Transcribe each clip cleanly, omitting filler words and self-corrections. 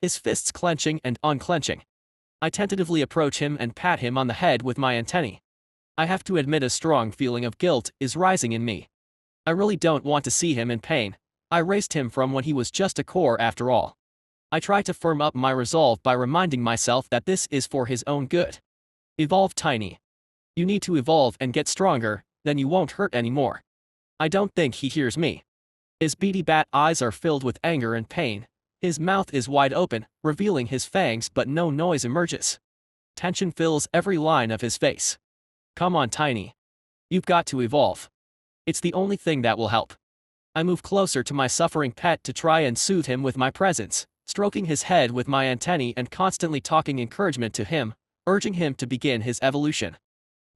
his fists clenching and unclenching. I tentatively approach him and pat him on the head with my antennae. I have to admit a strong feeling of guilt is rising in me. I really don't want to see him in pain. I raised him from when he was just a core after all. I try to firm up my resolve by reminding myself that this is for his own good. Evolve, Tiny. You need to evolve and get stronger, then you won't hurt anymore. I don't think he hears me. His beady bat eyes are filled with anger and pain. His mouth is wide open, revealing his fangs, but no noise emerges. Tension fills every line of his face. Come on, Tiny. You've got to evolve. It's the only thing that will help. I move closer to my suffering pet to try and soothe him with my presence, stroking his head with my antennae and constantly talking encouragement to him, urging him to begin his evolution.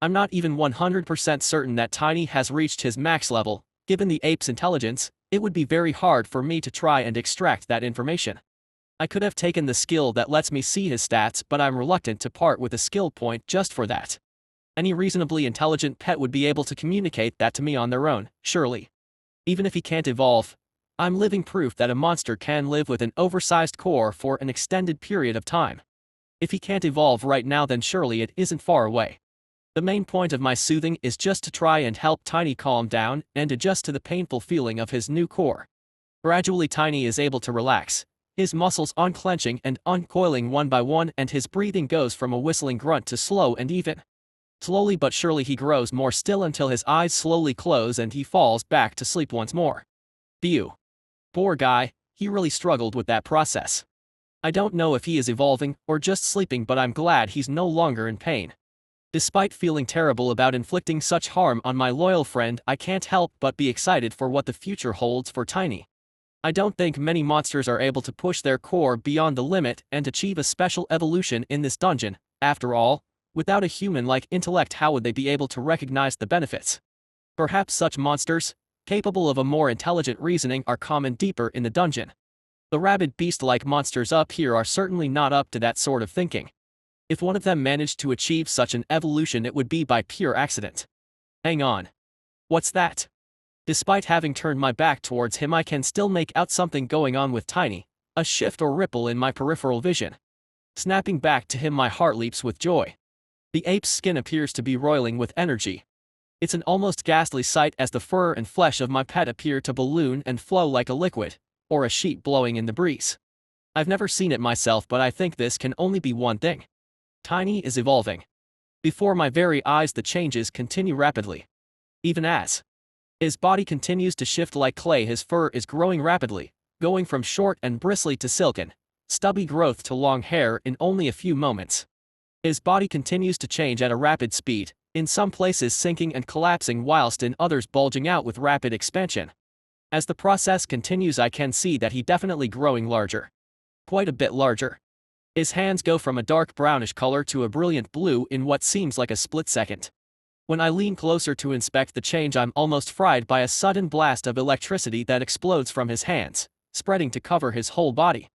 I'm not even 100% certain that Tiny has reached his max level. Given the ape's intelligence, it would be very hard for me to try and extract that information. I could have taken the skill that lets me see his stats, but I'm reluctant to part with a skill point just for that. Any reasonably intelligent pet would be able to communicate that to me on their own, surely. Even if he can't evolve, I'm living proof that a monster can live with an oversized core for an extended period of time. If he can't evolve right now, then surely it isn't far away. The main point of my soothing is just to try and help Tiny calm down and adjust to the painful feeling of his new core. Gradually Tiny is able to relax, his muscles unclenching and uncoiling one by one, and his breathing goes from a whistling grunt to slow and even. Slowly but surely he grows more still until his eyes slowly close and he falls back to sleep once more. Phew. Poor guy, he really struggled with that process. I don't know if he is evolving or just sleeping, but I'm glad he's no longer in pain. Despite feeling terrible about inflicting such harm on my loyal friend, I can't help but be excited for what the future holds for Tiny. I don't think many monsters are able to push their core beyond the limit and achieve a special evolution in this dungeon. After all, without a human-like intellect, how would they be able to recognize the benefits? Perhaps such monsters, capable of a more intelligent reasoning, are common deeper in the dungeon. The rabid beast-like monsters up here are certainly not up to that sort of thinking. If one of them managed to achieve such an evolution, it would be by pure accident. Hang on. What's that? Despite having turned my back towards him, I can still make out something going on with Tiny, a shift or ripple in my peripheral vision. Snapping back to him, my heart leaps with joy. The ape's skin appears to be roiling with energy. It's an almost ghastly sight as the fur and flesh of my pet appear to balloon and flow like a liquid, or a sheet blowing in the breeze. I've never seen it myself, but I think this can only be one thing. Tiny is evolving. Before my very eyes the changes continue rapidly. Even as his body continues to shift like clay, his fur is growing rapidly, going from short and bristly to silken, stubby growth to long hair in only a few moments. His body continues to change at a rapid speed, in some places sinking and collapsing whilst in others bulging out with rapid expansion. As the process continues, I can see that he definitely growing larger. Quite a bit larger. His hands go from a dark brownish color to a brilliant blue in what seems like a split second. When I lean closer to inspect the change, I'm almost fried by a sudden blast of electricity that explodes from his hands, spreading to cover his whole body.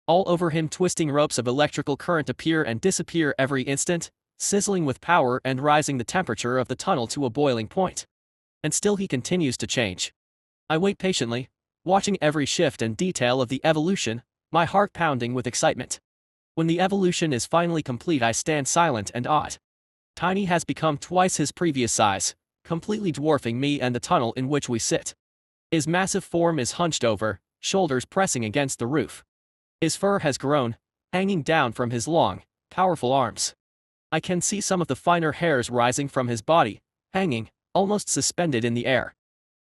All over him, twisting ropes of electrical current appear and disappear every instant, sizzling with power and rising the temperature of the tunnel to a boiling point. And still he continues to change. I wait patiently, watching every shift and detail of the evolution, my heart pounding with excitement. When the evolution is finally complete, I stand silent and awed. Tiny has become twice his previous size, completely dwarfing me and the tunnel in which we sit. His massive form is hunched over, shoulders pressing against the roof. His fur has grown, hanging down from his long, powerful arms. I can see some of the finer hairs rising from his body, hanging, almost suspended in the air.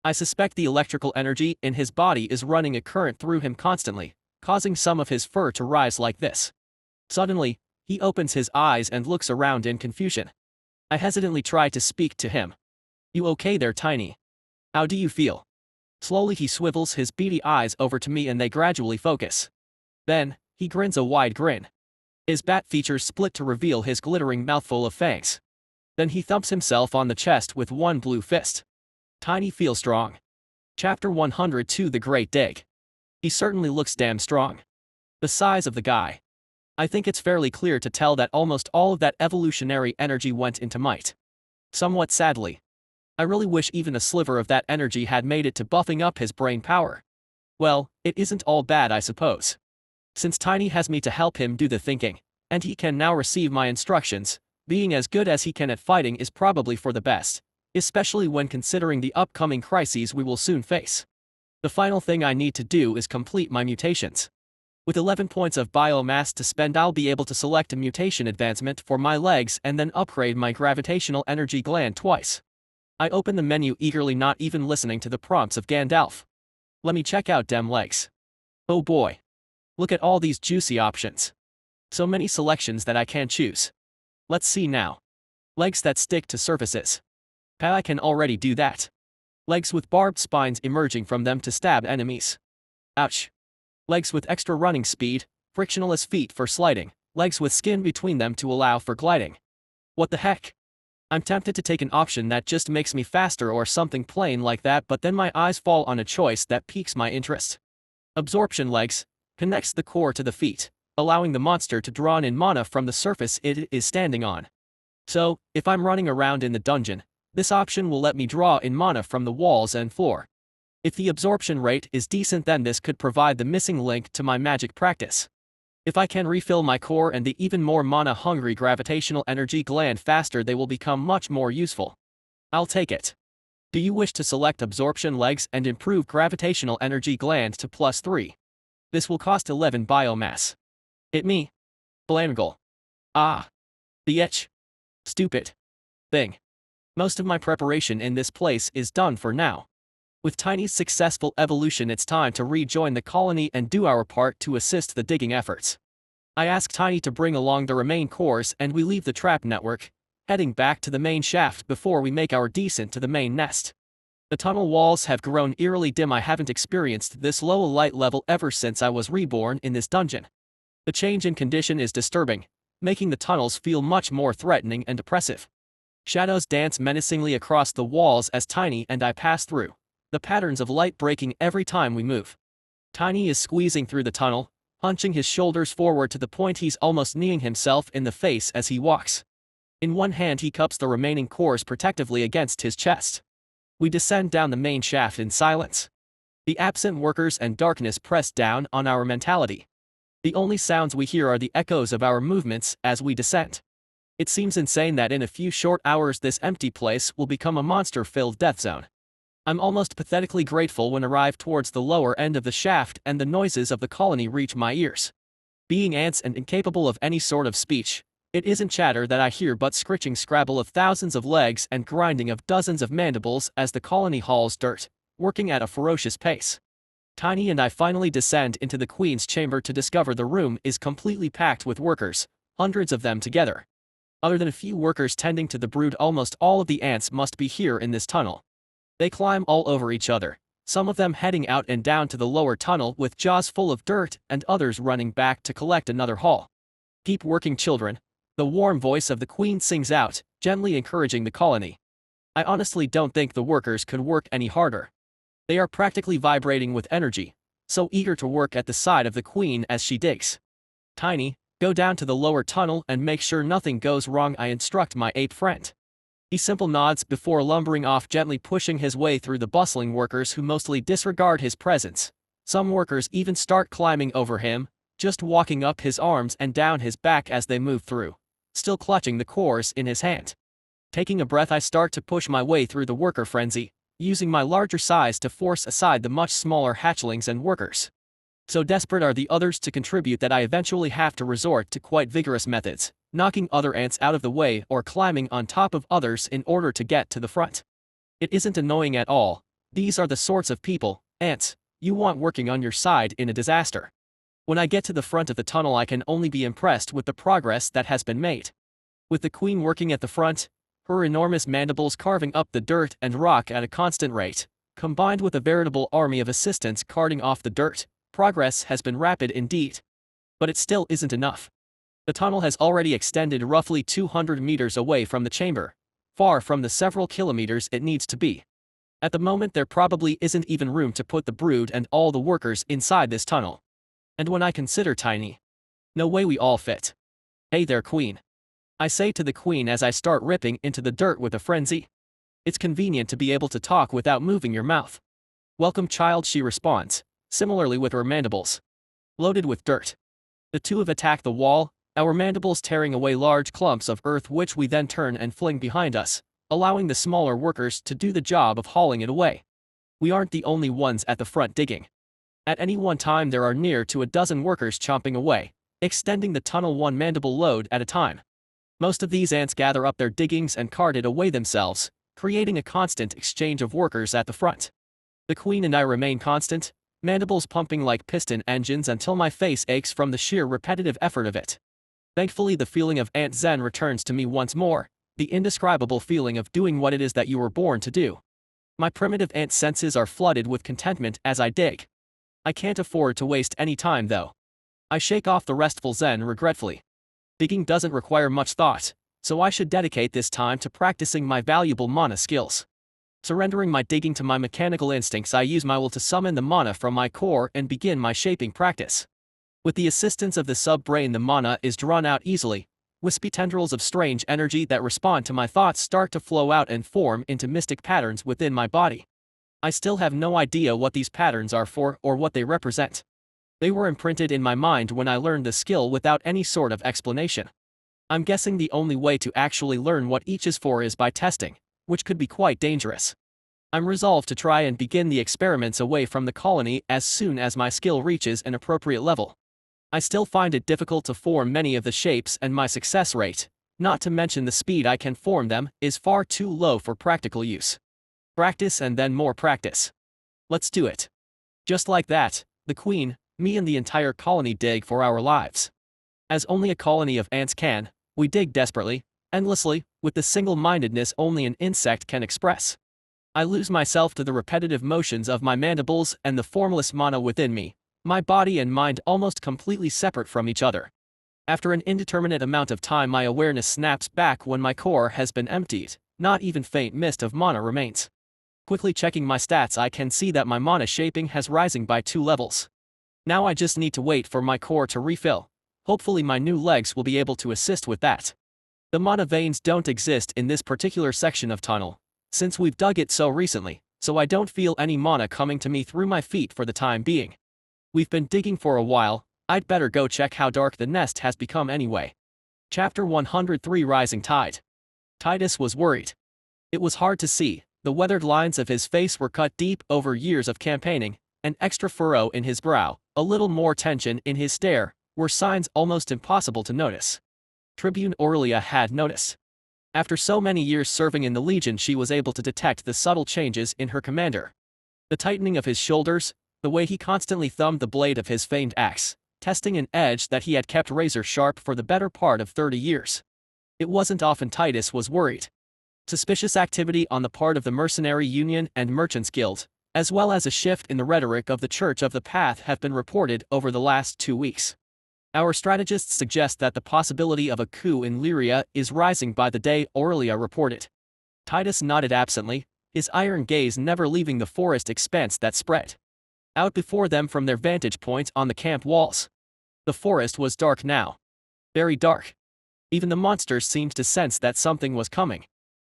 I suspect the electrical energy in his body is running a current through him constantly, causing some of his fur to rise like this. Suddenly, he opens his eyes and looks around in confusion. I hesitantly try to speak to him. You okay there, Tiny? How do you feel? Slowly he swivels his beady eyes over to me and they gradually focus. Then, he grins a wide grin. His bat features split to reveal his glittering mouthful of fangs. Then he thumps himself on the chest with one blue fist. Tiny feels strong. Chapter 102 The Great Dig. He certainly looks damn strong. The size of the guy. I think it's fairly clear to tell that almost all of that evolutionary energy went into might. Somewhat sadly. I really wish even a sliver of that energy had made it to buffing up his brain power. Well, it isn't all bad, I suppose. Since Tiny has me to help him do the thinking, and he can now receive my instructions, being as good as he can at fighting is probably for the best, especially when considering the upcoming crises we will soon face. The final thing I need to do is complete my mutations. With 11 points of biomass to spend, I'll be able to select a mutation advancement for my legs and then upgrade my gravitational energy gland twice. I open the menu eagerly, not even listening to the prompts of Gandalf. Let me check out dem legs. Oh boy. Look at all these juicy options. So many selections that I can choose. Let's see now. Legs that stick to surfaces. I can already do that. Legs with barbed spines emerging from them to stab enemies. Ouch. Legs with extra running speed, frictionless feet for sliding, legs with skin between them to allow for gliding. What the heck? I'm tempted to take an option that just makes me faster or something plain like that, but then my eyes fall on a choice that piques my interest. Absorption legs connects the core to the feet, allowing the monster to draw in mana from the surface it is standing on. So, if I'm running around in the dungeon, this option will let me draw in mana from the walls and floor. If the absorption rate is decent, then this could provide the missing link to my magic practice. If I can refill my core and the even more mana-hungry gravitational energy gland faster, they will become much more useful. I'll take it. Do you wish to select absorption legs and improve gravitational energy gland to +3? This will cost 11 biomass. Hit me. Blangle. Ah. The itch. Stupid thing. Most of my preparation in this place is done for now. With Tiny's successful evolution, it's time to rejoin the colony and do our part to assist the digging efforts. I ask Tiny to bring along the remaining cores and we leave the trap network, heading back to the main shaft before we make our descent to the main nest. The tunnel walls have grown eerily dim. I haven't experienced this low a light level ever since I was reborn in this dungeon. The change in condition is disturbing, making the tunnels feel much more threatening and oppressive. Shadows dance menacingly across the walls as Tiny and I pass through, the patterns of light breaking every time we move. Tiny is squeezing through the tunnel, hunching his shoulders forward to the point he's almost kneeing himself in the face as he walks. In one hand he cups the remaining cores protectively against his chest. We descend down the main shaft in silence. The absent workers and darkness press down on our mentality. The only sounds we hear are the echoes of our movements as we descend. It seems insane that in a few short hours this empty place will become a monster-filled death zone. I'm almost pathetically grateful when arrive towards the lower end of the shaft and the noises of the colony reach my ears. Being ants and incapable of any sort of speech, it isn't chatter that I hear but scritching scrabble of thousands of legs and grinding of dozens of mandibles as the colony hauls dirt, working at a ferocious pace. Tiny and I finally descend into the Queen's chamber to discover the room is completely packed with workers, hundreds of them together. Other than a few workers tending to the brood, almost all of the ants must be here in this tunnel. They climb all over each other, some of them heading out and down to the lower tunnel with jaws full of dirt and others running back to collect another haul. Keep working, children, the warm voice of the Queen sings out, gently encouraging the colony. I honestly don't think the workers could work any harder. They are practically vibrating with energy, so eager to work at the side of the Queen as she digs. Tiny, go down to the lower tunnel and make sure nothing goes wrong, I instruct my ape friend. He simply nods before lumbering off, gently pushing his way through the bustling workers who mostly disregard his presence. Some workers even start climbing over him, just walking up his arms and down his back as they move through, still clutching the cores in his hand. Taking a breath, I start to push my way through the worker frenzy, using my larger size to force aside the much smaller hatchlings and workers. So desperate are the others to contribute that I eventually have to resort to quite vigorous methods, knocking other ants out of the way or climbing on top of others in order to get to the front. It isn't annoying at all. These are the sorts of people, ants, you want working on your side in a disaster. When I get to the front of the tunnel, I can only be impressed with the progress that has been made. With the Queen working at the front, her enormous mandibles carving up the dirt and rock at a constant rate, combined with a veritable army of assistants carting off the dirt, progress has been rapid indeed. But it still isn't enough. The tunnel has already extended roughly 200 meters away from the chamber, far from the several kilometers it needs to be. At the moment there probably isn't even room to put the brood and all the workers inside this tunnel. And when I consider Tiny, no way we all fit. Hey there, Queen. I say to the Queen as I start ripping into the dirt with a frenzy. It's convenient to be able to talk without moving your mouth. Welcome, child, she responds, similarly with her mandibles. loaded with dirt. The two have attacked the wall, our mandibles tearing away large clumps of earth which we then turn and fling behind us, allowing the smaller workers to do the job of hauling it away. We aren't the only ones at the front digging. At any one time there are near to a dozen workers chomping away, extending the tunnel one mandible load at a time. Most of these ants gather up their diggings and cart it away themselves, creating a constant exchange of workers at the front. The queen and I remain constant, mandibles pumping like piston engines until my face aches from the sheer repetitive effort of it. Thankfully the feeling of ant zen returns to me once more, the indescribable feeling of doing what it is that you were born to do. My primitive ant senses are flooded with contentment as I dig. I can't afford to waste any time though. I shake off the restful zen regretfully. Digging doesn't require much thought, so I should dedicate this time to practicing my valuable mana skills. Surrendering my digging to my mechanical instincts, I use my will to summon the mana from my core and begin my shaping practice. With the assistance of the sub-brain, the mana is drawn out easily. Wispy tendrils of strange energy that respond to my thoughts start to flow out and form into mystic patterns within my body. I still have no idea what these patterns are for or what they represent. They were imprinted in my mind when I learned the skill without any sort of explanation. I'm guessing the only way to actually learn what each is for is by testing, which could be quite dangerous. I'm resolved to try and begin the experiments away from the colony as soon as my skill reaches an appropriate level. I still find it difficult to form many of the shapes, and my success rate, not to mention the speed I can form them, is far too low for practical use. Practice and then more practice. Let's do it. Just like that, the queen, me and the entire colony dig for our lives. As only a colony of ants can, we dig desperately, endlessly, with the single-mindedness only an insect can express. I lose myself to the repetitive motions of my mandibles and the formless mana within me, my body and mind almost completely separate from each other. After an indeterminate amount of time, my awareness snaps back when my core has been emptied, not even faint mist of mana remains. Quickly checking my stats, I can see that my mana shaping has rising by 2 levels. Now I just need to wait for my core to refill. Hopefully my new legs will be able to assist with that. The mana veins don't exist in this particular section of tunnel, since we've dug it so recently, so I don't feel any mana coming to me through my feet for the time being. We've been digging for a while, I'd better go check how dark the nest has become anyway. Chapter 103 Rising Tide. Titus was worried. It was hard to see, the weathered lines of his face were cut deep over years of campaigning, an extra furrow in his brow, a little more tension in his stare, were signs almost impossible to notice. Tribune Aurelia had noticed. After so many years serving in the Legion, she was able to detect the subtle changes in her commander. The tightening of his shoulders, the way he constantly thumbed the blade of his famed axe, testing an edge that he had kept razor sharp for the better part of 30 years. It wasn't often Titus was worried. Suspicious activity on the part of the Mercenary Union and Merchants Guild, as well as a shift in the rhetoric of the Church of the Path, have been reported over the last 2 weeks. Our strategists suggest that the possibility of a coup in Lyria is rising by the day, Aurelia reported. Titus nodded absently, his iron gaze never leaving the forest expanse that spread out before them from their vantage point on the camp walls. The forest was dark now. Very dark. Even the monsters seemed to sense that something was coming.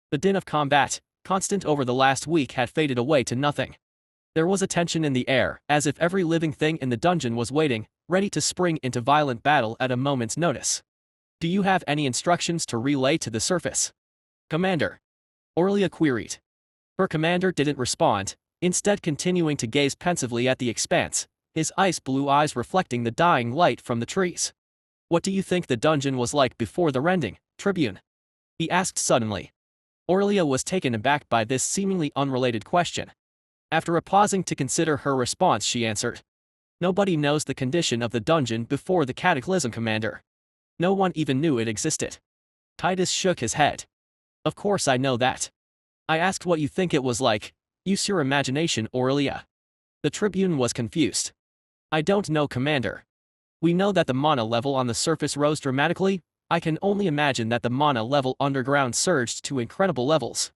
The din of combat, constant over the last week, had faded away to nothing. There was a tension in the air, as if every living thing in the dungeon was waiting, ready to spring into violent battle at a moment's notice. Do you have any instructions to relay to the surface, Commander? Aurelia queried. Her commander didn't respond, instead continuing to gaze pensively at the expanse, his ice blue eyes reflecting the dying light from the trees. What do you think the dungeon was like before the rending, Tribune? He asked suddenly. Aurelia was taken aback by this seemingly unrelated question. After a pausing to consider her response, she answered. Nobody knows the condition of the dungeon before the cataclysm, Commander. No one even knew it existed. Titus shook his head. Of course I know that. I asked what you think it was like. Use your imagination, Aurelia. The Tribune was confused. I don't know, Commander. We know that the mana level on the surface rose dramatically. I can only imagine that the mana level underground surged to incredible levels.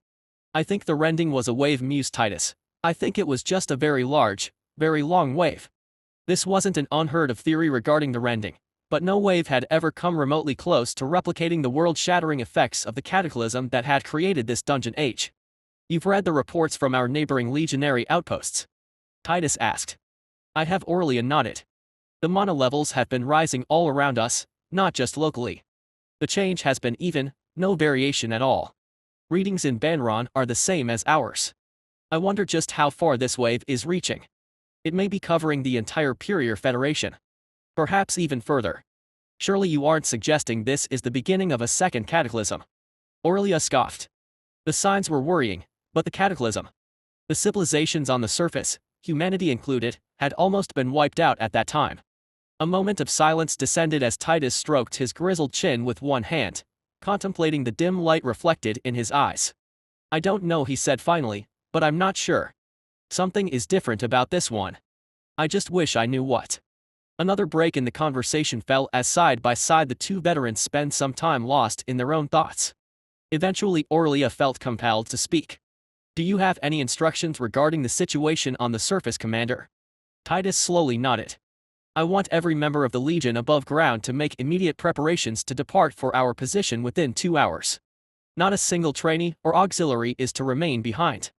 I think the rending was a wave, mused Titus. I think it was just a very large, very long wave. This wasn't an unheard of theory regarding the rending, but no wave had ever come remotely close to replicating the world-shattering effects of the cataclysm that had created this dungeon age. You've read the reports from our neighboring legionary outposts? Titus asked. I have. Aurelia nodded. The mana levels have been rising all around us, not just locally. The change has been even, no variation at all. Readings in Banron are the same as ours. I wonder just how far this wave is reaching. It may be covering the entire Purier Federation. Perhaps even further. Surely you aren't suggesting this is the beginning of a second cataclysm? Aurelia scoffed. The signs were worrying, but the cataclysm. The civilizations on the surface, humanity included, had almost been wiped out at that time. A moment of silence descended as Titus stroked his grizzled chin with one hand, contemplating the dim light reflected in his eyes. I don't know, he said finally, but I'm not sure. Something is different about this one. I just wish I knew what. Another break in the conversation fell as side by side the two veterans spent some time lost in their own thoughts. Eventually Aurelia felt compelled to speak. Do you have any instructions regarding the situation on the surface, Commander? Titus slowly nodded. I want every member of the Legion above ground to make immediate preparations to depart for our position within 2 hours. Not a single trainee or auxiliary is to remain behind.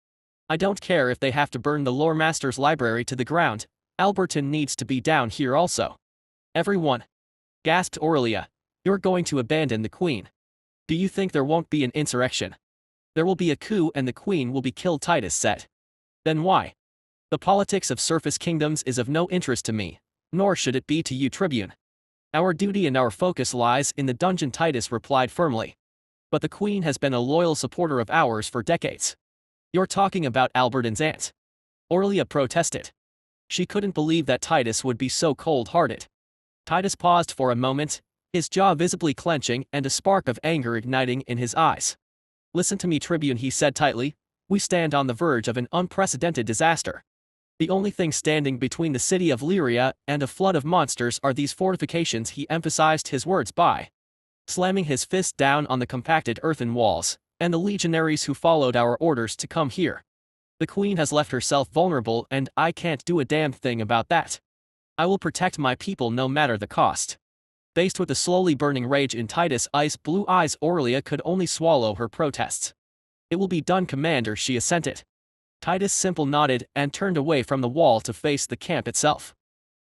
I don't care if they have to burn the Lore Master's library to the ground, Alberton needs to be down here also. Everyone, gasped Aurelia, you're going to abandon the Queen. Do you think there won't be an insurrection? There will be a coup and the Queen will be killed, Titus said. Then why? The politics of surface kingdoms is of no interest to me, nor should it be to you, Tribune. Our duty and our focus lies in the dungeon, Titus replied firmly. But the Queen has been a loyal supporter of ours for decades. You're talking about Alberton's aunt. Aurelia protested. She couldn't believe that Titus would be so cold-hearted. Titus paused for a moment, his jaw visibly clenching and a spark of anger igniting in his eyes. Listen to me, Tribune, he said tightly. We stand on the verge of an unprecedented disaster. The only thing standing between the city of Lyria and a flood of monsters are these fortifications, he emphasized his words by slamming his fist down on the compacted earthen walls, and the legionaries who followed our orders to come here. The Queen has left herself vulnerable and I can't do a damn thing about that. I will protect my people no matter the cost. Faced with the slowly burning rage in Titus' ice-blue eyes, Aurelia could only swallow her protests. It will be done, Commander, she assented. Titus simply nodded and turned away from the wall to face the camp itself.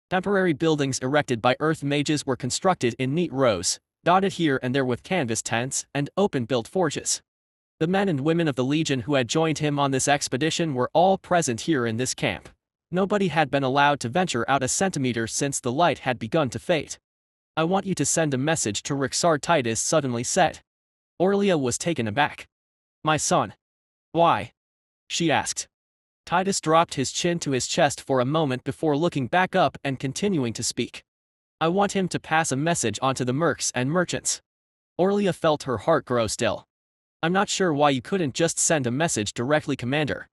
Temporary buildings erected by earth mages were constructed in neat rows, dotted here and there with canvas tents and open-built forges. The men and women of the Legion who had joined him on this expedition were all present here in this camp. Nobody had been allowed to venture out a centimeter since the light had begun to fade. I want you to send a message to Rixard, Titus suddenly said. Aurelia was taken aback. My son. Why? She asked. Titus dropped his chin to his chest for a moment before looking back up and continuing to speak. I want him to pass a message on to the mercs and merchants. Aurelia felt her heart grow still. I'm not sure why you couldn't just send a message directly, Commander.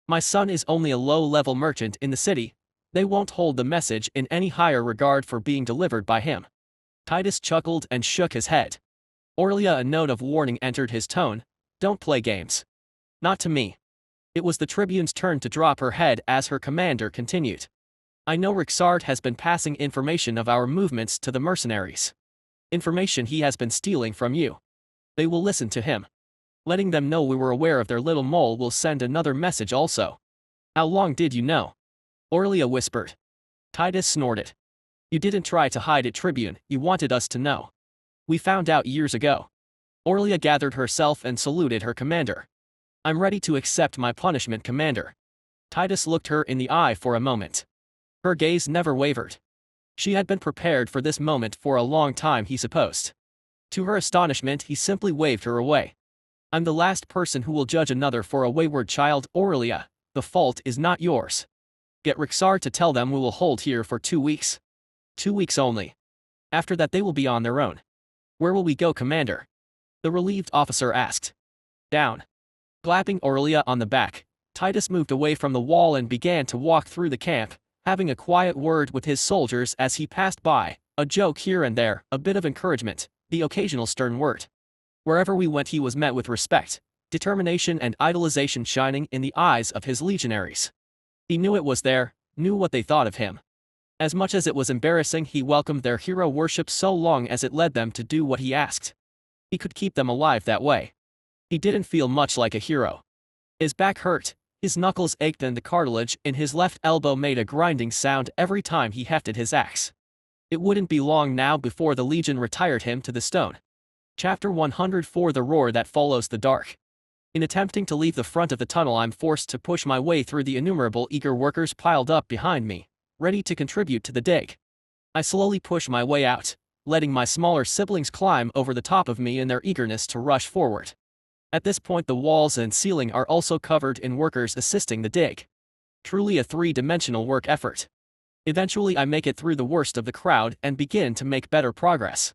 My son is only a low-level merchant in the city. They won't hold the message in any higher regard for being delivered by him. Titus chuckled and shook his head. Aurelia, a note of warning entered his tone. Don't play games. Not to me. It was the Tribune's turn to drop her head as her commander continued. I know Rixard has been passing information of our movements to the mercenaries. Information he has been stealing from you. They will listen to him. Letting them know we were aware of their little mole will send another message also. How long did you know? Aurelia whispered. Titus snorted. You didn't try to hide it, Tribune, you wanted us to know. We found out years ago. Aurelia gathered herself and saluted her commander. I'm ready to accept my punishment, Commander. Titus looked her in the eye for a moment. Her gaze never wavered. She had been prepared for this moment for a long time, he supposed. To her astonishment, he simply waved her away. I'm the last person who will judge another for a wayward child, Aurelia. The fault is not yours. Get Rixard to tell them we will hold here for 2 weeks. 2 weeks only. After that they will be on their own. Where will we go, Commander? The relieved officer asked. Down. Clapping Aurelia on the back, Titus moved away from the wall and began to walk through the camp, having a quiet word with his soldiers as he passed by, a joke here and there, a bit of encouragement, the occasional stern word. Wherever we went he was met with respect, determination and idolization shining in the eyes of his legionaries. He knew it was there, knew what they thought of him. As much as it was embarrassing, he welcomed their hero worship so long as it led them to do what he asked. He could keep them alive that way. He didn't feel much like a hero. His back hurt, his knuckles ached and the cartilage in his left elbow made a grinding sound every time he hefted his axe. It wouldn't be long now before the Legion retired him to the stone. Chapter 104 The Roar That Follows the Dark. In attempting to leave the front of the tunnel, I'm forced to push my way through the innumerable eager workers piled up behind me, ready to contribute to the dig. I slowly push my way out, letting my smaller siblings climb over the top of me in their eagerness to rush forward. At this point, the walls and ceiling are also covered in workers assisting the dig. Truly a three-dimensional work effort. Eventually, I make it through the worst of the crowd and begin to make better progress.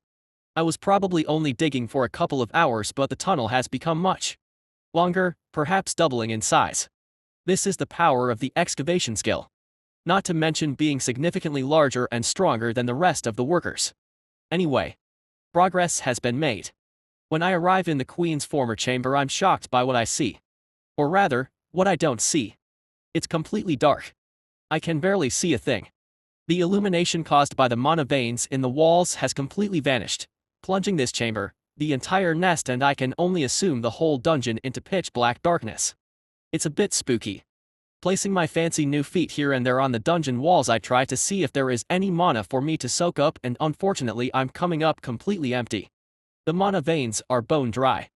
I was probably only digging for a couple of hours, but the tunnel has become much longer, perhaps doubling in size. This is the power of the excavation skill. Not to mention being significantly larger and stronger than the rest of the workers. Anyway, progress has been made. When I arrive in the Queen's former chamber, I'm shocked by what I see. Or rather, what I don't see. It's completely dark. I can barely see a thing. The illumination caused by the mana veins in the walls has completely vanished, plunging this chamber, the entire nest, and I can only assume the whole dungeon into pitch black darkness. It's a bit spooky. Placing my fancy new feet here and there on the dungeon walls, I try to see if there is any mana for me to soak up, and unfortunately I'm coming up completely empty. The mana veins are bone dry.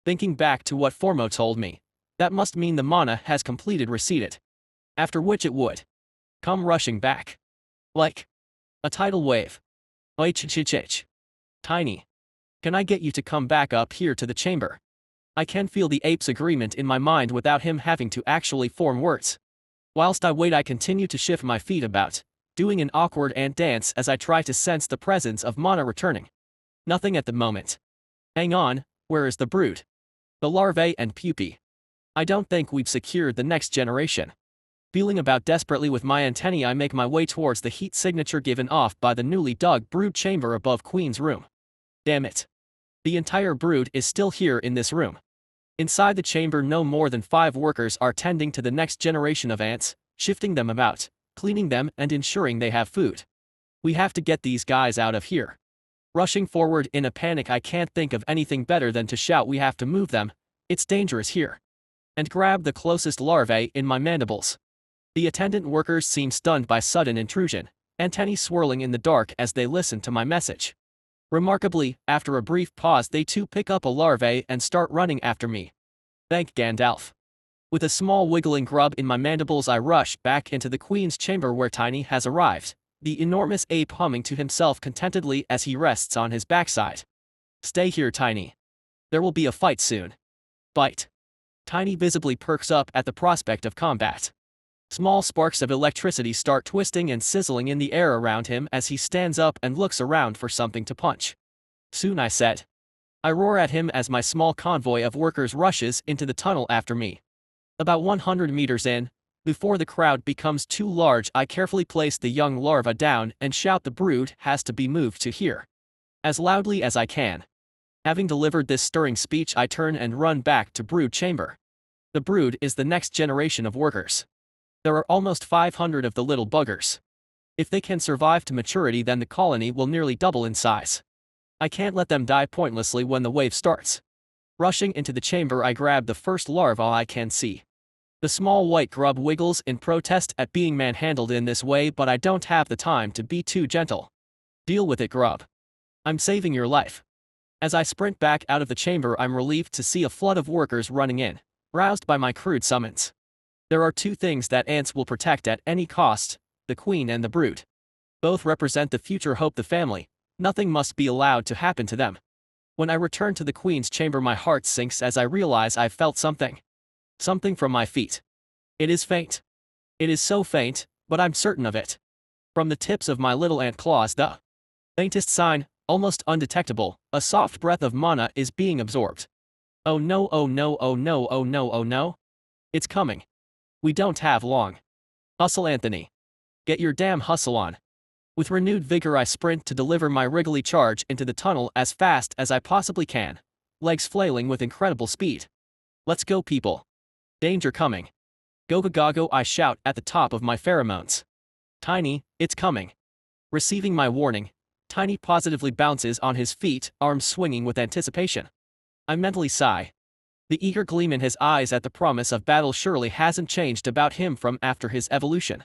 Thinking back to what Formo told me, that must mean the mana has completed receded. After which it would come rushing back. Like a tidal wave. Tiny. Can I get you to come back up here to the chamber? I can feel the ape's agreement in my mind without him having to actually form words. Whilst I wait, I continue to shift my feet about, doing an awkward ant dance as I try to sense the presence of mana returning. Nothing at the moment. Hang on, where is the brood? The larvae and pupae. I don't think we've secured the next generation. Feeling about desperately with my antennae, I make my way towards the heat signature given off by the newly dug brood chamber above Queen's room. Damn it. The entire brood is still here in this room. Inside the chamber, no more than 5 workers are tending to the next generation of ants, shifting them about, cleaning them, and ensuring they have food. We have to get these guys out of here. Rushing forward in a panic, I can't think of anything better than to shout, "We have to move them, it's dangerous here," and grab the closest larvae in my mandibles. The attendant workers seem stunned by sudden intrusion, antennae swirling in the dark as they listen to my message. Remarkably, after a brief pause, they too pick up a larvae and start running after me. Thank Gandalf. With a small wiggling grub in my mandibles, I rush back into the Queen's chamber where Tiny has arrived, the enormous ape humming to himself contentedly as he rests on his backside. Stay here, Tiny. There will be a fight soon. Bite. Tiny visibly perks up at the prospect of combat. Small sparks of electricity start twisting and sizzling in the air around him as he stands up and looks around for something to punch. Soon, I said. I roar at him as my small convoy of workers rushes into the tunnel after me. About 100 meters in, before the crowd becomes too large, I carefully place the young larva down and shout, "The brood has to be moved to here," as loudly as I can. Having delivered this stirring speech, I turn and run back to brood chamber. The brood is the next generation of workers. There are almost 500 of the little buggers. If they can survive to maturity, then the colony will nearly double in size. I can't let them die pointlessly when the wave starts. Rushing into the chamber, I grab the first larva I can see. The small white grub wiggles in protest at being manhandled in this way, but I don't have the time to be too gentle. Deal with it, grub. I'm saving your life. As I sprint back out of the chamber, I'm relieved to see a flood of workers running in, roused by my crude summons. There are 2 things that ants will protect at any cost: the Queen and the brood. Both represent the future hope, the family. Nothing must be allowed to happen to them. When I return to the Queen's chamber, my heart sinks as I realize I've felt something. Something from my feet. It is faint. It is so faint, but I'm certain of it. From the tips of my little ant claws, the faintest sign, almost undetectable, a soft breath of mana is being absorbed. Oh no, oh no, oh no, oh no, oh no. It's coming. We don't have long. Hustle, Anthony. Get your damn hustle on. With renewed vigor, I sprint to deliver my wriggly charge into the tunnel as fast as I possibly can, legs flailing with incredible speed. Let's go, people. Danger coming. Go go go, I shout at the top of my pheromones. Tiny, it's coming. Receiving my warning, Tiny positively bounces on his feet, arms swinging with anticipation. I mentally sigh. The eager gleam in his eyes at the promise of battle surely hasn't changed about him from after his evolution.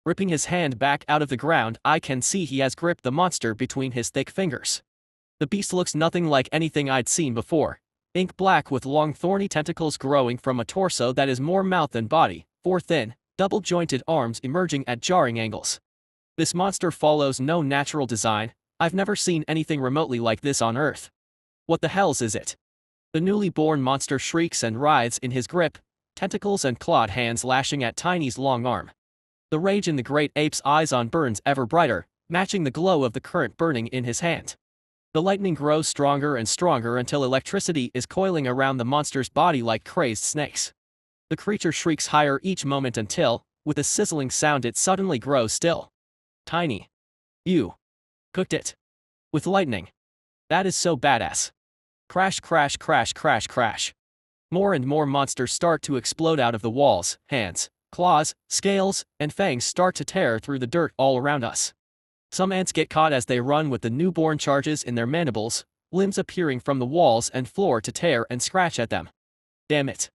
Ripping his hand back out of the ground, I can see he has gripped the monster between his thick fingers. The beast looks nothing like anything I'd seen before. Ink black with long thorny tentacles growing from a torso that is more mouth than body, four thin, double-jointed arms emerging at jarring angles. This monster follows no natural design. I've never seen anything remotely like this on Earth. What the hells is it? The newly born monster shrieks and writhes in his grip, tentacles and clawed hands lashing at Tiny's long arm. The rage in the great ape's eyes on burns ever brighter, matching the glow of the current burning in his hand. The lightning grows stronger and stronger until electricity is coiling around the monster's body like crazed snakes. The creature shrieks higher each moment until, with a sizzling sound, it suddenly grows still. Tiny. You. Cooked it. With lightning. That is so badass. Crash, crash, crash, crash, crash. More and more monsters start to explode out of the walls. Hands, claws, scales, and fangs start to tear through the dirt all around us. Some ants get caught as they run with the newborn charges in their mandibles, limbs appearing from the walls and floor to tear and scratch at them. Damn it.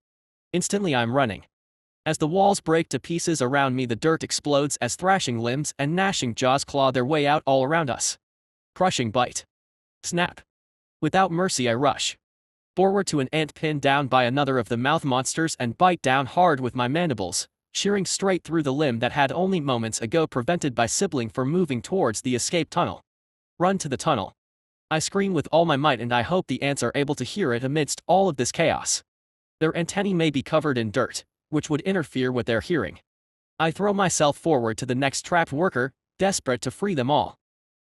Instantly I'm running. As the walls break to pieces around me, the dirt explodes as thrashing limbs and gnashing jaws claw their way out all around us. Crushing bite. Snap. Without mercy I rush forward to an ant pinned down by another of the mouth monsters and bite down hard with my mandibles, shearing straight through the limb that had only moments ago prevented my sibling from moving towards the escape tunnel. Run to the tunnel. I scream with all my might and I hope the ants are able to hear it amidst all of this chaos. Their antennae may be covered in dirt, which would interfere with their hearing. I throw myself forward to the next trapped worker, desperate to free them all.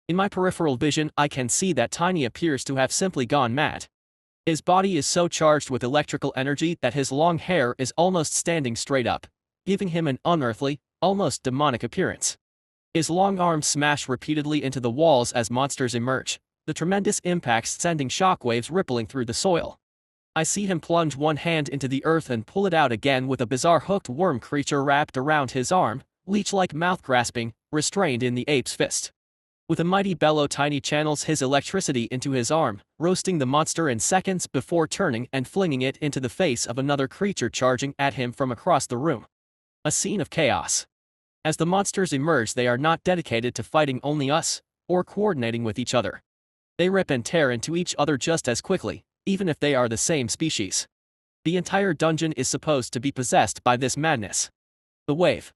In my peripheral vision I can see that Tiny appears to have simply gone mad. His body is so charged with electrical energy that his long hair is almost standing straight up, giving him an unearthly, almost demonic appearance. His long arms smash repeatedly into the walls as monsters emerge, the tremendous impacts sending shockwaves rippling through the soil. I see him plunge one hand into the earth and pull it out again with a bizarre hooked worm creature wrapped around his arm, leech-like mouth grasping, restrained in the ape's fist. With a mighty bellow, Tiny channels his electricity into his arm, roasting the monster in seconds before turning and flinging it into the face of another creature charging at him from across the room. A scene of chaos. As the monsters emerge, they are not dedicated to fighting only us, or coordinating with each other. They rip and tear into each other just as quickly, even if they are the same species. The entire dungeon is supposed to be possessed by this madness. The wave.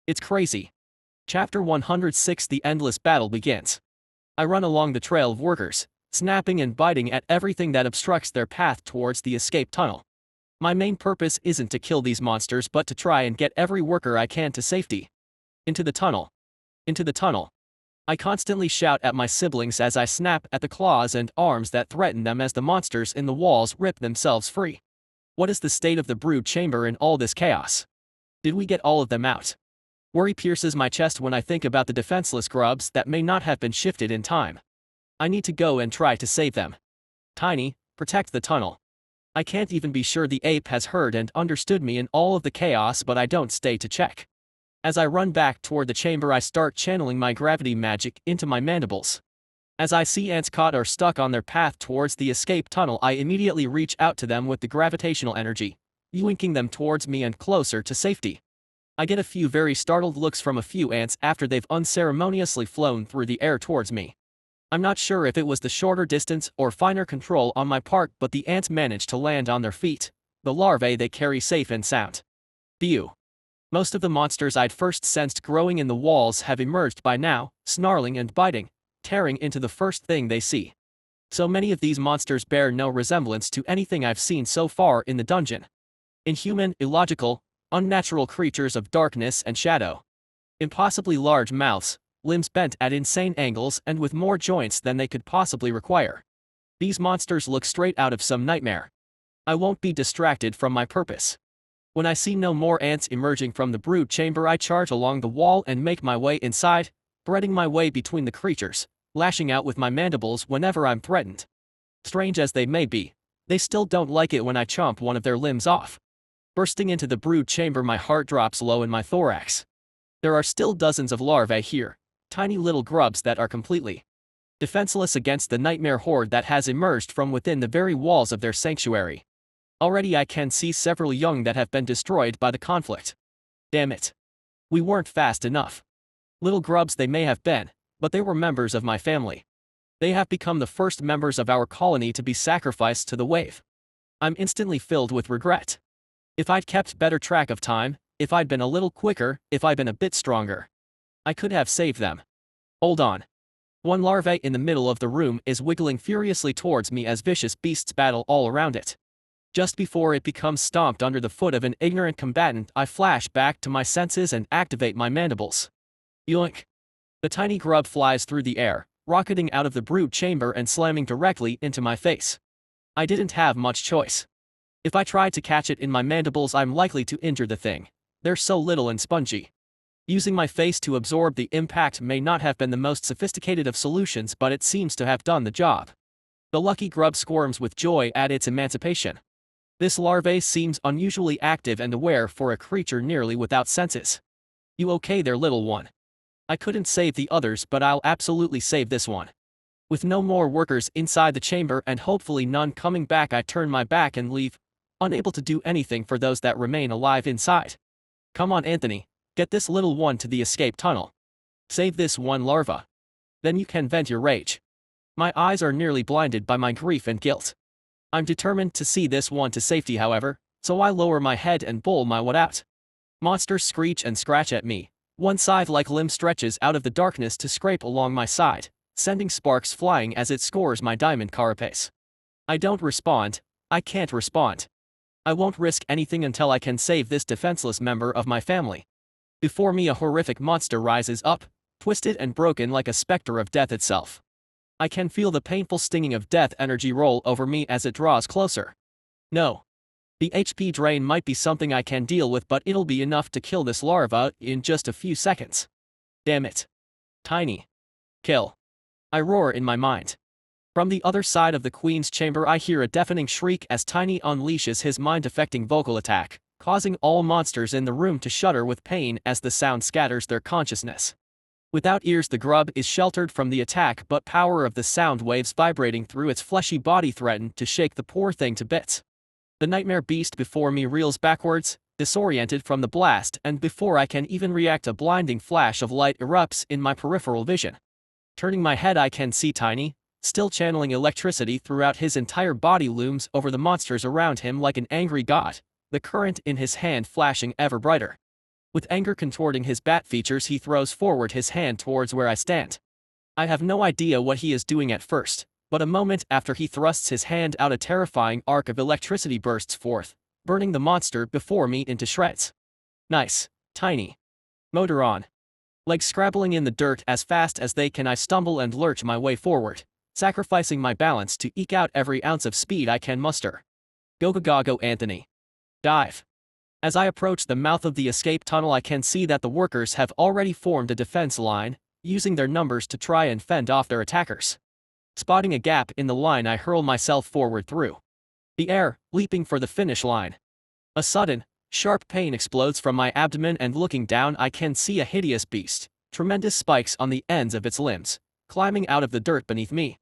It's crazy. Chapter 106. The endless battle begins. I run along the trail of workers, snapping and biting at everything that obstructs their path towards the escape tunnel. My main purpose isn't to kill these monsters but to try and get every worker I can to safety. Into the tunnel. Into the tunnel. I constantly shout at my siblings as I snap at the claws and arms that threaten them as the monsters in the walls rip themselves free. What is the state of the brood chamber in all this chaos? Did we get all of them out? Worry pierces my chest when I think about the defenseless grubs that may not have been shifted in time. I need to go and try to save them. Tiny, protect the tunnel. I can't even be sure the ape has heard and understood me in all of the chaos, but I don't stay to check. As I run back toward the chamber, I start channeling my gravity magic into my mandibles. As I see ants caught or stuck on their path towards the escape tunnel, I immediately reach out to them with the gravitational energy, yoinking them towards me and closer to safety. I get a few very startled looks from a few ants after they've unceremoniously flown through the air towards me. I'm not sure if it was the shorter distance or finer control on my part, but the ants managed to land on their feet, the larvae they carry safe and sound. Phew. Most of the monsters I'd first sensed growing in the walls have emerged by now, snarling and biting, tearing into the first thing they see. So many of these monsters bear no resemblance to anything I've seen so far in the dungeon. Inhuman, illogical, unnatural creatures of darkness and shadow. Impossibly large mouths, limbs bent at insane angles and with more joints than they could possibly require. These monsters look straight out of some nightmare. I won't be distracted from my purpose. When I see no more ants emerging from the brood chamber, I charge along the wall and make my way inside, threading my way between the creatures, lashing out with my mandibles whenever I'm threatened. Strange as they may be, they still don't like it when I chomp one of their limbs off. Bursting into the brood chamber, my heart drops low in my thorax. There are still dozens of larvae here, tiny little grubs that are completely defenseless against the nightmare horde that has emerged from within the very walls of their sanctuary. Already I can see several young that have been destroyed by the conflict. Damn it. We weren't fast enough. Little grubs they may have been, but they were members of my family. They have become the first members of our colony to be sacrificed to the wave. I'm instantly filled with regret. If I'd kept better track of time, if I'd been a little quicker, if I'd been a bit stronger, I could have saved them. Hold on. One larvae in the middle of the room is wiggling furiously towards me as vicious beasts battle all around it. Just before it becomes stomped under the foot of an ignorant combatant, I flash back to my senses and activate my mandibles. Yoink! The tiny grub flies through the air, rocketing out of the brood chamber and slamming directly into my face. I didn't have much choice. If I tried to catch it in my mandibles, I'm likely to injure the thing. They're so little and spongy. Using my face to absorb the impact may not have been the most sophisticated of solutions, but it seems to have done the job. The lucky grub squirms with joy at its emancipation. This larvae seems unusually active and aware for a creature nearly without senses. You okay there, little one? I couldn't save the others, but I'll absolutely save this one. With no more workers inside the chamber and hopefully none coming back, I turn my back and leave, unable to do anything for those that remain alive inside. Come on, Anthony. Get this little one to the escape tunnel. Save this one larva. Then you can vent your rage. My eyes are nearly blinded by my grief and guilt. I'm determined to see this one to safety, however, so I lower my head and bowl my wood out. Monsters screech and scratch at me. One scythe-like limb stretches out of the darkness to scrape along my side, sending sparks flying as it scores my diamond carapace. I don't respond. I can't respond. I won't risk anything until I can save this defenseless member of my family. Before me a horrific monster rises up, twisted and broken like a specter of death itself. I can feel the painful stinging of death energy roll over me as it draws closer. No. The HP drain might be something I can deal with, but it'll be enough to kill this larva in just a few seconds. Damn it. Tiny. Kill. I roar in my mind. From the other side of the Queen's chamber I hear a deafening shriek as Tiny unleashes his mind-affecting vocal attack, causing all monsters in the room to shudder with pain as the sound scatters their consciousness. Without ears, the grub is sheltered from the attack, but power of the sound waves vibrating through its fleshy body threaten to shake the poor thing to bits. The nightmare beast before me reels backwards, disoriented from the blast, and before I can even react, a blinding flash of light erupts in my peripheral vision. Turning my head, I can see Tiny, still channeling electricity throughout his entire body, looms over the monsters around him like an angry god, the current in his hand flashing ever brighter. With anger contorting his bat features, he throws forward his hand towards where I stand. I have no idea what he is doing at first, but a moment after he thrusts his hand out, a terrifying arc of electricity bursts forth, burning the monster before me into shreds. Nice, Tiny. Motor on. Legs scrabbling in the dirt as fast as they can, I stumble and lurch my way forward, sacrificing my balance to eke out every ounce of speed I can muster. Go go go go, Anthony. Dive. As I approach the mouth of the escape tunnel, I can see that the workers have already formed a defense line, using their numbers to try and fend off their attackers. Spotting a gap in the line, I hurl myself forward through the air, leaping for the finish line. A sudden, sharp pain explodes from my abdomen, and looking down I can see a hideous beast, tremendous spikes on the ends of its limbs, climbing out of the dirt beneath me.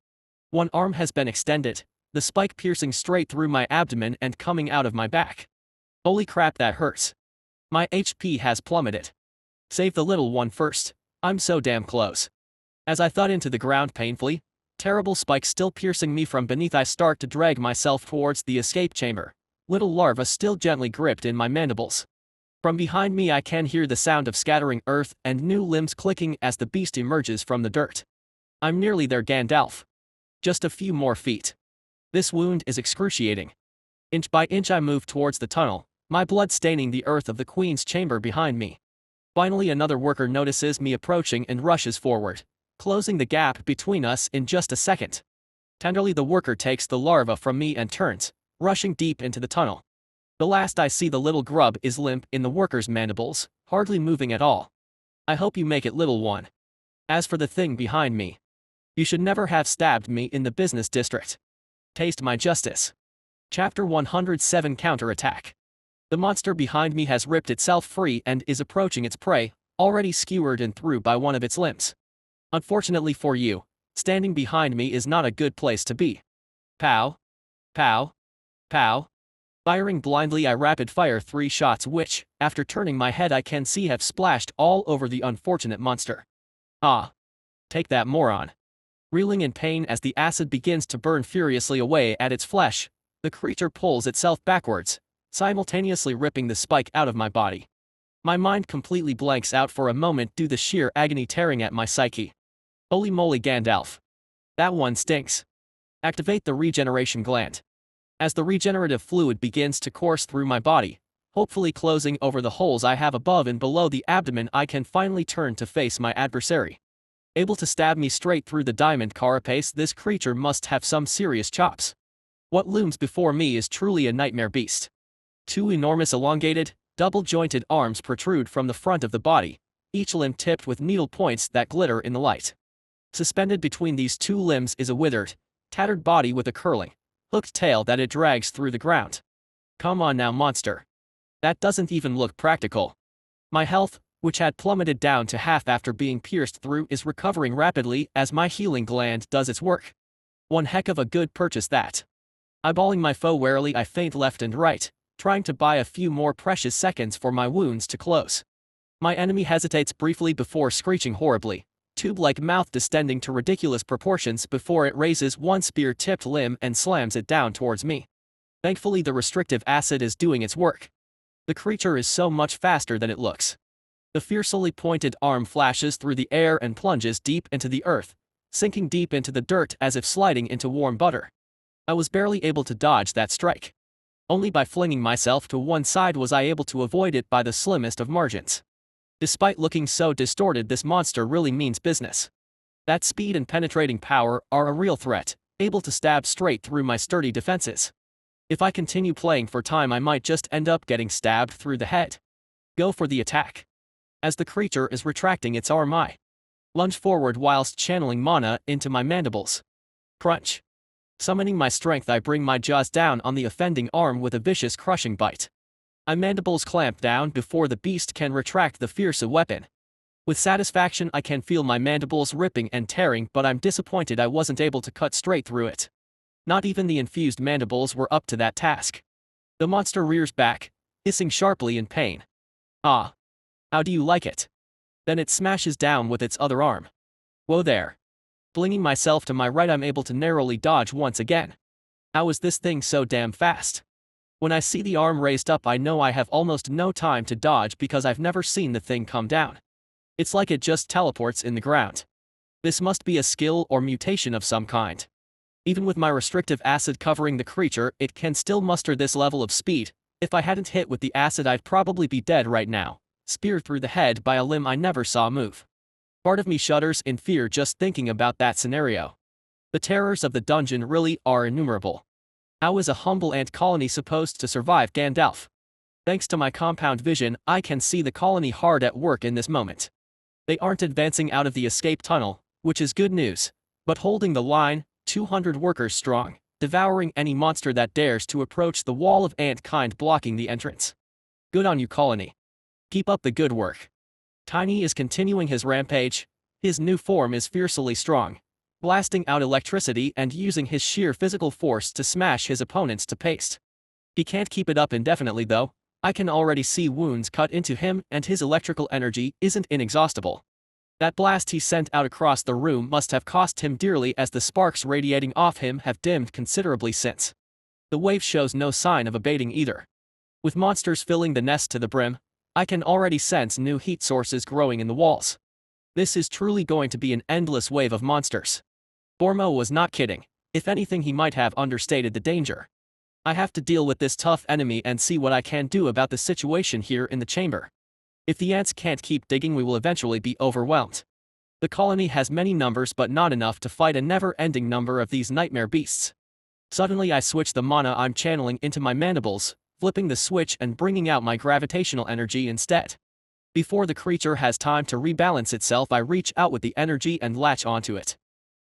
One arm has been extended, the spike piercing straight through my abdomen and coming out of my back. Holy crap, that hurts. My HP has plummeted. Save the little one first. I'm so damn close. As I thud into the ground painfully, terrible spikes still piercing me from beneath, I start to drag myself towards the escape chamber, little larva still gently gripped in my mandibles. From behind me I can hear the sound of scattering earth and new limbs clicking as the beast emerges from the dirt. I'm nearly there, Gandalf. Just a few more feet. This wound is excruciating. Inch by inch I move towards the tunnel, my blood staining the earth of the Queen's chamber behind me. Finally another worker notices me approaching and rushes forward, closing the gap between us in just a second. Tenderly the worker takes the larva from me and turns, rushing deep into the tunnel. The last I see, the little grub is limp in the worker's mandibles, hardly moving at all. I hope you make it, little one. As for the thing behind me, you should never have stabbed me in the business district. Taste my justice. Chapter 107, Counterattack. The monster behind me has ripped itself free and is approaching its prey, already skewered in through by one of its limbs. Unfortunately for you, standing behind me is not a good place to be. Pow. Pow. Pow. Firing blindly, I rapid-fire 3 shots which, after turning my head, I can see have splashed all over the unfortunate monster. Ah! Take that, moron. Reeling in pain as the acid begins to burn furiously away at its flesh, the creature pulls itself backwards, simultaneously ripping the spike out of my body. My mind completely blanks out for a moment due to the sheer agony tearing at my psyche. Holy moly, Gandalf. That one stinks. Activate the regeneration gland. As the regenerative fluid begins to course through my body, hopefully closing over the holes I have above and below the abdomen, I can finally turn to face my adversary. Able to stab me straight through the diamond carapace, this creature must have some serious chops. What looms before me is truly a nightmare beast. 2 enormous elongated, double-jointed arms protrude from the front of the body, each limb tipped with needle points that glitter in the light. Suspended between these 2 limbs is a withered, tattered body with a curling, hooked tail that it drags through the ground. Come on now, monster. That doesn't even look practical. My health, which had plummeted down to half after being pierced through, is recovering rapidly as my healing gland does its work. One heck of a good purchase that. Eyeballing my foe warily, I feint left and right, trying to buy a few more precious seconds for my wounds to close. My enemy hesitates briefly before screeching horribly, tube-like mouth distending to ridiculous proportions before it raises one spear-tipped limb and slams it down towards me. Thankfully, the restrictive acid is doing its work. The creature is so much faster than it looks. The fiercely pointed arm flashes through the air and plunges deep into the earth, sinking deep into the dirt as if sliding into warm butter. I was barely able to dodge that strike. Only by flinging myself to one side was I able to avoid it by the slimmest of margins. Despite looking so distorted, this monster really means business. That speed and penetrating power are a real threat, able to stab straight through my sturdy defenses. If I continue playing for time, I might just end up getting stabbed through the head. Go for the attack. As the creature is retracting its arm, I lunge forward whilst channeling mana into my mandibles. Crunch. Summoning my strength, I bring my jaws down on the offending arm with a vicious crushing bite. My mandibles clamp down before the beast can retract the fierce weapon. With satisfaction, I can feel my mandibles ripping and tearing, but I'm disappointed I wasn't able to cut straight through it. Not even the infused mandibles were up to that task. The monster rears back, hissing sharply in pain. Ah. How do you like it? Then it smashes down with its other arm. Whoa there. Flinging myself to my right, I'm able to narrowly dodge once again. How is this thing so damn fast? When I see the arm raised up, I know I have almost no time to dodge because I've never seen the thing come down. It's like it just teleports in the ground. This must be a skill or mutation of some kind. Even with my restrictive acid covering the creature, it can still muster this level of speed. If I hadn't hit with the acid, I'd probably be dead right now, speared through the head by a limb I never saw move. Part of me shudders in fear just thinking about that scenario. The terrors of the dungeon really are innumerable. How is a humble ant colony supposed to survive, Gandalf? Thanks to my compound vision, I can see the colony hard at work in this moment. They aren't advancing out of the escape tunnel, which is good news, but holding the line, 200 workers strong, devouring any monster that dares to approach the wall of ant kind blocking the entrance. Good on you, colony. Keep up the good work. Tiny is continuing his rampage. His new form is fiercely strong, blasting out electricity and using his sheer physical force to smash his opponents to paste. He can't keep it up indefinitely though. I can already see wounds cut into him, and his electrical energy isn't inexhaustible. That blast he sent out across the room must have cost him dearly, as the sparks radiating off him have dimmed considerably since. The wave shows no sign of abating either. With monsters filling the nest to the brim, I can already sense new heat sources growing in the walls. This is truly going to be an endless wave of monsters. Bormo was not kidding. If anything, he might have understated the danger. I have to deal with this tough enemy and see what I can do about the situation here in the chamber. If the ants can't keep digging, we will eventually be overwhelmed. The colony has many numbers but not enough to fight a never-ending number of these nightmare beasts. Suddenly I switch the mana I'm channeling into my mandibles, flipping the switch and bringing out my gravitational energy instead. Before the creature has time to rebalance itself, I reach out with the energy and latch onto it.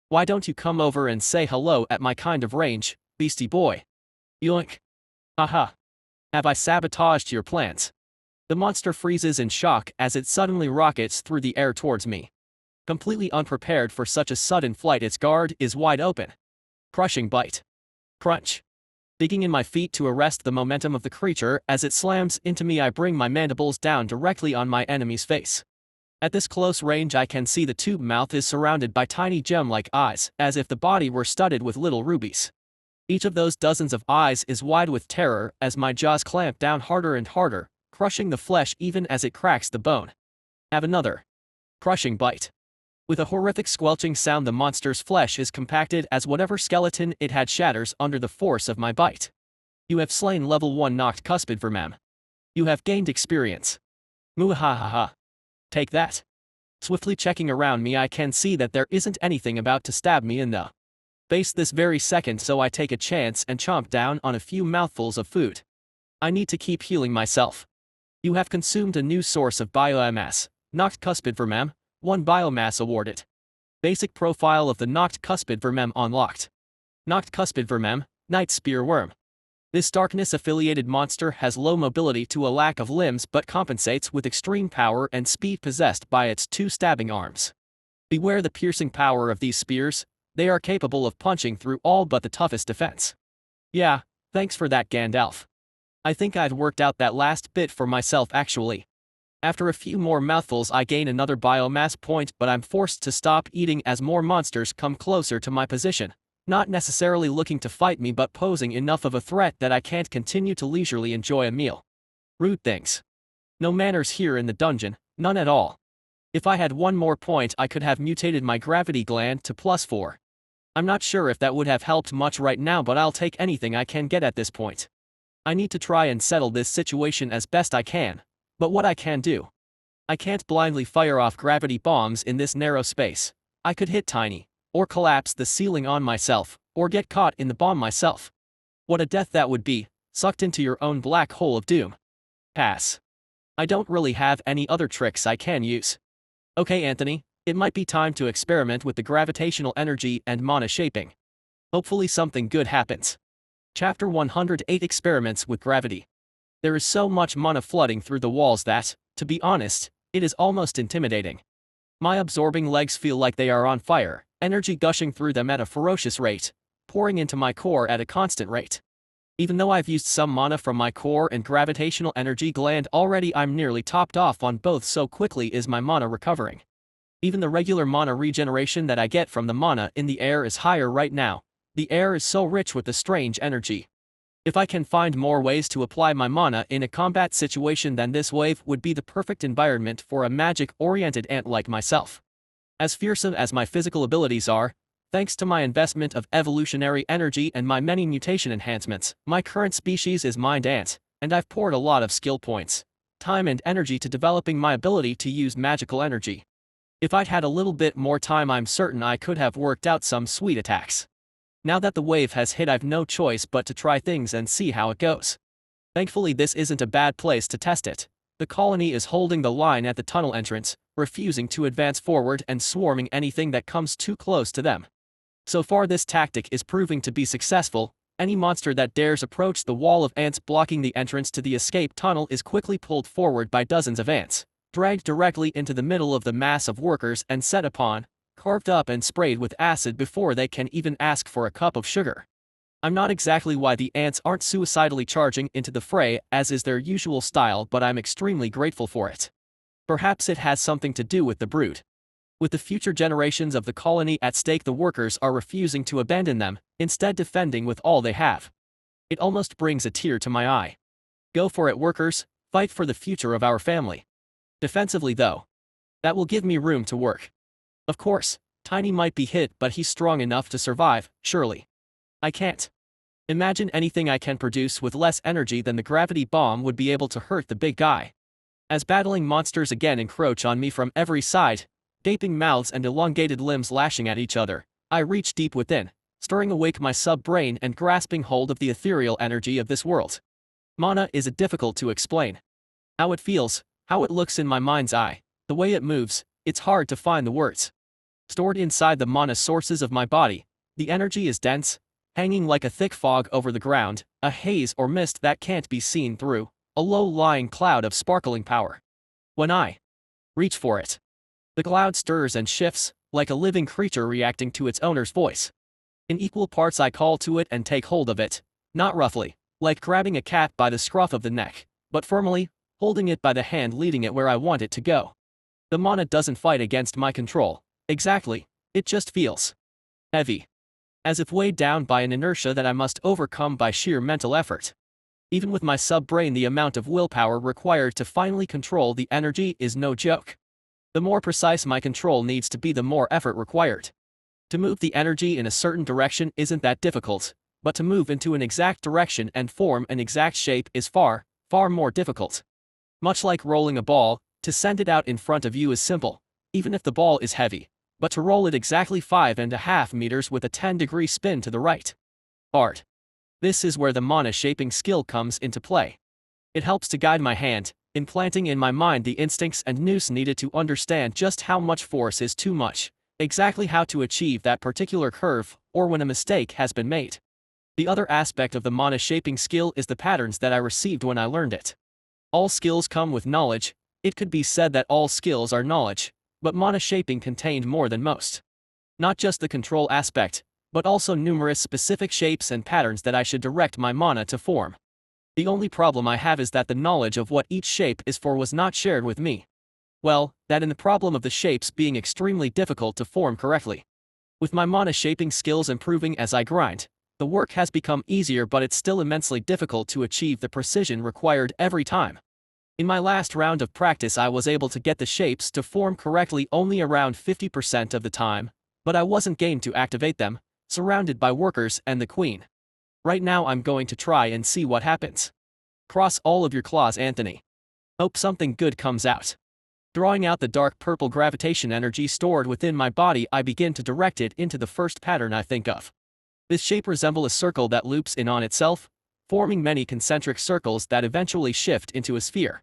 Why don't you come over and say hello at my kind of range, beastie boy? Yoink. Aha. Have I sabotaged your plans? The monster freezes in shock as it suddenly rockets through the air towards me. Completely unprepared for such a sudden flight, its guard is wide open. Crushing bite. Crunch. Digging in my feet to arrest the momentum of the creature as it slams into me, I bring my mandibles down directly on my enemy's face. At this close range, I can see the tube mouth is surrounded by tiny gem-like eyes, as if the body were studded with little rubies. Each of those dozens of eyes is wide with terror as my jaws clamp down harder and harder, crushing the flesh even as it cracks the bone. Have another crushing bite. With a horrific squelching sound, the monster's flesh is compacted as whatever skeleton it had shatters under the force of my bite. You have slain level 1 knocked cuspid vermem. You have gained experience. Muahahaha. Take that. Swiftly checking around me, I can see that there isn't anything about to stab me in the face this very second, so I take a chance and chomp down on a few mouthfuls of food. I need to keep healing myself. You have consumed a new source of biomass. Knocked cuspid vermem. 1 biomass awarded. Basic profile of the knocked cuspid vermem unlocked. Knocked cuspid vermem, night spear worm. This darkness-affiliated monster has low mobility to a lack of limbs but compensates with extreme power and speed possessed by its 2 stabbing arms. Beware the piercing power of these spears, they are capable of punching through all but the toughest defense. Yeah, thanks for that, Gandalf. I think I'd worked out that last bit for myself actually. After a few more mouthfuls, I gain another biomass point, but I'm forced to stop eating as more monsters come closer to my position, not necessarily looking to fight me but posing enough of a threat that I can't continue to leisurely enjoy a meal. Rude things. No manners here in the dungeon, none at all. If I had 1 more point, I could have mutated my gravity gland to +4. I'm not sure if that would have helped much right now, but I'll take anything I can get at this point. I need to try and settle this situation as best I can. But what I can do? I can't blindly fire off gravity bombs in this narrow space. I could hit tiny, or collapse the ceiling on myself, or get caught in the bomb myself. What a death that would be, sucked into your own black hole of doom. Pass. I don't really have any other tricks I can use. Okay, Anthony, it might be time to experiment with the gravitational energy and mana shaping. Hopefully something good happens. Chapter 108 Experiments with Gravity. There is so much mana flooding through the walls that, to be honest, it is almost intimidating. My absorbing legs feel like they are on fire, energy gushing through them at a ferocious rate, pouring into my core at a constant rate. Even though I've used some mana from my core and gravitational energy gland already, I'm nearly topped off on both, so quickly is my mana recovering. Even the regular mana regeneration that I get from the mana in the air is higher right now. The air is so rich with the strange energy. If I can find more ways to apply my mana in a combat situation, then this wave would be the perfect environment for a magic-oriented ant like myself. As fearsome as my physical abilities are, thanks to my investment of evolutionary energy and my many mutation enhancements, my current species is Mind Ant, and I've poured a lot of skill points, time and energy to developing my ability to use magical energy. If I'd had a little bit more time, I'm certain I could have worked out some sweet attacks. Now that the wave has hit, I've no choice but to try things and see how it goes. Thankfully, this isn't a bad place to test it. The colony is holding the line at the tunnel entrance, refusing to advance forward and swarming anything that comes too close to them. So far, this tactic is proving to be successful. Any monster that dares approach the wall of ants blocking the entrance to the escape tunnel is quickly pulled forward by dozens of ants, dragged directly into the middle of the mass of workers and set upon, carved up and sprayed with acid before they can even ask for a cup of sugar. I'm not exactly why the ants aren't suicidally charging into the fray as is their usual style, but I'm extremely grateful for it. Perhaps it has something to do with the brood. With the future generations of the colony at stake, the workers are refusing to abandon them, instead defending with all they have. It almost brings a tear to my eye. Go for it, workers, fight for the future of our family. Defensively though. That will give me room to work. Of course, Tiny might be hit, but he's strong enough to survive, surely. I can't imagine anything I can produce with less energy than the gravity bomb would be able to hurt the big guy. As battling monsters again encroach on me from every side, gaping mouths and elongated limbs lashing at each other, I reach deep within, stirring awake my sub-brain and grasping hold of the ethereal energy of this world. Mana is difficult to explain. How it feels, how it looks in my mind's eye, the way it moves, it's hard to find the words. Stored inside the mana sources of my body, the energy is dense, hanging like a thick fog over the ground, a haze or mist that can't be seen through, a low-lying cloud of sparkling power. When I reach for it, the cloud stirs and shifts, like a living creature reacting to its owner's voice. In equal parts I call to it and take hold of it, Not roughly, like grabbing a cat by the scruff of the neck, but firmly, holding it by the hand, leading it where I want it to go. The mana doesn't fight against my control. Exactly, it just feels heavy. As if weighed down by an inertia that I must overcome by sheer mental effort. Even with my sub-brain, the amount of willpower required to finally control the energy is no joke. The more precise my control needs to be, the more effort required. To move the energy in a certain direction isn't that difficult, but to move into an exact direction and form an exact shape is far, far more difficult. Much like rolling a ball, to send it out in front of you is simple, even if the ball is heavy, but to roll it exactly 5.5 meters with a 10-degree spin to the right. Hard. This is where the mana shaping skill comes into play. It helps to guide my hand, implanting in my mind the instincts and nous needed to understand just how much force is too much, exactly how to achieve that particular curve, or when a mistake has been made. The other aspect of the mana shaping skill is the patterns that I received when I learned it. All skills come with knowledge. It could be said that all skills are knowledge, but mana shaping contained more than most. Not just the control aspect, but also numerous specific shapes and patterns that I should direct my mana to form. The only problem I have is that the knowledge of what each shape is for was not shared with me. Well, that in the problem of the shapes being extremely difficult to form correctly. With my mana shaping skills improving as I grind, the work has become easier, but it's still immensely difficult to achieve the precision required every time. In my last round of practice, I was able to get the shapes to form correctly only around 50% of the time, but I wasn't game to activate them, surrounded by workers and the queen. Right now I'm going to try and see what happens. Cross all of your claws, Anthony. Hope something good comes out. Drawing out the dark purple gravitation energy stored within my body, I begin to direct it into the first pattern I think of. This shape resembles a circle that loops in on itself, forming many concentric circles that eventually shift into a sphere.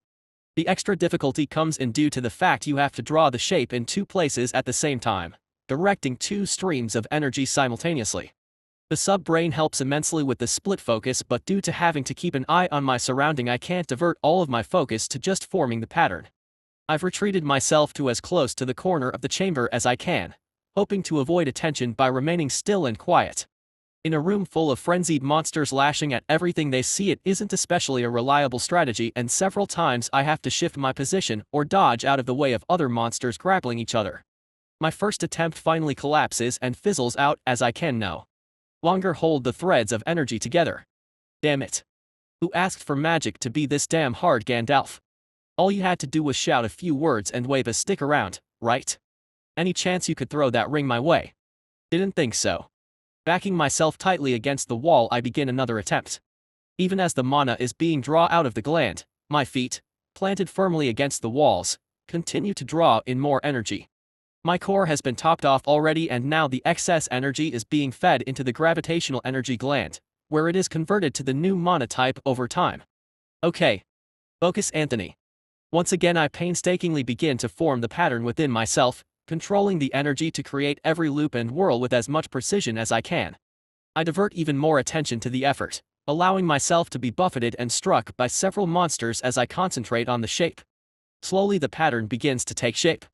The extra difficulty comes in due to the fact you have to draw the shape in two places at the same time, directing two streams of energy simultaneously. The sub-brain helps immensely with the split focus, but due to having to keep an eye on my surrounding, I can't divert all of my focus to just forming the pattern. I've retreated myself to as close to the corner of the chamber as I can, hoping to avoid attention by remaining still and quiet. In a room full of frenzied monsters lashing at everything they see, it isn't especially a reliable strategy, and several times I have to shift my position or dodge out of the way of other monsters grappling each other. My first attempt finally collapses and fizzles out as I can no longer hold the threads of energy together. Damn it. Who asked for magic to be this damn hard, Gandalf? All you had to do was shout a few words and wave a stick around, right? Any chance you could throw that ring my way? Didn't think so. Backing myself tightly against the wall, I begin another attempt. Even as the mana is being drawn out of the gland, my feet, planted firmly against the walls, continue to draw in more energy. My core has been topped off already, and now the excess energy is being fed into the gravitational energy gland, where it is converted to the new mana type over time. Okay. Focus, Anthony. Once again I painstakingly begin to form the pattern within myself, controlling the energy to create every loop and whirl with as much precision as I can. I divert even more attention to the effort, allowing myself to be buffeted and struck by several monsters as I concentrate on the shape. Slowly the pattern begins to take shape.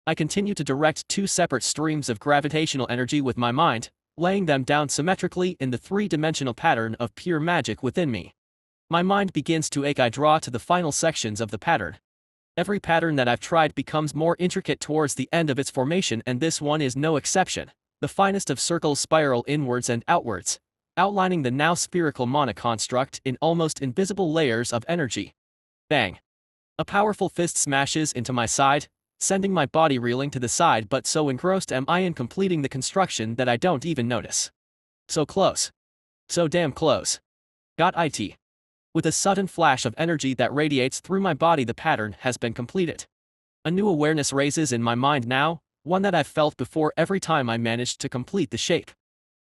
I continue to direct two separate streams of gravitational energy with my mind, laying them down symmetrically in the three-dimensional pattern of pure magic within me. My mind begins to ache. I draw to the final sections of the pattern. Every pattern that I've tried becomes more intricate towards the end of its formation, and this one is no exception. The finest of circles spiral inwards and outwards, outlining the now spherical mana construct in almost invisible layers of energy. Bang! A powerful fist smashes into my side, sending my body reeling to the side, but so engrossed am I in completing the construction that I don't even notice. So close. So damn close. Got it. With a sudden flash of energy that radiates through my body, the pattern has been completed. A new awareness raises in my mind now, one that I've felt before every time I managed to complete the shape.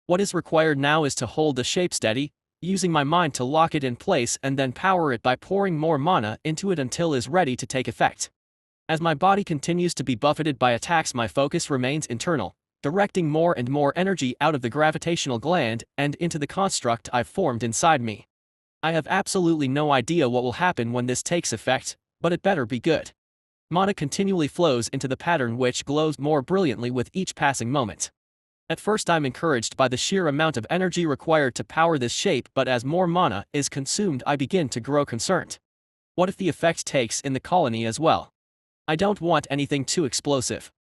What is required now is to hold the shape steady, using my mind to lock it in place and then power it by pouring more mana into it until it is ready to take effect. As my body continues to be buffeted by attacks, my focus remains internal, directing more and more energy out of the gravitational gland and into the construct I've formed inside me. I have absolutely no idea what will happen when this takes effect, but it better be good. Mana continually flows into the pattern, which glows more brilliantly with each passing moment. At first I'm encouraged by the sheer amount of energy required to power this shape, but as more mana is consumed I begin to grow concerned. What if the effect takes in the colony as well? I don't want anything too explosive.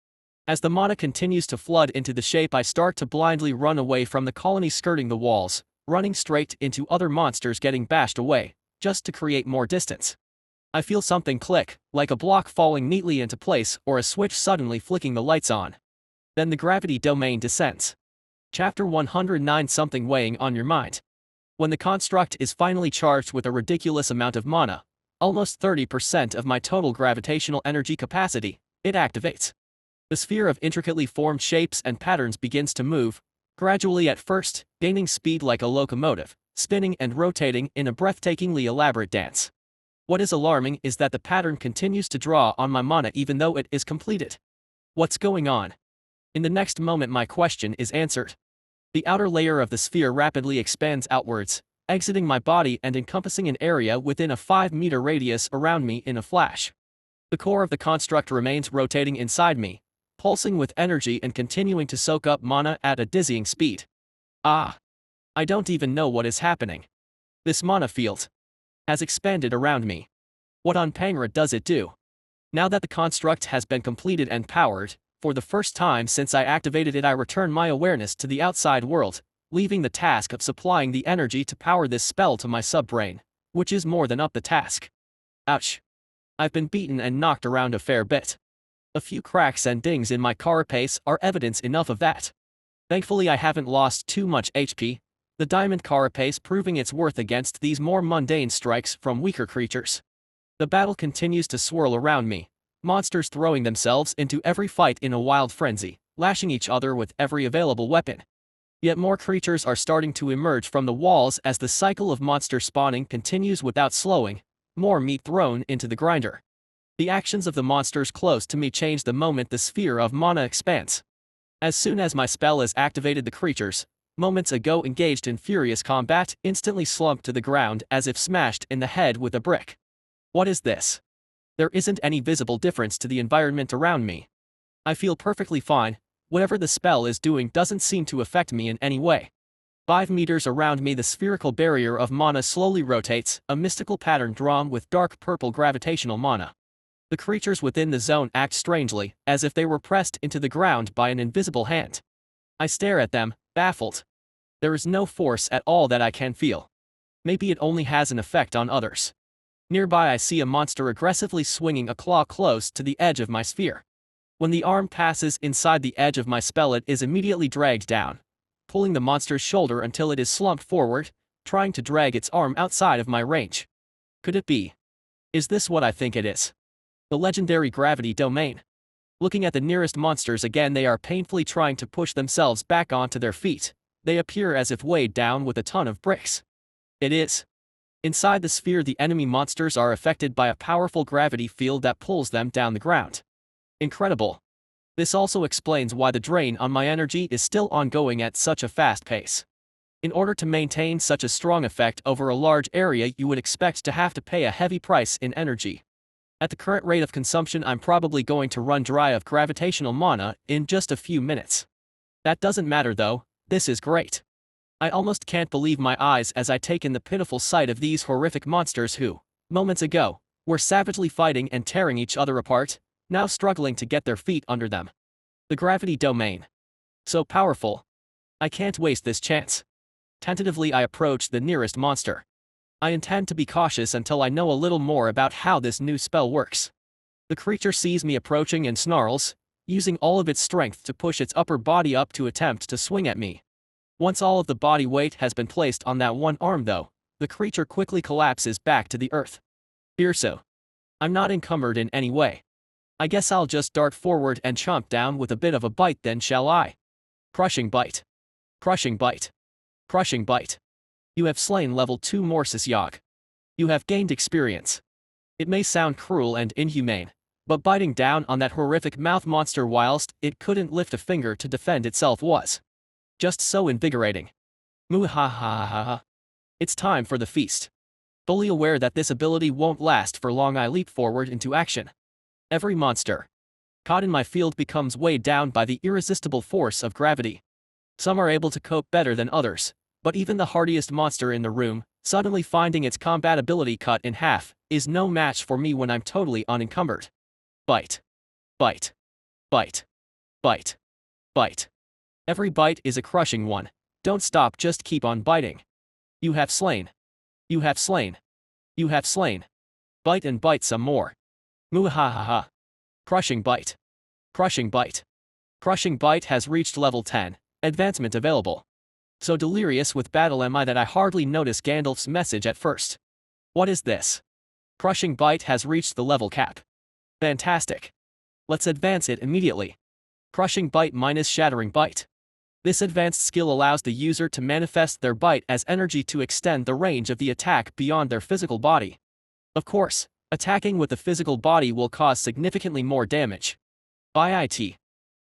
As the mana continues to flood into the shape I start to blindly run away from the colony, skirting the walls, running straight into other monsters, getting bashed away, just to create more distance. I feel something click, like a block falling neatly into place or a switch suddenly flicking the lights on. Then the gravity domain descends. Chapter 109. Something weighing on your mind. When the construct is finally charged with a ridiculous amount of mana, almost 30% of my total gravitational energy capacity, it activates. The sphere of intricately formed shapes and patterns begins to move, gradually at first, gaining speed like a locomotive, spinning and rotating in a breathtakingly elaborate dance. What is alarming is that the pattern continues to draw on my mana even though it is completed. What's going on? In the next moment my question is answered. The outer layer of the sphere rapidly expands outwards, exiting my body and encompassing an area within a 5-meter radius around me in a flash. The core of the construct remains rotating inside me, pulsing with energy and continuing to soak up mana at a dizzying speed. I don't even know what is happening. This mana field has expanded around me. What on Pangera does it do? Now that the construct has been completed and powered, for the first time since I activated it I return my awareness to the outside world, leaving the task of supplying the energy to power this spell to my subbrain, which is more than up the task. Ouch. I've been beaten and knocked around a fair bit. A few cracks and dings in my carapace are evidence enough of that. Thankfully I haven't lost too much HP, the diamond carapace proving its worth against these more mundane strikes from weaker creatures. The battle continues to swirl around me, monsters throwing themselves into every fight in a wild frenzy, lashing each other with every available weapon. Yet more creatures are starting to emerge from the walls as the cycle of monster spawning continues without slowing, more meat thrown into the grinder. The actions of the monsters close to me change the moment the sphere of mana expands. As soon as my spell is activated, the creatures, moments ago engaged in furious combat, instantly slump to the ground as if smashed in the head with a brick. What is this? There isn't any visible difference to the environment around me. I feel perfectly fine, whatever the spell is doing doesn't seem to affect me in any way. 5 meters around me the spherical barrier of mana slowly rotates, a mystical pattern drawn with dark purple gravitational mana. The creatures within the zone act strangely, as if they were pressed into the ground by an invisible hand. I stare at them, baffled. There is no force at all that I can feel. Maybe it only has an effect on others. Nearby I see a monster aggressively swinging a claw close to the edge of my sphere. When the arm passes inside the edge of my spell it is immediately dragged down, pulling the monster's shoulder until it is slumped forward, trying to drag its arm outside of my range. Could it be? Is this what I think it is? The legendary gravity domain. Looking at the nearest monsters again, they are painfully trying to push themselves back onto their feet. They appear as if weighed down with a ton of bricks. It is. Inside the sphere the enemy monsters are affected by a powerful gravity field that pulls them down the ground. Incredible. This also explains why the drain on my energy is still ongoing at such a fast pace. In order to maintain such a strong effect over a large area you would expect to have to pay a heavy price in energy. At the current rate of consumption I'm probably going to run dry of gravitational mana in just a few minutes. That doesn't matter though, this is great. I almost can't believe my eyes as I take in the pitiful sight of these horrific monsters who, moments ago, were savagely fighting and tearing each other apart, now struggling to get their feet under them. The gravity domain. So powerful. I can't waste this chance. Tentatively I approach the nearest monster. I intend to be cautious until I know a little more about how this new spell works. The creature sees me approaching and snarls, using all of its strength to push its upper body up to attempt to swing at me. Once all of the body weight has been placed on that one arm though, the creature quickly collapses back to the earth. So. I'm not encumbered in any way. I guess I'll just dart forward and chomp down with a bit of a bite then, shall I? Crushing bite. Crushing bite. Crushing bite. You have slain level 2 Morsis Yogg. You have gained experience. It may sound cruel and inhumane, but biting down on that horrific mouth monster whilst it couldn't lift a finger to defend itself was just so invigorating. Muhahaha. It's time for the feast. Fully aware that this ability won't last for long I leap forward into action. Every monster caught in my field becomes weighed down by the irresistible force of gravity. Some are able to cope better than others, but even the hardiest monster in the room, suddenly finding its compatibility cut in half, is no match for me when I'm totally unencumbered. Bite. Bite. Bite. Bite. Bite. Every bite is a crushing one. Don't stop, just keep on biting. You have slain. You have slain. You have slain. Bite and bite some more. Muahaha. Crushing bite. Crushing bite. Crushing bite has reached level 10, advancement available. So delirious with battle am I that I hardly notice Gandalf's message at first. What is this? Crushing bite has reached the level cap. Fantastic. Let's advance it immediately. Crushing bite minus shattering bite. This advanced skill allows the user to manifest their bite as energy to extend the range of the attack beyond their physical body. Of course, attacking with the physical body will cause significantly more damage. Bite.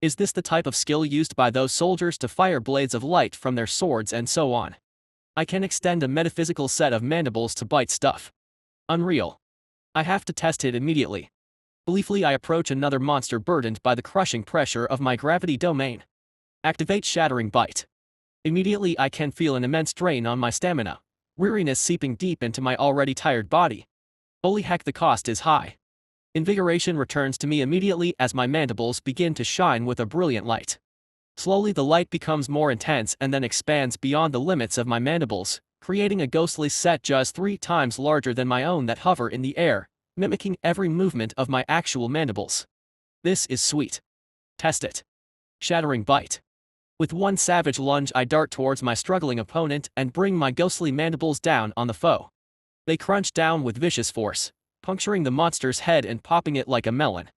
Is this the type of skill used by those soldiers to fire blades of light from their swords and so on? I can extend a metaphysical set of mandibles to bite stuff. Unreal. I have to test it immediately. Gleefully I approach another monster burdened by the crushing pressure of my gravity domain. Activate shattering bite. Immediately I can feel an immense drain on my stamina, weariness seeping deep into my already tired body. Holy heck, the cost is high. Invigoration returns to me immediately as my mandibles begin to shine with a brilliant light. Slowly the light becomes more intense and then expands beyond the limits of my mandibles, creating a ghostly set just 3 times larger than my own that hover in the air, mimicking every movement of my actual mandibles. This is sweet. Test it. Shattering bite. With one savage lunge I dart towards my struggling opponent and bring my ghostly mandibles down on the foe. They crunch down with vicious force, puncturing the monster's head and popping it like a melon.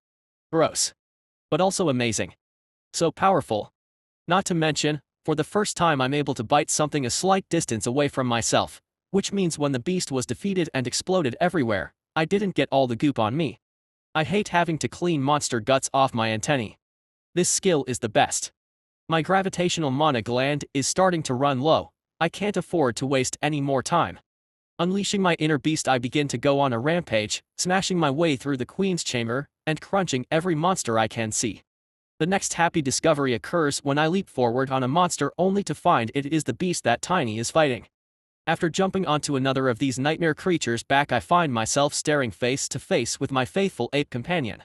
Gross. But also amazing. So powerful. Not to mention, for the first time I'm able to bite something a slight distance away from myself, which means when the beast was defeated and exploded everywhere, I didn't get all the goop on me. I hate having to clean monster guts off my antennae. This skill is the best. My gravitational mana gland is starting to run low. I can't afford to waste any more time. Unleashing my inner beast I begin to go on a rampage, smashing my way through the Queen's chamber, and crunching every monster I can see. The next happy discovery occurs when I leap forward on a monster only to find it is the beast that Tiny is fighting. After jumping onto another of these nightmare creatures back I find myself staring face to face with my faithful ape companion.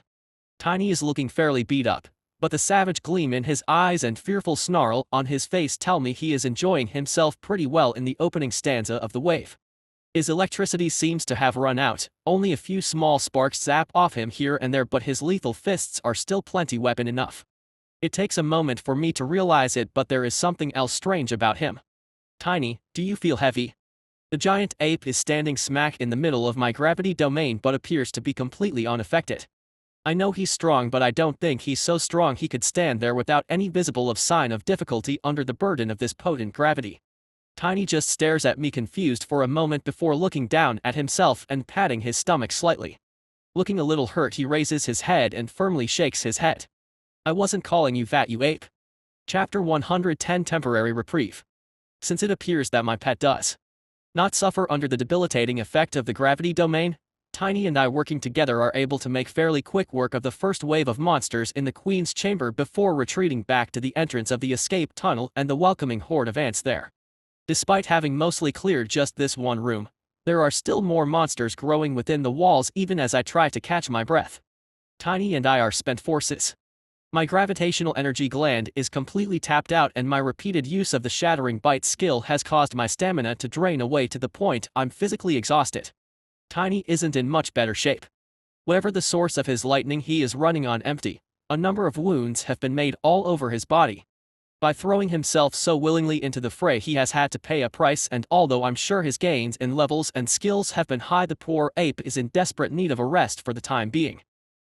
Tiny is looking fairly beat up, but the savage gleam in his eyes and fearful snarl on his face tell me he is enjoying himself pretty well in the opening stanza of the wave. His electricity seems to have run out, only a few small sparks zap off him here and there, but his lethal fists are still plenty weapon enough. It takes a moment for me to realize it, but there is something else strange about him. Tiny, do you feel heavy? The giant ape is standing smack in the middle of my gravity domain but appears to be completely unaffected. I know he's strong, but I don't think he's so strong he could stand there without any visible sign of difficulty under the burden of this potent gravity. Tiny just stares at me confused for a moment before looking down at himself and patting his stomach slightly. Looking a little hurt he raises his head and firmly shakes his head. I wasn't calling you fat, you ape. Chapter 110 Temporary Reprieve. Since it appears that my pet does not suffer under the debilitating effect of the gravity domain, Tiny and I working together are able to make fairly quick work of the first wave of monsters in the Queen's chamber before retreating back to the entrance of the escape tunnel and the welcoming horde of ants there. Despite having mostly cleared just this one room, there are still more monsters growing within the walls even as I try to catch my breath. Tiny and I are spent forces. My gravitational energy gland is completely tapped out and my repeated use of the shattering bite skill has caused my stamina to drain away to the point I'm physically exhausted. Tiny isn't in much better shape. Whatever the source of his lightning, he is running on empty. A number of wounds have been made all over his body. By throwing himself so willingly into the fray he has had to pay a price, and although I'm sure his gains in levels and skills have been high, the poor ape is in desperate need of a rest for the time being.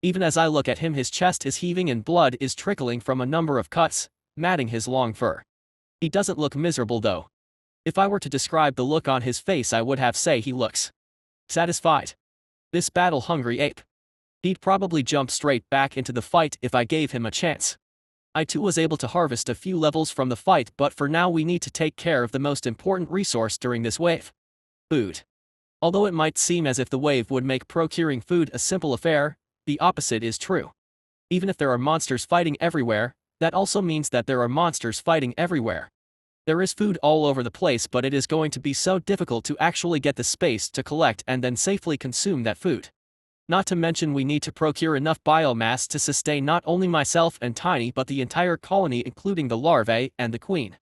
Even as I look at him his chest is heaving and blood is trickling from a number of cuts, matting his long fur. He doesn't look miserable though. If I were to describe the look on his face I would have say he looks satisfied. This battle-hungry ape. He'd probably jump straight back into the fight if I gave him a chance. I too was able to harvest a few levels from the fight, but for now we need to take care of the most important resource during this wave. Food. Although it might seem as if the wave would make procuring food a simple affair, the opposite is true. Even if there are monsters fighting everywhere, That also means that there are monsters fighting everywhere. There is food all over the place, but it is going to be so difficult to actually get the space to collect and then safely consume that food. Not to mention we need to procure enough biomass to sustain not only myself and Tiny but the entire colony, including the larvae and the queen.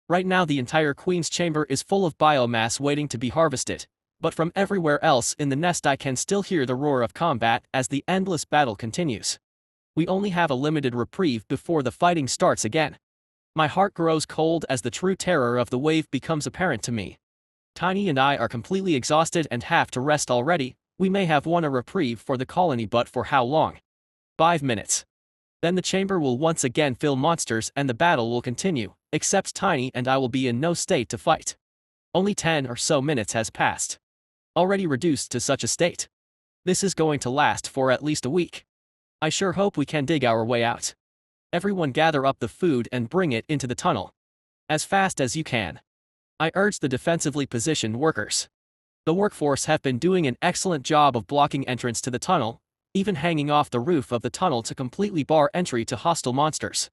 Right now the entire queen's chamber is full of biomass waiting to be harvested, but from everywhere else in the nest I can still hear the roar of combat as the endless battle continues. We only have a limited reprieve before the fighting starts again. My heart grows cold as the true terror of the wave becomes apparent to me. Tiny and I are completely exhausted and have to rest already. We may have won a reprieve for the colony, but for how long? 5 minutes. Then the chamber will once again fill monsters and the battle will continue, except Tiny and I will be in no state to fight. Only 10 or so minutes has passed. Already reduced to such a state. This is going to last for at least a week. I sure hope we can dig our way out. Everyone gather up the food and bring it into the tunnel. As fast as you can. I urge the defensively positioned workers. The workforce have been doing an excellent job of blocking entrance to the tunnel, even hanging off the roof of the tunnel to completely bar entry to hostile monsters.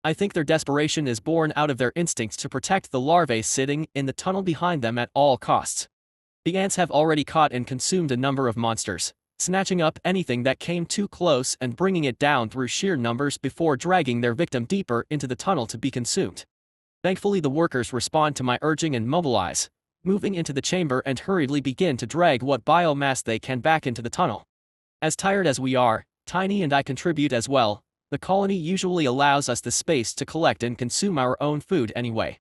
I think their desperation is born out of their instinct to protect the larvae sitting in the tunnel behind them at all costs. The ants have already caught and consumed a number of monsters, snatching up anything that came too close and bringing it down through sheer numbers before dragging their victim deeper into the tunnel to be consumed. Thankfully the workers respond to my urging and mobilize, moving into the chamber and hurriedly begin to drag what biomass they can back into the tunnel. As tired as we are, Tiny and I contribute as well. The colony usually allows us the space to collect and consume our own food anyway.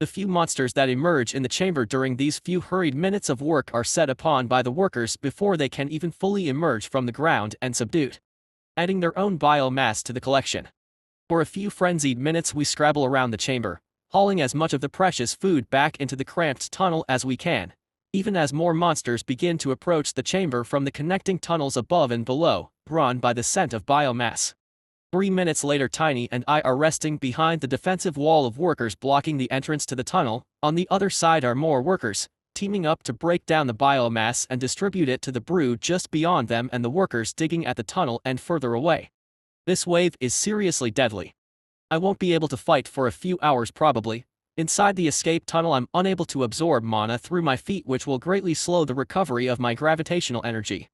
The few monsters that emerge in the chamber during these few hurried minutes of work are set upon by the workers before they can even fully emerge from the ground and subdued, adding their own biomass to the collection. For a few frenzied minutes we scrabble around the chamber, hauling as much of the precious food back into the cramped tunnel as we can, even as more monsters begin to approach the chamber from the connecting tunnels above and below, drawn by the scent of biomass. 3 minutes later Tiny and I are resting behind the defensive wall of workers blocking the entrance to the tunnel. On the other side are more workers, teaming up to break down the biomass and distribute it to the brood just beyond them and the workers digging at the tunnel and further away. This wave is seriously deadly. I won't be able to fight for a few hours probably. Inside the escape tunnel I'm unable to absorb mana through my feet, which will greatly slow the recovery of my gravitational energy.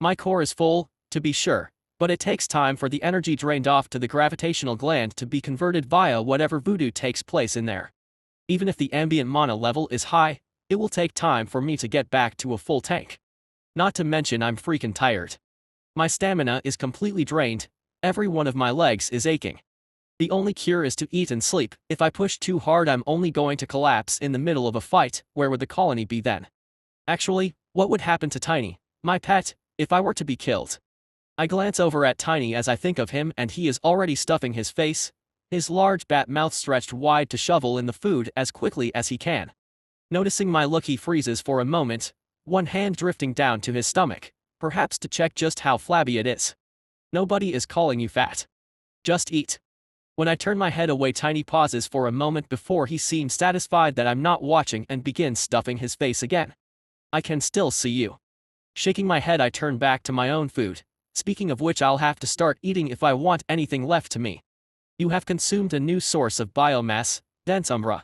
My core is full, to be sure, but it takes time for the energy drained off to the gravitational gland to be converted via whatever voodoo takes place in there. Even if the ambient mana level is high, it will take time for me to get back to a full tank. Not to mention I'm freaking tired. My stamina is completely drained, every one of my legs is aching. The only cure is to eat and sleep. If I push too hard I'm only going to collapse in the middle of a fight. Where would the colony be then? Actually, what would happen to Tiny, my pet, if I were to be killed? I glance over at Tiny as I think of him, and he is already stuffing his face, his large bat mouth stretched wide to shovel in the food as quickly as he can. Noticing my look he freezes for a moment, one hand drifting down to his stomach, perhaps to check just how flabby it is. Nobody is calling you fat. Just eat. When I turn my head away Tiny pauses for a moment before he seems satisfied that I'm not watching and begins stuffing his face again. I can still see you. Shaking my head I turn back to my own food. Speaking of which I'll have to start eating if I want anything left to me. You have consumed a new source of biomass, dense umbra.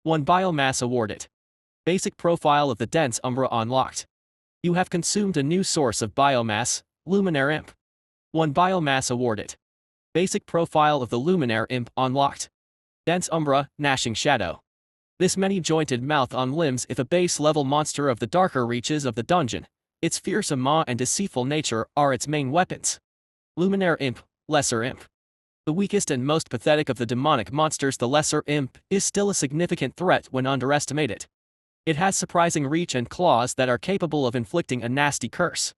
1 biomass awarded. Basic profile of the dense umbra unlocked. You have consumed a new source of biomass, luminaire imp. 1 biomass awarded. Basic profile of the luminaire imp unlocked. Dense umbra, gnashing shadow. This many-jointed mouth on limbs if a base-level monster of the darker reaches of the dungeon. Its fearsome maw and deceitful nature are its main weapons. Luminaire imp, lesser imp. The weakest and most pathetic of the demonic monsters, the lesser imp is still a significant threat when underestimated. It has surprising reach and claws that are capable of inflicting a nasty curse.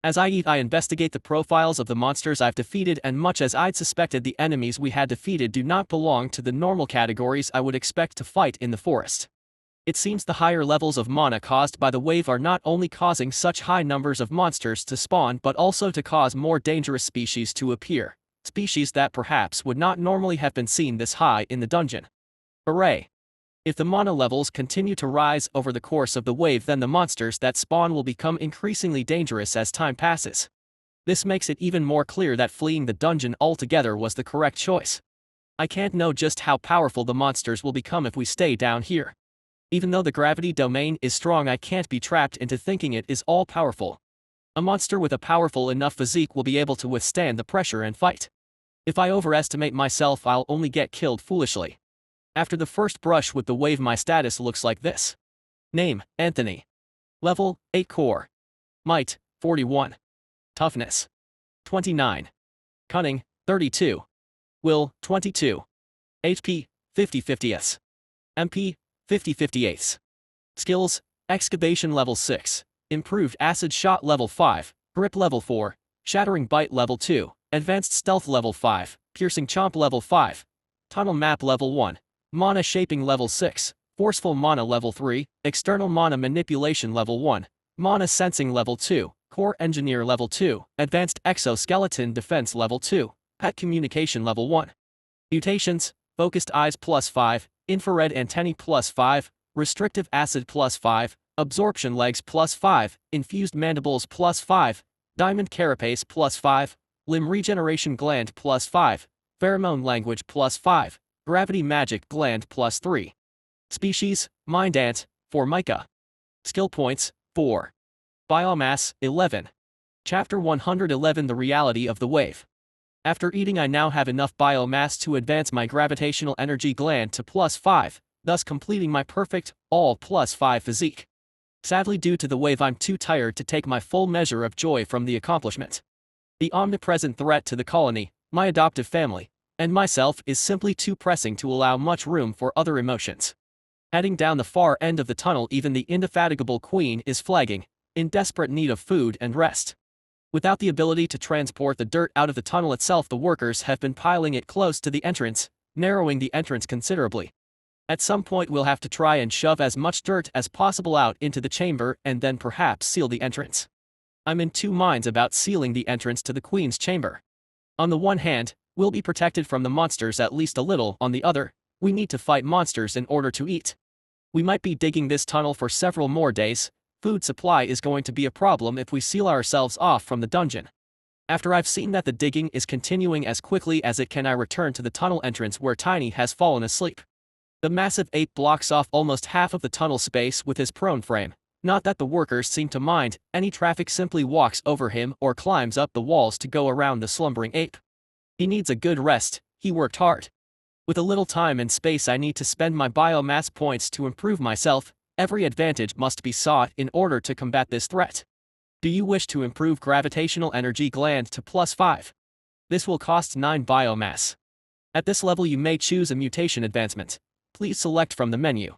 As I eat I investigate the profiles of the monsters I've defeated, and much as I'd suspected, the enemies we had defeated do not belong to the normal categories I would expect to fight in the forest. It seems the higher levels of mana caused by the wave are not only causing such high numbers of monsters to spawn but also to cause more dangerous species to appear, species that perhaps would not normally have been seen this high in the dungeon. Hooray! If the mana levels continue to rise over the course of the wave, then the monsters that spawn will become increasingly dangerous as time passes. This makes it even more clear that fleeing the dungeon altogether was the correct choice. I can't know just how powerful the monsters will become if we stay down here. Even though the gravity domain is strong, I can't be trapped into thinking it is all powerful. A monster with a powerful enough physique will be able to withstand the pressure and fight. If I overestimate myself, I'll only get killed foolishly. After the first brush with the wave, my status looks like this. Name, Anthony. Level, 8 core. Might, 41. Toughness, 29. Cunning, 32. Will, 22. HP, 50/50ths. MP, 50/58ths. Skills, Excavation level 6. Improved Acid Shot level 5. Grip level 4. Shattering Bite level 2. Advanced Stealth level 5. Piercing Chomp level 5. Tunnel Map level 1. Mana Shaping level 6. Forceful Mana level 3. External Mana Manipulation level 1. Mana Sensing level 2. Core Engineer level 2. Advanced Exoskeleton Defense level 2. Pet Communication level 1. Mutations, Focused Eyes plus 5. Infrared Antennae plus 5. Restrictive Acid plus 5. Absorption Legs plus 5. Infused Mandibles plus 5. Diamond Carapace plus 5. Limb Regeneration Gland plus 5. Pheromone Language plus 5. Gravity Magic Gland plus 3. Species, Mind Ant, Formica. Skill Points, 4. Biomass, 11. Chapter 111 The Reality of the Wave. After eating, I now have enough biomass to advance my gravitational energy gland to plus 5, thus completing my perfect, all plus 5 physique. Sadly, due to the wave, I'm too tired to take my full measure of joy from the accomplishment. The omnipresent threat to the colony, my adoptive family, and myself is simply too pressing to allow much room for other emotions. Heading down the far end of the tunnel, even the indefatigable Queen is flagging, in desperate need of food and rest. Without the ability to transport the dirt out of the tunnel itself, the workers have been piling it close to the entrance, narrowing the entrance considerably. At some point we'll have to try and shove as much dirt as possible out into the chamber and then perhaps seal the entrance. I'm in two minds about sealing the entrance to the Queen's chamber. On the one hand, we'll be protected from the monsters at least a little. On the other, we need to fight monsters in order to eat. We might be digging this tunnel for several more days. Food supply is going to be a problem if we seal ourselves off from the dungeon. After I've seen that the digging is continuing as quickly as it can, I return to the tunnel entrance where Tiny has fallen asleep. The massive ape blocks off almost half of the tunnel space with his prone frame. Not that the workers seem to mind, any traffic simply walks over him or climbs up the walls to go around the slumbering ape. He needs a good rest, he worked hard. With a little time and space, I need to spend my biomass points to improve myself. Every advantage must be sought in order to combat this threat. Do you wish to improve gravitational energy gland to plus 5? This will cost 9 biomass. At this level you may choose a mutation advancement. Please select from the menu.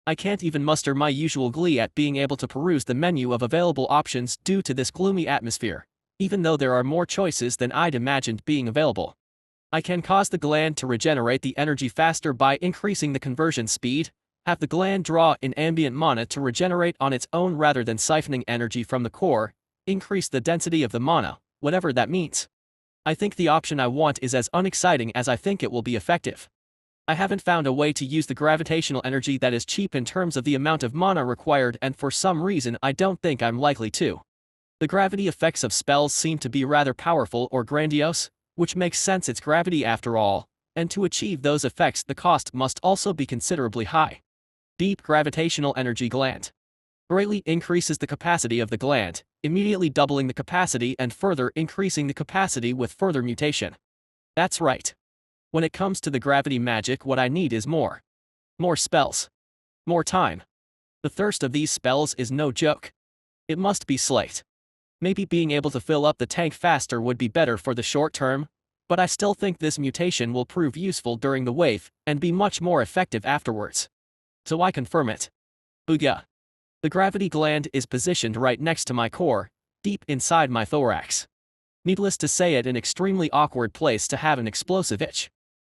I can't even muster my usual glee at being able to peruse the menu of available options due to this gloomy atmosphere, even though there are more choices than I'd imagined being available. I can cause the gland to regenerate the energy faster by increasing the conversion speed, have the gland draw in ambient mana to regenerate on its own rather than siphoning energy from the core, increase the density of the mana, whatever that means. I think the option I want is as unexciting as I think it will be effective. I haven't found a way to use the gravitational energy that is cheap in terms of the amount of mana required, and for some reason I don't think I'm likely to. The gravity effects of spells seem to be rather powerful or grandiose, which makes sense, it's gravity after all, and to achieve those effects the cost must also be considerably high. Deep gravitational energy gland. Greatly increases the capacity of the gland, immediately doubling the capacity and further increasing the capacity with further mutation. That's right. When it comes to the gravity magic, what I need is more. More spells. More time. The thirst of these spells is no joke. It must be slaked. Maybe being able to fill up the tank faster would be better for the short term, but I still think this mutation will prove useful during the wave and be much more effective afterwards. So I confirm it. Booyah. The gravity gland is positioned right next to my core, deep inside my thorax. Needless to say, an extremely awkward place to have an explosive itch.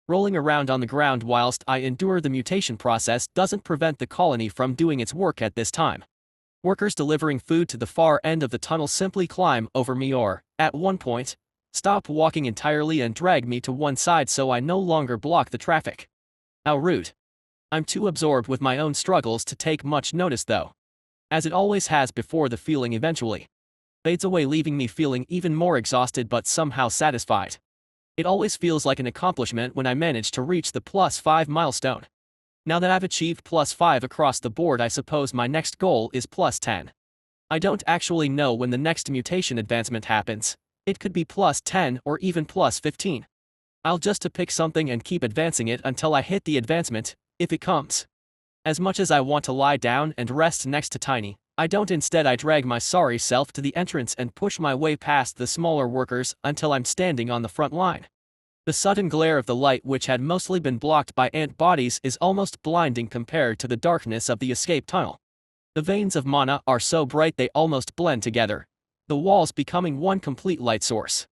Rolling around on the ground whilst I endure the mutation process doesn't prevent the colony from doing its work at this time. Workers delivering food to the far end of the tunnel simply climb over me or, at one point, stop walking entirely and drag me to one side so I no longer block the traffic. How rude. I'm too absorbed with my own struggles to take much notice though. As it always has before, the feeling eventually fades away, leaving me feeling even more exhausted but somehow satisfied. It always feels like an accomplishment when I manage to reach the +5 milestone. Now that I've achieved +5 across the board, I suppose my next goal is +10. I don't actually know when the next mutation advancement happens. It could be +10 or even +15. I'll just to pick something and keep advancing it until I hit the advancement, if it comes. As much as I want to lie down and rest next to Tiny, I don't. Instead, I drag my sorry self to the entrance and push my way past the smaller workers until I'm standing on the front line. The sudden glare of the light, which had mostly been blocked by ant bodies, is almost blinding compared to the darkness of the escape tunnel. The veins of mana are so bright they almost blend together, the walls becoming one complete light source.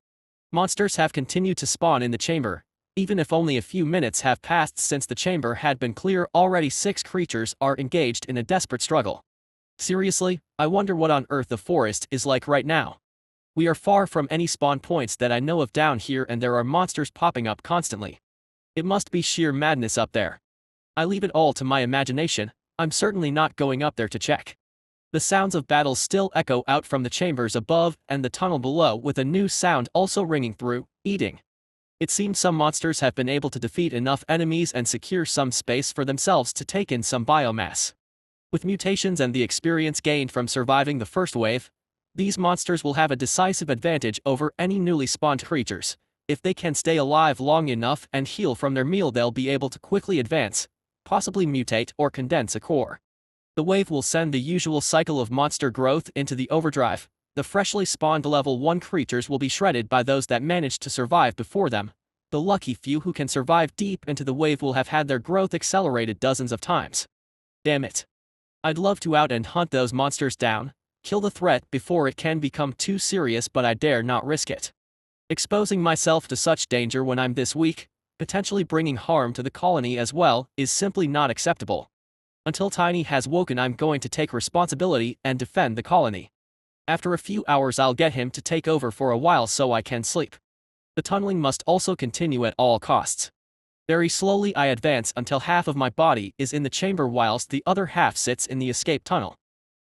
Monsters have continued to spawn in the chamber, even if only a few minutes have passed since the chamber had been clear. Already 6 creatures are engaged in a desperate struggle. Seriously, I wonder what on earth the forest is like right now. We are far from any spawn points that I know of down here, and there are monsters popping up constantly. It must be sheer madness up there. I leave it all to my imagination. I'm certainly not going up there to check. The sounds of battle still echo out from the chambers above and the tunnel below, with a new sound also ringing through: eating. It seems some monsters have been able to defeat enough enemies and secure some space for themselves to take in some biomass. With mutations and the experience gained from surviving the first wave, these monsters will have a decisive advantage over any newly spawned creatures. If they can stay alive long enough and heal from their meal, they'll be able to quickly advance, possibly mutate or condense a core. The wave will send the usual cycle of monster growth into the overdrive. The freshly spawned level 1 creatures will be shredded by those that managed to survive before them. The lucky few who can survive deep into the wave will have had their growth accelerated dozens of times. Damn it. I'd love to out and hunt those monsters down, kill the threat before it can become too serious, but I dare not risk it. Exposing myself to such danger when I'm this weak, potentially bringing harm to the colony as well, is simply not acceptable. Until Tiny has woken, I'm going to take responsibility and defend the colony. After a few hours, I'll get him to take over for a while so I can sleep. The tunneling must also continue at all costs. Very slowly I advance until half of my body is in the chamber whilst the other half sits in the escape tunnel.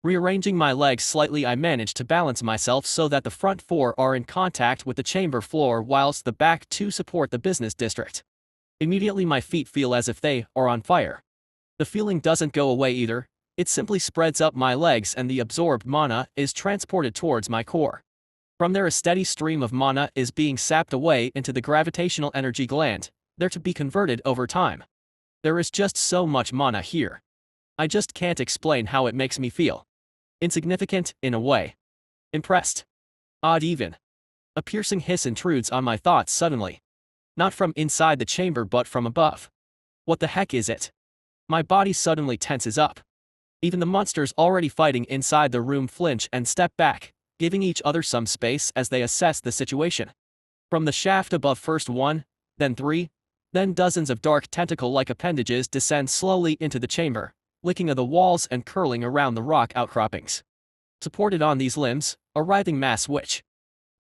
Rearranging my legs slightly, I manage to balance myself so that the front 4 are in contact with the chamber floor whilst the back 2 support the business district. Immediately my feet feel as if they are on fire. The feeling doesn't go away either. It simply spreads up my legs and the absorbed mana is transported towards my core. From there, a steady stream of mana is being sapped away into the gravitational energy gland, there to be converted over time. There is just so much mana here. I just can't explain how it makes me feel. Insignificant, in a way. Impressed. Odd even. A piercing hiss intrudes on my thoughts suddenly. Not from inside the chamber but from above. What the heck is it? My body suddenly tenses up. Even the monsters already fighting inside the room flinch and step back, giving each other some space as they assess the situation. From the shaft above, first 1, then 3, then dozens of dark tentacle-like appendages descend slowly into the chamber, licking at the walls and curling around the rock outcroppings. Supported on these limbs, a writhing mass which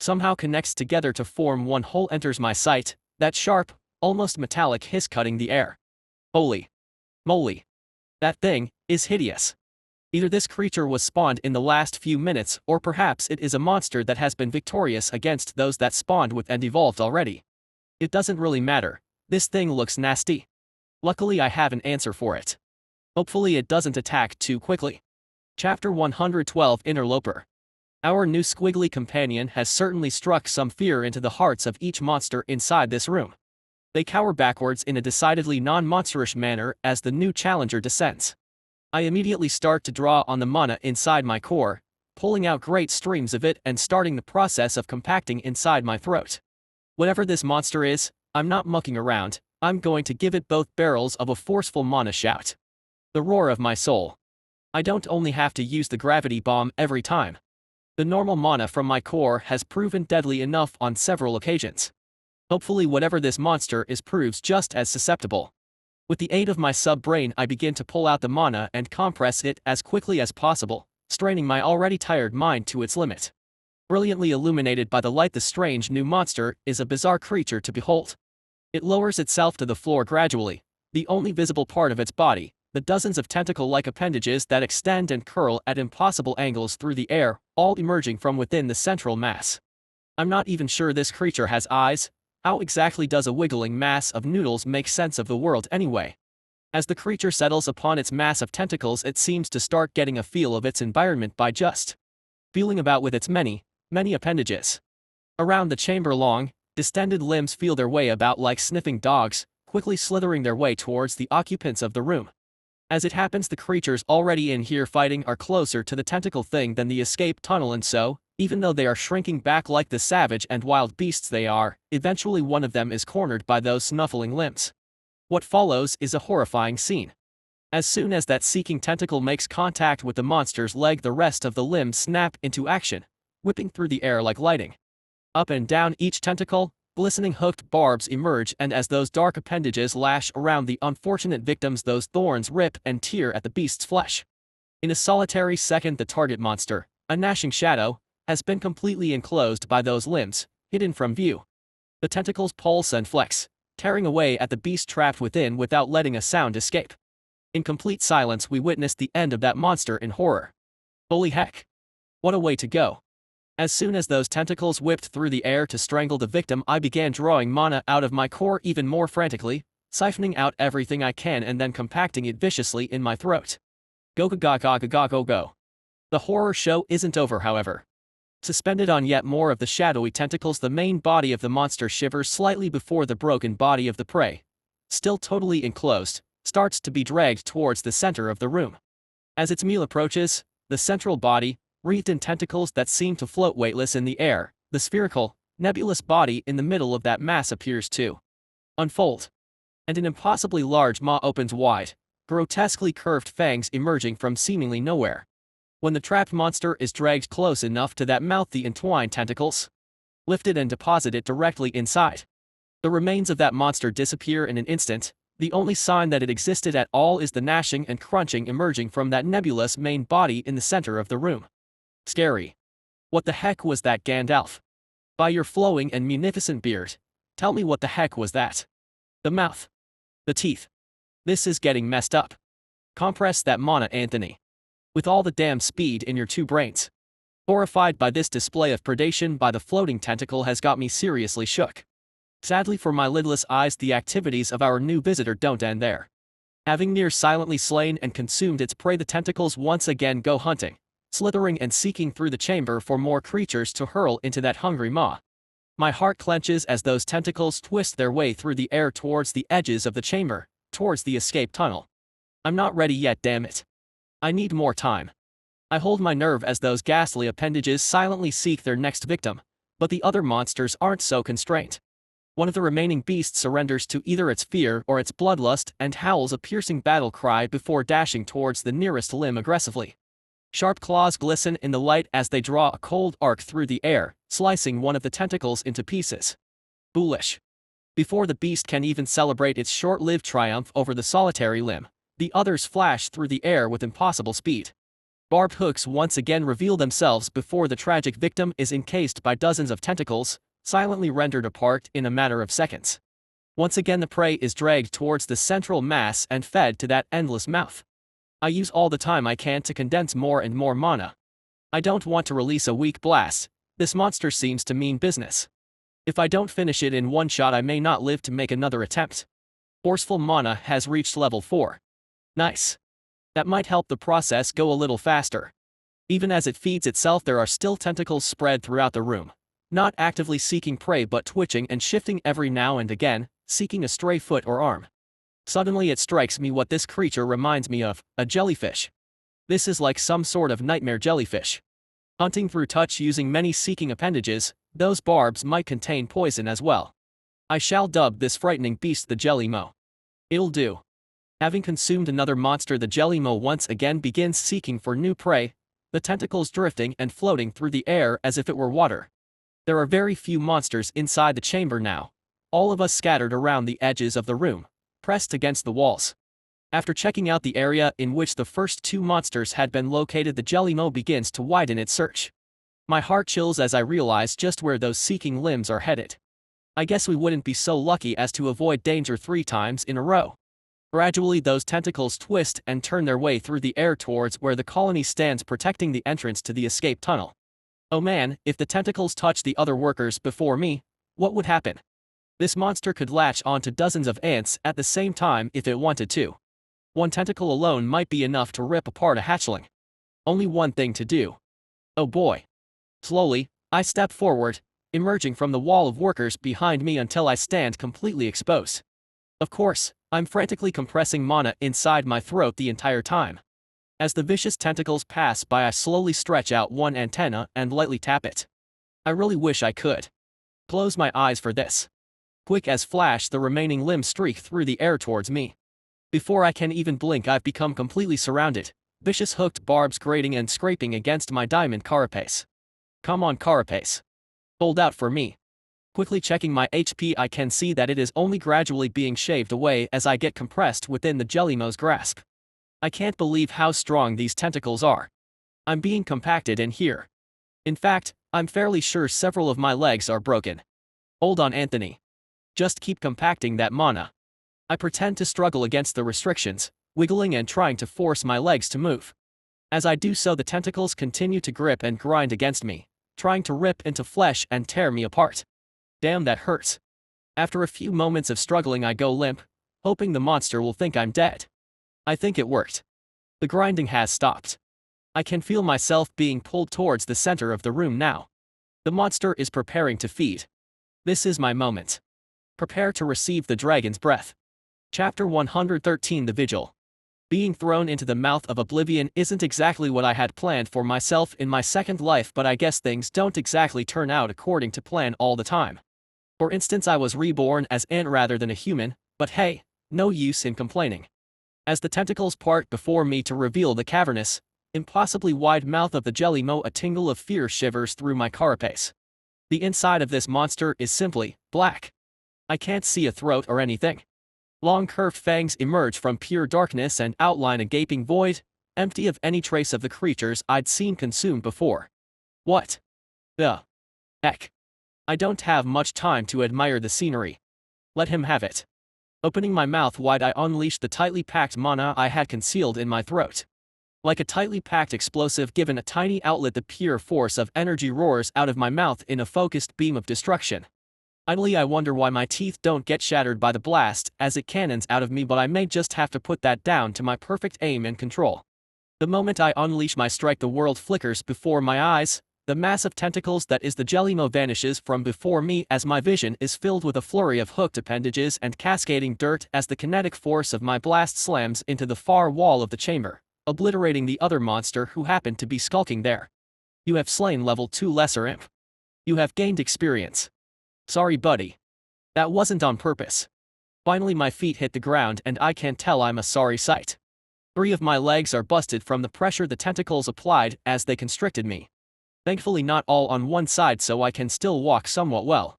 somehow connects together to form one whole enters my sight, that sharp, almost metallic hiss cutting the air. Holy moly. That thing is hideous. Either this creature was spawned in the last few minutes, or perhaps it is a monster that has been victorious against those that spawned with and evolved already. It doesn't really matter. This thing looks nasty. Luckily I have an answer for it. Hopefully it doesn't attack too quickly. Chapter 112, Interloper. Our new squiggly companion has certainly struck some fear into the hearts of each monster inside this room. They cower backwards in a decidedly non-monsterish manner as the new challenger descends. I immediately start to draw on the mana inside my core, pulling out great streams of it and starting the process of compacting inside my throat. Whatever this monster is, I'm not mucking around. I'm going to give it both barrels of a forceful mana shout. The roar of my soul. I don't only have to use the gravity bomb every time. The normal mana from my core has proven deadly enough on several occasions. Hopefully whatever this monster is proves just as susceptible. With the aid of my sub-brain, I begin to pull out the mana and compress it as quickly as possible, straining my already tired mind to its limit. Brilliantly illuminated by the light, the strange new monster is a bizarre creature to behold. It lowers itself to the floor gradually, the only visible part of its body, the dozens of tentacle-like appendages that extend and curl at impossible angles through the air, all emerging from within the central mass. I'm not even sure this creature has eyes. How exactly does a wiggling mass of noodles make sense of the world anyway? As the creature settles upon its mass of tentacles, it seems to start getting a feel of its environment by just feeling about with its many appendages. Around the chamber, long, distended limbs feel their way about like sniffing dogs, quickly slithering their way towards the occupants of the room. As it happens, the creatures already in here fighting are closer to the tentacle thing than the escape tunnel, and so, even though they are shrinking back like the savage and wild beasts they are, eventually one of them is cornered by those snuffling limbs. What follows is a horrifying scene. As soon as that seeking tentacle makes contact with the monster's leg, the rest of the limbs snap into action, whipping through the air like lightning. Up and down each tentacle, glistening hooked barbs emerge, and as those dark appendages lash around the unfortunate victims, those thorns rip and tear at the beast's flesh. In a solitary second, the target monster, a gnashing shadow, has been completely enclosed by those limbs, hidden from view. The tentacles pulse and flex, tearing away at the beast trapped within without letting a sound escape. In complete silence, we witnessed the end of that monster in horror. Holy heck! What a way to go! As soon as those tentacles whipped through the air to strangle the victim, I began drawing mana out of my core even more frantically, siphoning out everything I can and then compacting it viciously in my throat. Go go go go go go go. The horror show isn't over, however. Suspended on yet more of the shadowy tentacles, the main body of the monster shivers slightly before the broken body of the prey, still totally enclosed, starts to be dragged towards the center of the room. As its meal approaches, the central body, wreathed in tentacles that seem to float weightless in the air, the spherical, nebulous body in the middle of that mass appears to unfold. And an impossibly large maw opens wide, grotesquely curved fangs emerging from seemingly nowhere. When the trapped monster is dragged close enough to that mouth, the entwined tentacles lifted and deposited directly inside. The remains of that monster disappear in an instant. The only sign that it existed at all is the gnashing and crunching emerging from that nebulous main body in the center of the room. Scary. What the heck was that, Gandalf? By your flowing and munificent beard, tell me what the heck was that? The mouth. The teeth. This is getting messed up. Compress that mana, Anthony. With all the damn speed in your two brains. Horrified by this display of predation by the floating tentacle has got me seriously shook. Sadly for my lidless eyes, the activities of our new visitor don't end there. Having near silently slain and consumed its prey, the tentacles once again go hunting, slithering and seeking through the chamber for more creatures to hurl into that hungry maw. My heart clenches as those tentacles twist their way through the air towards the edges of the chamber, towards the escape tunnel. I'm not ready yet, damn it. I need more time. I hold my nerve as those ghastly appendages silently seek their next victim, but the other monsters aren't so constrained. One of the remaining beasts surrenders to either its fear or its bloodlust and howls a piercing battle cry before dashing towards the nearest limb aggressively. Sharp claws glisten in the light as they draw a cold arc through the air, slicing one of the tentacles into pieces. Foolish. Before the beast can even celebrate its short-lived triumph over the solitary limb, the others flash through the air with impossible speed. Barbed hooks once again reveal themselves before the tragic victim is encased by dozens of tentacles, silently rendered apart in a matter of seconds. Once again the prey is dragged towards the central mass and fed to that endless mouth. I use all the time I can to condense more and more mana. I don't want to release a weak blast. This monster seems to mean business. If I don't finish it in one shot, I may not live to make another attempt. Forceful mana has reached level 4. Nice. That might help the process go a little faster. Even as it feeds itself, there are still tentacles spread throughout the room, not actively seeking prey but twitching and shifting every now and again, seeking a stray foot or arm. Suddenly it strikes me what this creature reminds me of, a jellyfish. This is like some sort of nightmare jellyfish. Hunting through touch using many seeking appendages, those barbs might contain poison as well. I shall dub this frightening beast the Jellymo. It'll do. Having consumed another monster, the Jellymo once again begins seeking for new prey, the tentacles drifting and floating through the air as if it were water. There are very few monsters inside the chamber now, all of us scattered around the edges of the room, pressed against the walls. After checking out the area in which the first two monsters had been located, the Jellymo begins to widen its search. My heart chills as I realize just where those seeking limbs are headed. I guess we wouldn't be so lucky as to avoid danger 3 times in a row. Gradually those tentacles twist and turn their way through the air towards where the colony stands protecting the entrance to the escape tunnel. Oh man, if the tentacles touch the other workers before me, what would happen? This monster could latch onto dozens of ants at the same time if it wanted to. One tentacle alone might be enough to rip apart a hatchling. Only one thing to do. Oh boy. Slowly, I step forward, emerging from the wall of workers behind me until I stand completely exposed. Of course, I'm frantically compressing mana inside my throat the entire time. As the vicious tentacles pass by, I slowly stretch out one antenna and lightly tap it. I really wish I could close my eyes for this. Quick as flash, the remaining limbs streak through the air towards me. Before I can even blink, I've become completely surrounded, vicious hooked barbs grating and scraping against my diamond carapace. Come on, carapace. Hold out for me. Quickly checking my HP, I can see that it is only gradually being shaved away as I get compressed within the Jellymo's grasp. I can't believe how strong these tentacles are. I'm being compacted in here. In fact, I'm fairly sure several of my legs are broken. Hold on, Anthony. Just keep compacting that mana. I pretend to struggle against the restrictions, wiggling and trying to force my legs to move. As I do so, the tentacles continue to grip and grind against me, trying to rip into flesh and tear me apart. Damn, that hurts. After a few moments of struggling, I go limp, hoping the monster will think I'm dead. I think it worked. The grinding has stopped. I can feel myself being pulled towards the center of the room now. The monster is preparing to feed. This is my moment. Prepare to receive the dragon's breath. Chapter 113, The Vigil. Being thrown into the mouth of oblivion isn't exactly what I had planned for myself in my second life, but I guess things don't exactly turn out according to plan all the time. For instance, I was reborn as ant rather than a human, but hey, no use in complaining. As the tentacles part before me to reveal the cavernous, impossibly wide mouth of the Jellymo, a tingle of fear shivers through my carapace. The inside of this monster is simply black. I can't see a throat or anything. Long curved fangs emerge from pure darkness and outline a gaping void, empty of any trace of the creatures I'd seen consumed before. What the heck? I don't have much time to admire the scenery. Let him have it. Opening my mouth wide, I unleashed the tightly packed mana I had concealed in my throat. Like a tightly packed explosive given a tiny outlet, the pure force of energy roars out of my mouth in a focused beam of destruction. Idly, I wonder why my teeth don't get shattered by the blast as it cannons out of me, but I may just have to put that down to my perfect aim and control. The moment I unleash my strike, the world flickers before my eyes. The mass of tentacles that is the Jellymo vanishes from before me as my vision is filled with a flurry of hooked appendages and cascading dirt as the kinetic force of my blast slams into the far wall of the chamber, obliterating the other monster who happened to be skulking there. You have slain level 2 lesser imp. You have gained experience. Sorry, buddy. That wasn't on purpose. Finally, my feet hit the ground and I can tell I'm a sorry sight. 3 of my legs are busted from the pressure the tentacles applied as they constricted me. Thankfully not all on one side, so I can still walk somewhat well.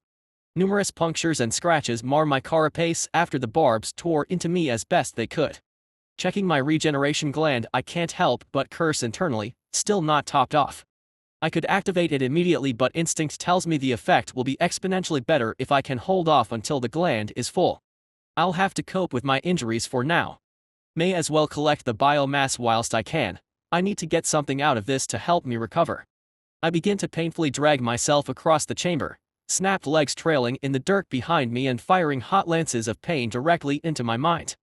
Numerous punctures and scratches mar my carapace after the barbs tore into me as best they could. Checking my regeneration gland, I can't help but curse internally, still not topped off. I could activate it immediately, but instinct tells me the effect will be exponentially better if I can hold off until the gland is full. I'll have to cope with my injuries for now. May as well collect the biomass whilst I can. I need to get something out of this to help me recover. I begin to painfully drag myself across the chamber, snapped legs trailing in the dirt behind me and firing hot lances of pain directly into my mind.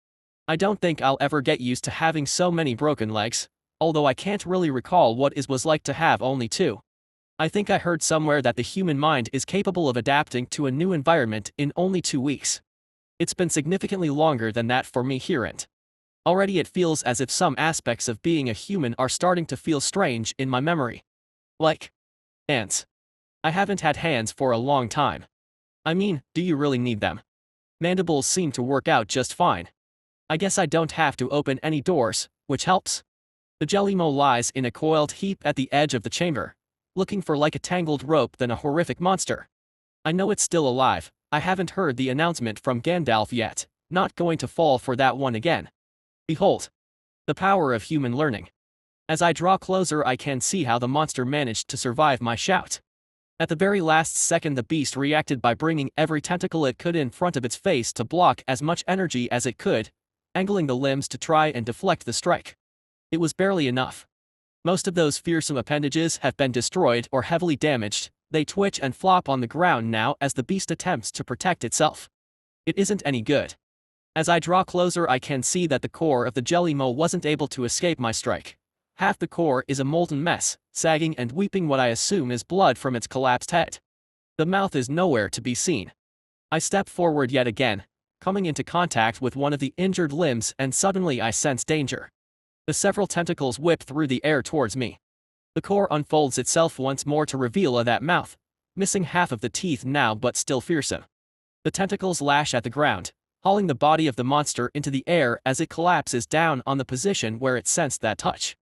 I don't think I'll ever get used to having so many broken legs, although I can't really recall what it was like to have only 2. I think I heard somewhere that the human mind is capable of adapting to a new environment in only 2 weeks. It's been significantly longer than that for me here, and already it feels as if some aspects of being a human are starting to feel strange in my memory. Like ants. I haven't had hands for a long time. I mean, do you really need them? Mandibles seem to work out just fine. I guess I don't have to open any doors, which helps. The Jellymo lies in a coiled heap at the edge of the chamber, looking for like a tangled rope than a horrific monster. I know it's still alive. I haven't heard the announcement from Gandalf yet. Not going to fall for that one again. Behold. The power of human learning. As I draw closer, I can see how the monster managed to survive my shout. At the very last second, the beast reacted by bringing every tentacle it could in front of its face to block as much energy as it could, angling the limbs to try and deflect the strike. It was barely enough. Most of those fearsome appendages have been destroyed or heavily damaged, They twitch and flop on the ground now as the beast attempts to protect itself. It isn't any good. As I draw closer, I can see that the core of the jelly mole wasn't able to escape my strike. Half the core is a molten mess, sagging and weeping what I assume is blood from its collapsed head. The mouth is nowhere to be seen. I step forward yet again, coming into contact with one of the injured limbs, and suddenly I sense danger. The several tentacles whip through the air towards me. The core unfolds itself once more to reveal that mouth, missing half of the teeth now but still fearsome. The tentacles lash at the ground, hauling the body of the monster into the air as it collapses down on the position where it sensed that touch.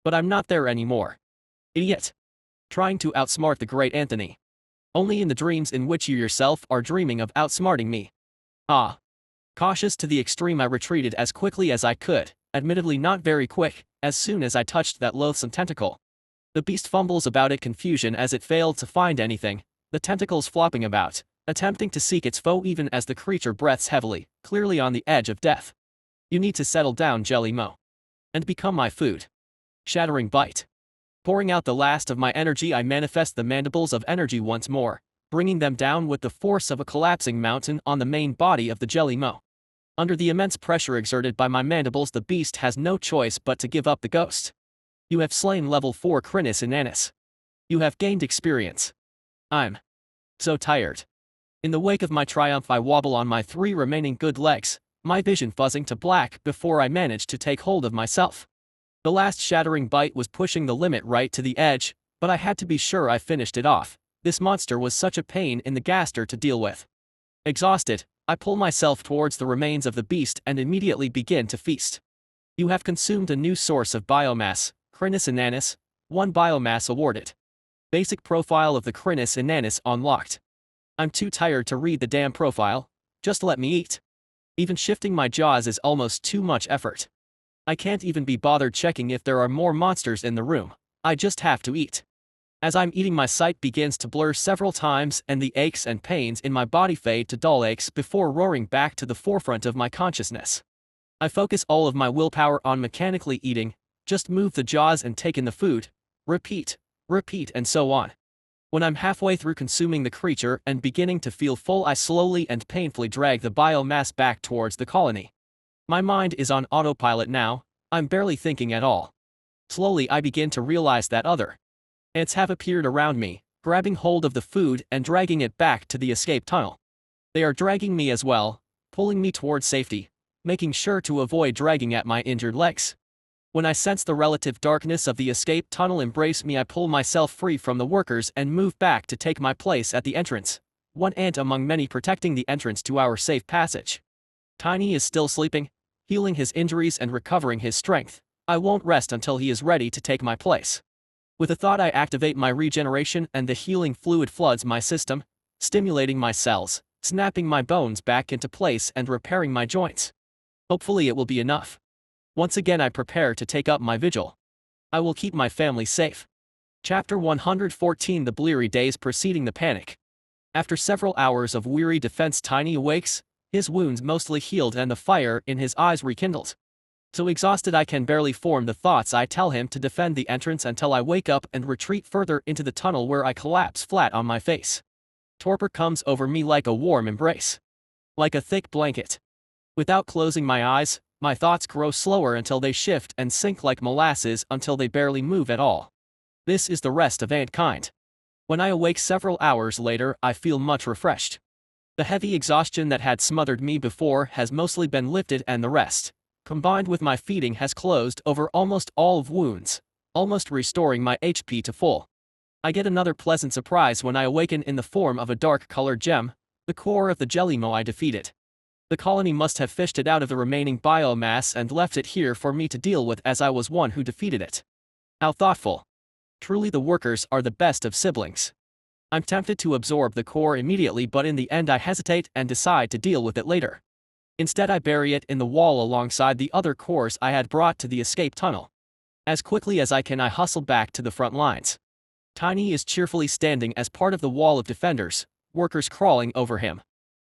But I'm not there anymore. Idiot. Trying to outsmart the great Anthony. Only in the dreams in which you yourself are dreaming of outsmarting me. Ah. Cautious to the extreme, I retreated as quickly as I could, admittedly not very quick, as soon as I touched that loathsome tentacle. The beast fumbles about in confusion as it failed to find anything, the tentacles flopping about, attempting to seek its foe even as the creature breathes heavily, clearly on the edge of death. You need to settle down, Jelly Mo. And become my food. Shattering bite. Pouring out the last of my energy, I manifest the mandibles of energy once more, bringing them down with the force of a collapsing mountain on the main body of the Jelly Mo. Under the immense pressure exerted by my mandibles, the beast has no choice but to give up the ghost. You have slain level 4 Chrysalis Inanus. You have gained experience. I'm so tired. In the wake of my triumph, I wobble on my 3 remaining good legs, my vision fuzzing to black before I manage to take hold of myself. The last shattering bite was pushing the limit right to the edge, but I had to be sure I finished it off. This monster was such a pain in the gaster to deal with. Exhausted, I pull myself towards the remains of the beast and immediately begin to feast. You have consumed a new source of biomass, Chrysalis Inanus, 1 biomass awarded. Basic profile of the Chrysalis Inanus unlocked. I'm too tired to read the damn profile, just let me eat. Even shifting my jaws is almost too much effort. I can't even be bothered checking if there are more monsters in the room, I just have to eat. As I'm eating, my sight begins to blur several times and the aches and pains in my body fade to dull aches before roaring back to the forefront of my consciousness. I focus all of my willpower on mechanically eating, just move the jaws and take in the food, repeat, and so on. When I'm halfway through consuming the creature and beginning to feel full, I slowly and painfully drag the biomass back towards the colony. My mind is on autopilot now, I'm barely thinking at all. Slowly I begin to realize that other ants have appeared around me, grabbing hold of the food and dragging it back to the escape tunnel. They are dragging me as well, pulling me towards safety, making sure to avoid dragging at my injured legs. When I sense the relative darkness of the escape tunnel embrace me, I pull myself free from the workers and move back to take my place at the entrance, 1 ant among many protecting the entrance to our safe passage. Tiny is still sleeping, healing his injuries and recovering his strength. I won't rest until he is ready to take my place. With a thought, I activate my regeneration and the healing fluid floods my system, stimulating my cells, snapping my bones back into place and repairing my joints. Hopefully it will be enough. Once again I prepare to take up my vigil. I will keep my family safe. Chapter 114 The Blurry Days Preceding the Panic. After several hours of weary defense, Tiny awakes, his wounds mostly healed and the fire in his eyes rekindled. So exhausted I can barely form the thoughts. I tell him to defend the entrance until I wake up and retreat further into the tunnel, where I collapse flat on my face. Torpor comes over me like a warm embrace. Like a thick blanket. Without closing my eyes, my thoughts grow slower until they shift and sink like molasses until they barely move at all. This is the rest of antkind. When I awake several hours later, I feel much refreshed. The heavy exhaustion that had smothered me before has mostly been lifted, and the rest, combined with my feeding, has closed over almost all of wounds, almost restoring my HP to full. I get another pleasant surprise when I awaken in the form of a dark-colored gem, the core of the Jelly Mo I defeated. The colony must have fished it out of the remaining biomass and left it here for me to deal with, as I was one who defeated it. How thoughtful. Truly the workers are the best of siblings. I'm tempted to absorb the core immediately, but in the end I hesitate and decide to deal with it later. Instead I bury it in the wall alongside the other cores I had brought to the escape tunnel. As quickly as I can I hustle back to the front lines. Tiny is cheerfully standing as part of the wall of defenders, workers crawling over him.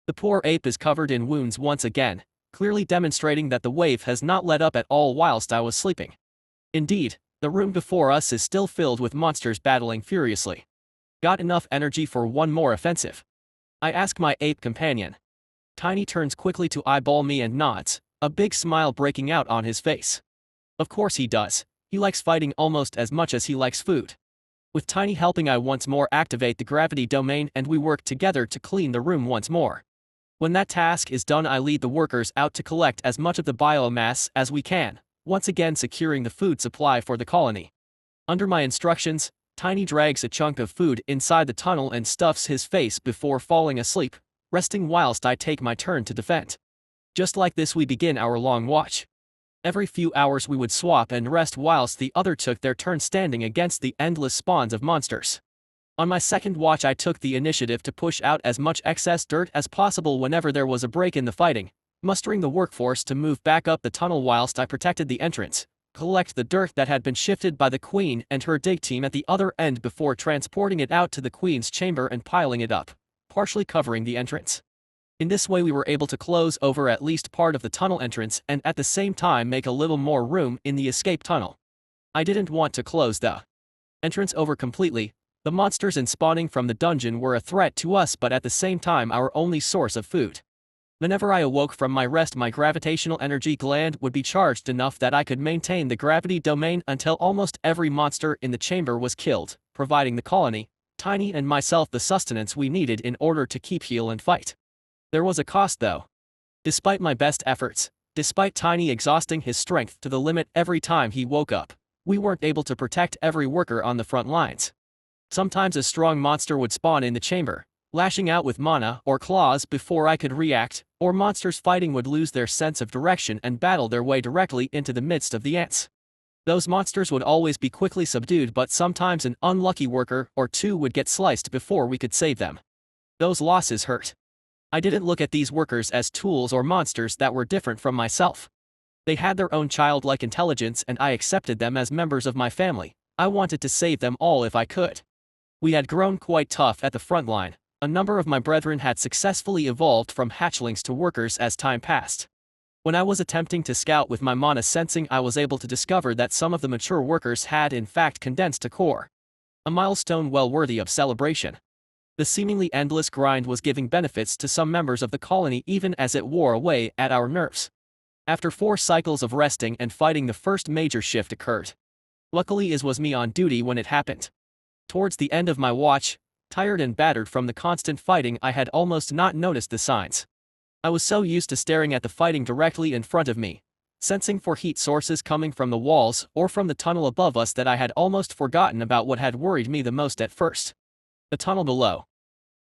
The poor ape is covered in wounds once again, clearly demonstrating that the wave has not let up at all whilst I was sleeping. Indeed, the room before us is still filled with monsters battling furiously. Got enough energy for one more offensive? I ask my ape companion. Tiny turns quickly to eyeball me and nods, a big smile breaking out on his face. Of course he does. He likes fighting almost as much as he likes food. With Tiny helping, I once more activate the gravity domain and we work together to clean the room once more. When that task is done, I lead the workers out to collect as much of the biomass as we can, once again securing the food supply for the colony. Under my instructions, Tiny drags a chunk of food inside the tunnel and stuffs his face before falling asleep, resting whilst I take my turn to defend. Just like this we begin our long watch. Every few hours we would swap and rest whilst the other took their turn standing against the endless spawns of monsters. On my second watch I took the initiative to push out as much excess dirt as possible whenever there was a break in the fighting, mustering the workforce to move back up the tunnel whilst I protected the entrance, collect the dirt that had been shifted by the Queen and her dig team at the other end before transporting it out to the Queen's chamber and piling it up, partially covering the entrance. In this way we were able to close over at least part of the tunnel entrance and at the same time make a little more room in the escape tunnel. I didn't want to close the entrance over completely. The monsters and spawning from the dungeon were a threat to us but at the same time our only source of food. Whenever I awoke from my rest my gravitational energy gland would be charged enough that I could maintain the gravity domain until almost every monster in the chamber was killed, providing the colony, Tiny and myself the sustenance we needed in order to keep heal and fight. There was a cost though. Despite my best efforts, despite Tiny exhausting his strength to the limit every time he woke up, we weren't able to protect every worker on the front lines. Sometimes a strong monster would spawn in the chamber, lashing out with mana or claws before I could react, or monsters fighting would lose their sense of direction and battle their way directly into the midst of the ants. Those monsters would always be quickly subdued but sometimes an unlucky worker or two would get sliced before we could save them. Those losses hurt. I didn't look at these workers as tools or monsters that were different from myself. They had their own childlike intelligence and I accepted them as members of my family. I wanted to save them all if I could. We had grown quite tough at the front line. A number of my brethren had successfully evolved from hatchlings to workers as time passed. When I was attempting to scout with my mana sensing, I was able to discover that some of the mature workers had in fact condensed to core. A milestone well worthy of celebration. The seemingly endless grind was giving benefits to some members of the colony even as it wore away at our nerves. After 4 cycles of resting and fighting, the first major shift occurred. Luckily it was me on duty when it happened. Towards the end of my watch, tired and battered from the constant fighting, I had almost not noticed the signs. I was so used to staring at the fighting directly in front of me, sensing for heat sources coming from the walls or from the tunnel above us, that I had almost forgotten about what had worried me the most at first. The tunnel below.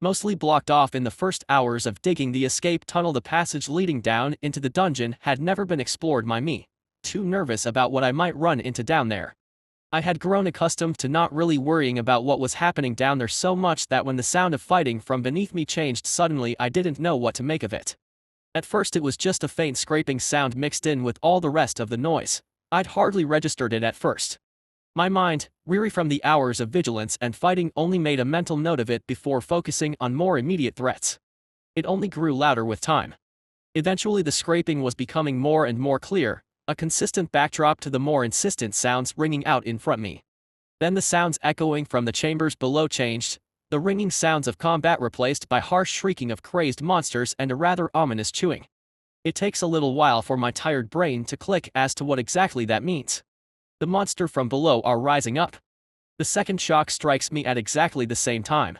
Mostly blocked off in the first hours of digging the escape tunnel, the passage leading down into the dungeon had never been explored by me, too nervous about what I might run into down there. I had grown accustomed to not really worrying about what was happening down there so much that when the sound of fighting from beneath me changed suddenly, I didn't know what to make of it. At first it was just a faint scraping sound mixed in with all the rest of the noise. I'd hardly registered it at first. My mind, weary from the hours of vigilance and fighting, only made a mental note of it before focusing on more immediate threats. It only grew louder with time. Eventually the scraping was becoming more and more clear, a consistent backdrop to the more insistent sounds ringing out in front of me. Then the sounds echoing from the chambers below changed, the ringing sounds of combat replaced by harsh shrieking of crazed monsters and a rather ominous chewing. It takes a little while for my tired brain to click as to what exactly that means. The monster from below are rising up. The second shock strikes me at exactly the same time.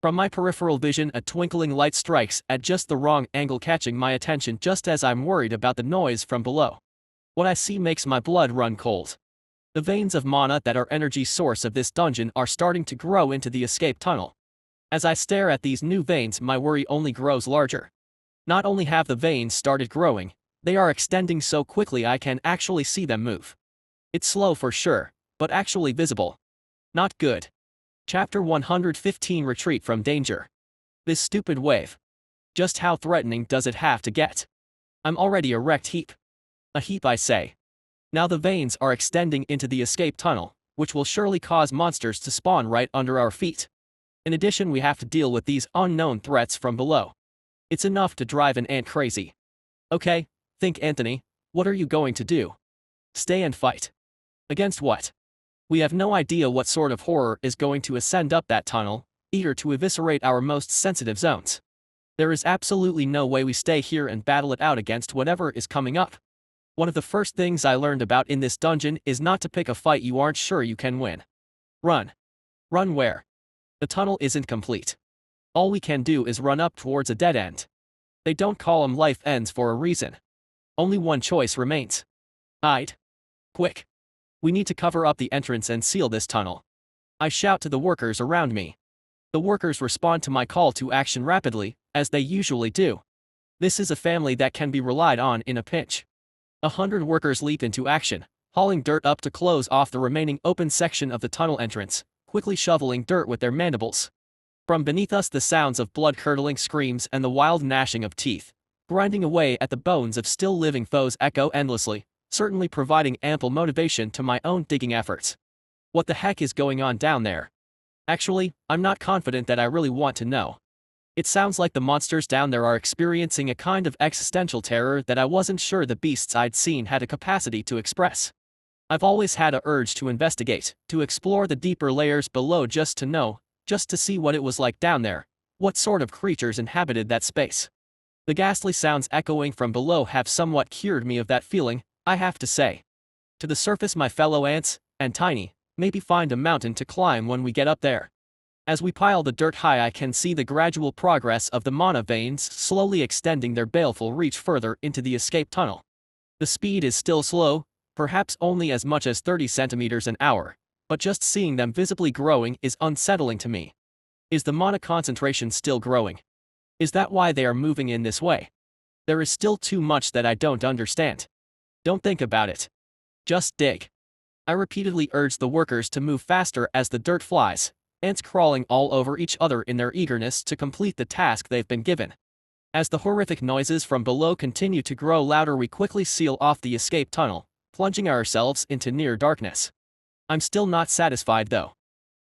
From my peripheral vision a twinkling light strikes at just the wrong angle, catching my attention just as I'm worried about the noise from below. What I see makes my blood run cold. The veins of mana that are energy source of this dungeon are starting to grow into the escape tunnel. As I stare at these new veins, my worry only grows larger. Not only have the veins started growing, they are extending so quickly I can actually see them move. It's slow for sure, but actually visible. Not good. Chapter 115 Retreat from Danger. This stupid wave. Just how threatening does it have to get? I'm already a wrecked heap. A heap, I say. Now the veins are extending into the escape tunnel, which will surely cause monsters to spawn right under our feet. In addition, we have to deal with these unknown threats from below. It's enough to drive an ant crazy. Okay, think Anthony, what are you going to do? Stay and fight. Against what? We have no idea what sort of horror is going to ascend up that tunnel, eager to eviscerate our most sensitive zones. There is absolutely no way we stay here and battle it out against whatever is coming up. One of the first things I learned about in this dungeon is not to pick a fight you aren't sure you can win. Run. Run where? The tunnel isn't complete. All we can do is run up towards a dead end. They don't call them life ends for a reason. Only one choice remains. Hide. Quick. We need to cover up the entrance and seal this tunnel. I shout to the workers around me. The workers respond to my call to action rapidly, as they usually do. This is a family that can be relied on in a pinch. 100 workers leap into action, hauling dirt up to close off the remaining open section of the tunnel entrance, quickly shoveling dirt with their mandibles. From beneath us the sounds of blood-curdling screams and the wild gnashing of teeth, grinding away at the bones of still living foes echo endlessly, certainly providing ample motivation to my own digging efforts. What the heck is going on down there? Actually, I'm not confident that I really want to know. It sounds like the monsters down there are experiencing a kind of existential terror that I wasn't sure the beasts I'd seen had a capacity to express. I've always had a urge to investigate, to explore the deeper layers below just to know, just to see what it was like down there, what sort of creatures inhabited that space. The ghastly sounds echoing from below have somewhat cured me of that feeling, I have to say. To the surface my fellow ants, and Tiny, maybe find a mountain to climb when we get up there. As we pile the dirt high I can see the gradual progress of the mana veins slowly extending their baleful reach further into the escape tunnel. The speed is still slow, perhaps only as much as 30 centimeters an hour, but just seeing them visibly growing is unsettling to me. Is the mana concentration still growing? Is that why they are moving in this way? There is still too much that I don't understand. Don't think about it. Just dig. I repeatedly urge the workers to move faster as the dirt flies, ants crawling all over each other in their eagerness to complete the task they've been given. As the horrific noises from below continue to grow louder we quickly seal off the escape tunnel, plunging ourselves into near darkness. I'm still not satisfied though.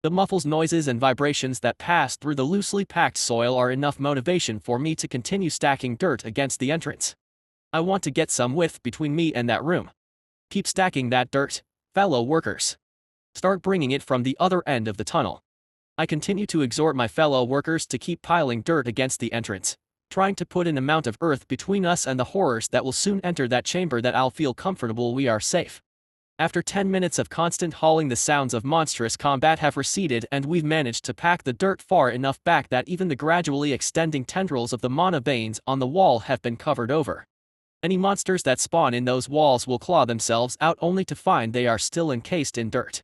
The muffled noises and vibrations that pass through the loosely packed soil are enough motivation for me to continue stacking dirt against the entrance. I want to get some width between me and that room. Keep stacking that dirt, fellow workers. Start bringing it from the other end of the tunnel. I continue to exhort my fellow workers to keep piling dirt against the entrance, trying to put an amount of earth between us and the horrors that will soon enter that chamber that I'll feel comfortable we are safe. After 10 minutes of constant hauling the sounds of monstrous combat have receded and we've managed to pack the dirt far enough back that even the gradually extending tendrils of the mana veins on the wall have been covered over. Any monsters that spawn in those walls will claw themselves out only to find they are still encased in dirt.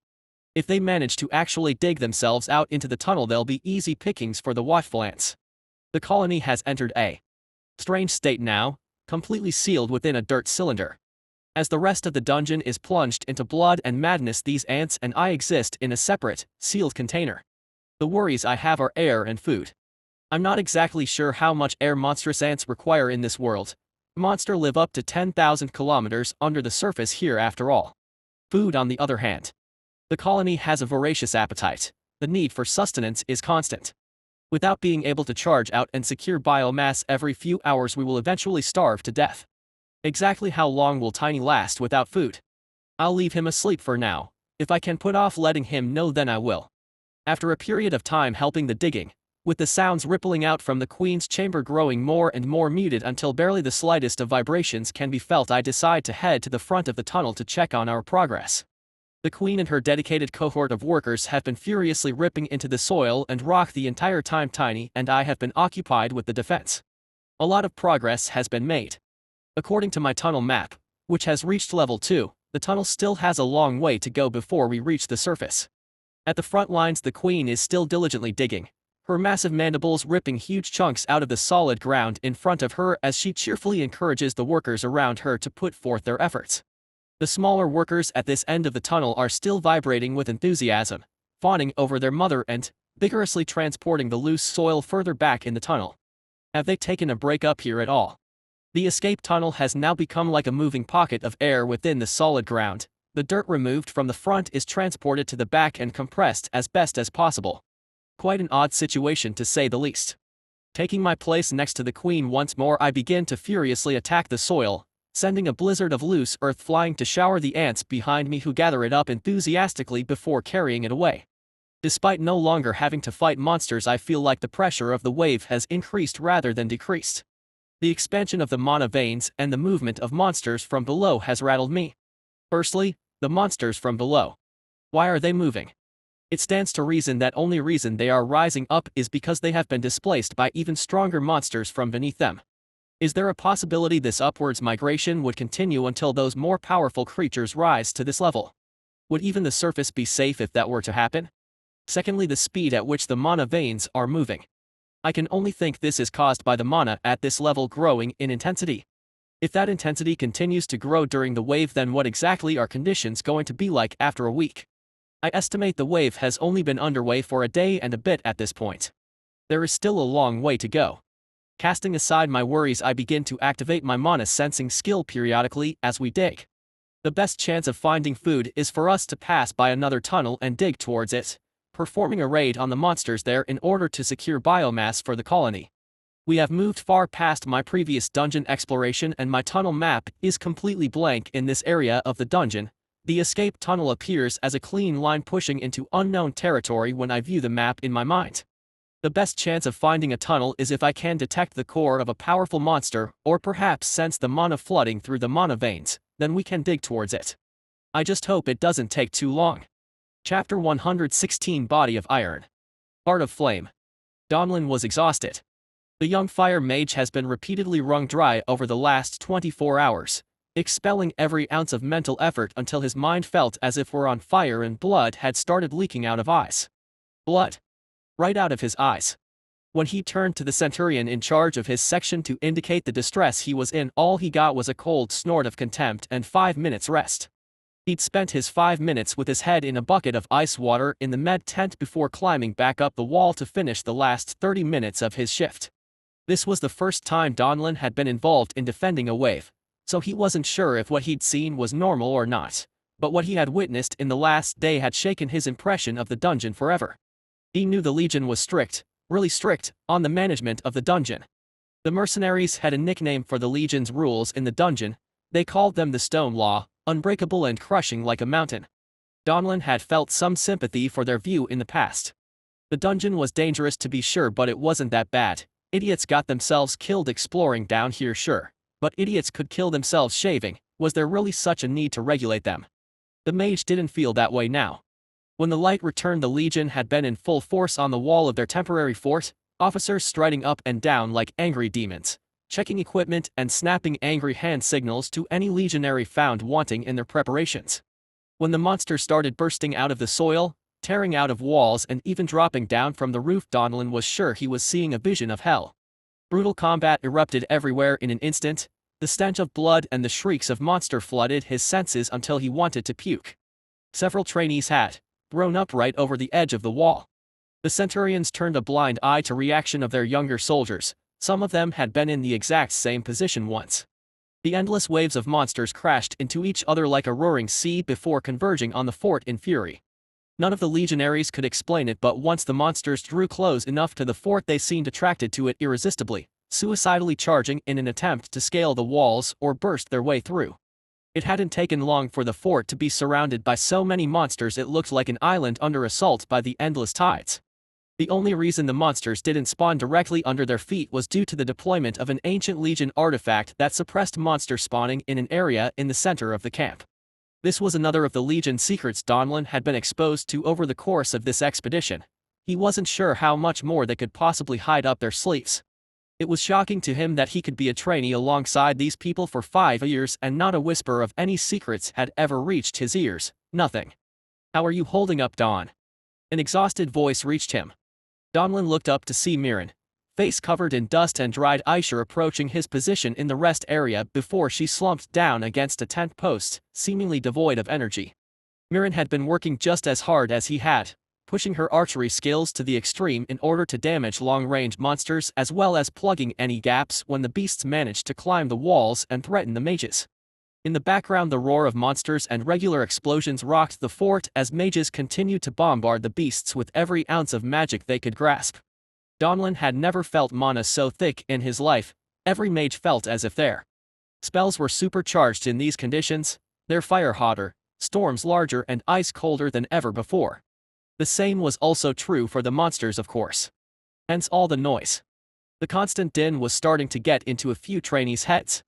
If they manage to actually dig themselves out into the tunnel they'll be easy pickings for the watchful ants. The colony has entered a strange state now, completely sealed within a dirt cylinder. As the rest of the dungeon is plunged into blood and madness these ants and I exist in a separate, sealed container. The worries I have are air and food. I'm not exactly sure how much air monstrous ants require in this world. Monsters live up to 10,000 kilometers under the surface here after all. Food on the other hand. The colony has a voracious appetite. The need for sustenance is constant. Without being able to charge out and secure biomass every few hours we will eventually starve to death. Exactly how long will Tiny last without food? I'll leave him asleep for now. If I can put off letting him know then I will. After a period of time helping the digging, with the sounds rippling out from the Queen's chamber growing more and more muted until barely the slightest of vibrations can be felt I decide to head to the front of the tunnel to check on our progress. The Queen and her dedicated cohort of workers have been furiously ripping into the soil and rock the entire time Tiny and I have been occupied with the defense. A lot of progress has been made. According to my tunnel map, which has reached level 2, the tunnel still has a long way to go before we reach the surface. At the front lines the Queen is still diligently digging, her massive mandibles ripping huge chunks out of the solid ground in front of her as she cheerfully encourages the workers around her to put forth their efforts. The smaller workers at this end of the tunnel are still vibrating with enthusiasm, fawning over their mother and vigorously transporting the loose soil further back in the tunnel. Have they taken a break up here at all? The escape tunnel has now become like a moving pocket of air within the solid ground. The dirt removed from the front is transported to the back and compressed as best as possible. Quite an odd situation to say the least. Taking my place next to the Queen once more I begin to furiously attack the soil, sending a blizzard of loose earth flying to shower the ants behind me who gather it up enthusiastically before carrying it away. Despite no longer having to fight monsters, I feel like the pressure of the wave has increased rather than decreased. The expansion of the mana veins and the movement of monsters from below has rattled me. Firstly, the monsters from below. Why are they moving? It stands to reason that only reason they are rising up is because they have been displaced by even stronger monsters from beneath them. Is there a possibility this upwards migration would continue until those more powerful creatures rise to this level? Would even the surface be safe if that were to happen? Secondly, the speed at which the mana veins are moving. I can only think this is caused by the mana at this level growing in intensity. If that intensity continues to grow during the wave, then what exactly are conditions going to be like after a week? I estimate the wave has only been underway for a day and a bit at this point. There is still a long way to go. Casting aside my worries, I begin to activate my mana sensing skill periodically as we dig. The best chance of finding food is for us to pass by another tunnel and dig towards it, performing a raid on the monsters there in order to secure biomass for the colony. We have moved far past my previous dungeon exploration and my tunnel map is completely blank in this area of the dungeon. The escape tunnel appears as a clean line pushing into unknown territory when I view the map in my mind. The best chance of finding a tunnel is if I can detect the core of a powerful monster or perhaps sense the mana flooding through the mana veins, then we can dig towards it. I just hope it doesn't take too long. Chapter 116, Body of Iron. Heart of Flame. Donlin was exhausted. The young fire mage has been repeatedly wrung dry over the last 24 hours, expelling every ounce of mental effort until his mind felt as if were on fire and blood had started leaking out of eyes. Blood. Right out of his eyes. When he turned to the centurion in charge of his section to indicate the distress he was in, all he got was a cold snort of contempt and 5 minutes rest. He'd spent his 5 minutes with his head in a bucket of ice water in the med tent before climbing back up the wall to finish the last 30 minutes of his shift. This was the first time Donlin had been involved in defending a wave, so he wasn't sure if what he'd seen was normal or not, but what he had witnessed in the last day had shaken his impression of the dungeon forever. He knew the Legion was strict, really strict, on the management of the dungeon. The mercenaries had a nickname for the Legion's rules in the dungeon. They called them the Stone Law, unbreakable and crushing like a mountain. Donlin had felt some sympathy for their view in the past. The dungeon was dangerous to be sure, but it wasn't that bad. Idiots got themselves killed exploring down here, sure, but idiots could kill themselves shaving. Was there really such a need to regulate them? The mage didn't feel that way now. When the light returned, the Legion had been in full force on the wall of their temporary fort, officers striding up and down like angry demons, checking equipment and snapping angry hand signals to any legionary found wanting in their preparations. When the monsters started bursting out of the soil, tearing out of walls and even dropping down from the roof, Donlin was sure he was seeing a vision of hell. Brutal combat erupted everywhere in an instant. The stench of blood and the shrieks of monster flooded his senses until he wanted to puke. Several trainees had thrown up right over the edge of the wall. The centurions turned a blind eye to reaction of their younger soldiers. Some of them had been in the exact same position once. The endless waves of monsters crashed into each other like a roaring sea before converging on the fort in fury. None of the legionaries could explain it, but once the monsters drew close enough to the fort, they seemed attracted to it irresistibly, suicidally charging in an attempt to scale the walls or burst their way through. It hadn't taken long for the fort to be surrounded by so many monsters it looked like an island under assault by the endless tides. The only reason the monsters didn't spawn directly under their feet was due to the deployment of an ancient Legion artifact that suppressed monster spawning in an area in the center of the camp. This was another of the Legion's secrets Donlin had been exposed to over the course of this expedition. He wasn't sure how much more they could possibly hide up their sleeves. It was shocking to him that he could be a trainee alongside these people for 5 years and not a whisper of any secrets had ever reached his ears. Nothing. "How are you holding up, Don?" An exhausted voice reached him. Donlin looked up to see Mirren, face covered in dust and dried ice, approaching his position in the rest area before she slumped down against a tent post, seemingly devoid of energy. Mirren had been working just as hard as he had, pushing her archery skills to the extreme in order to damage long-range monsters as well as plugging any gaps when the beasts managed to climb the walls and threaten the mages. In the background, the roar of monsters and regular explosions rocked the fort as mages continued to bombard the beasts with every ounce of magic they could grasp. Donlin had never felt mana so thick in his life. Every mage felt as if their spells were supercharged in these conditions, their fire hotter, storms larger and ice colder than ever before. The same was also true for the monsters, of course. Hence all the noise. The constant din was starting to get into a few trainees' heads.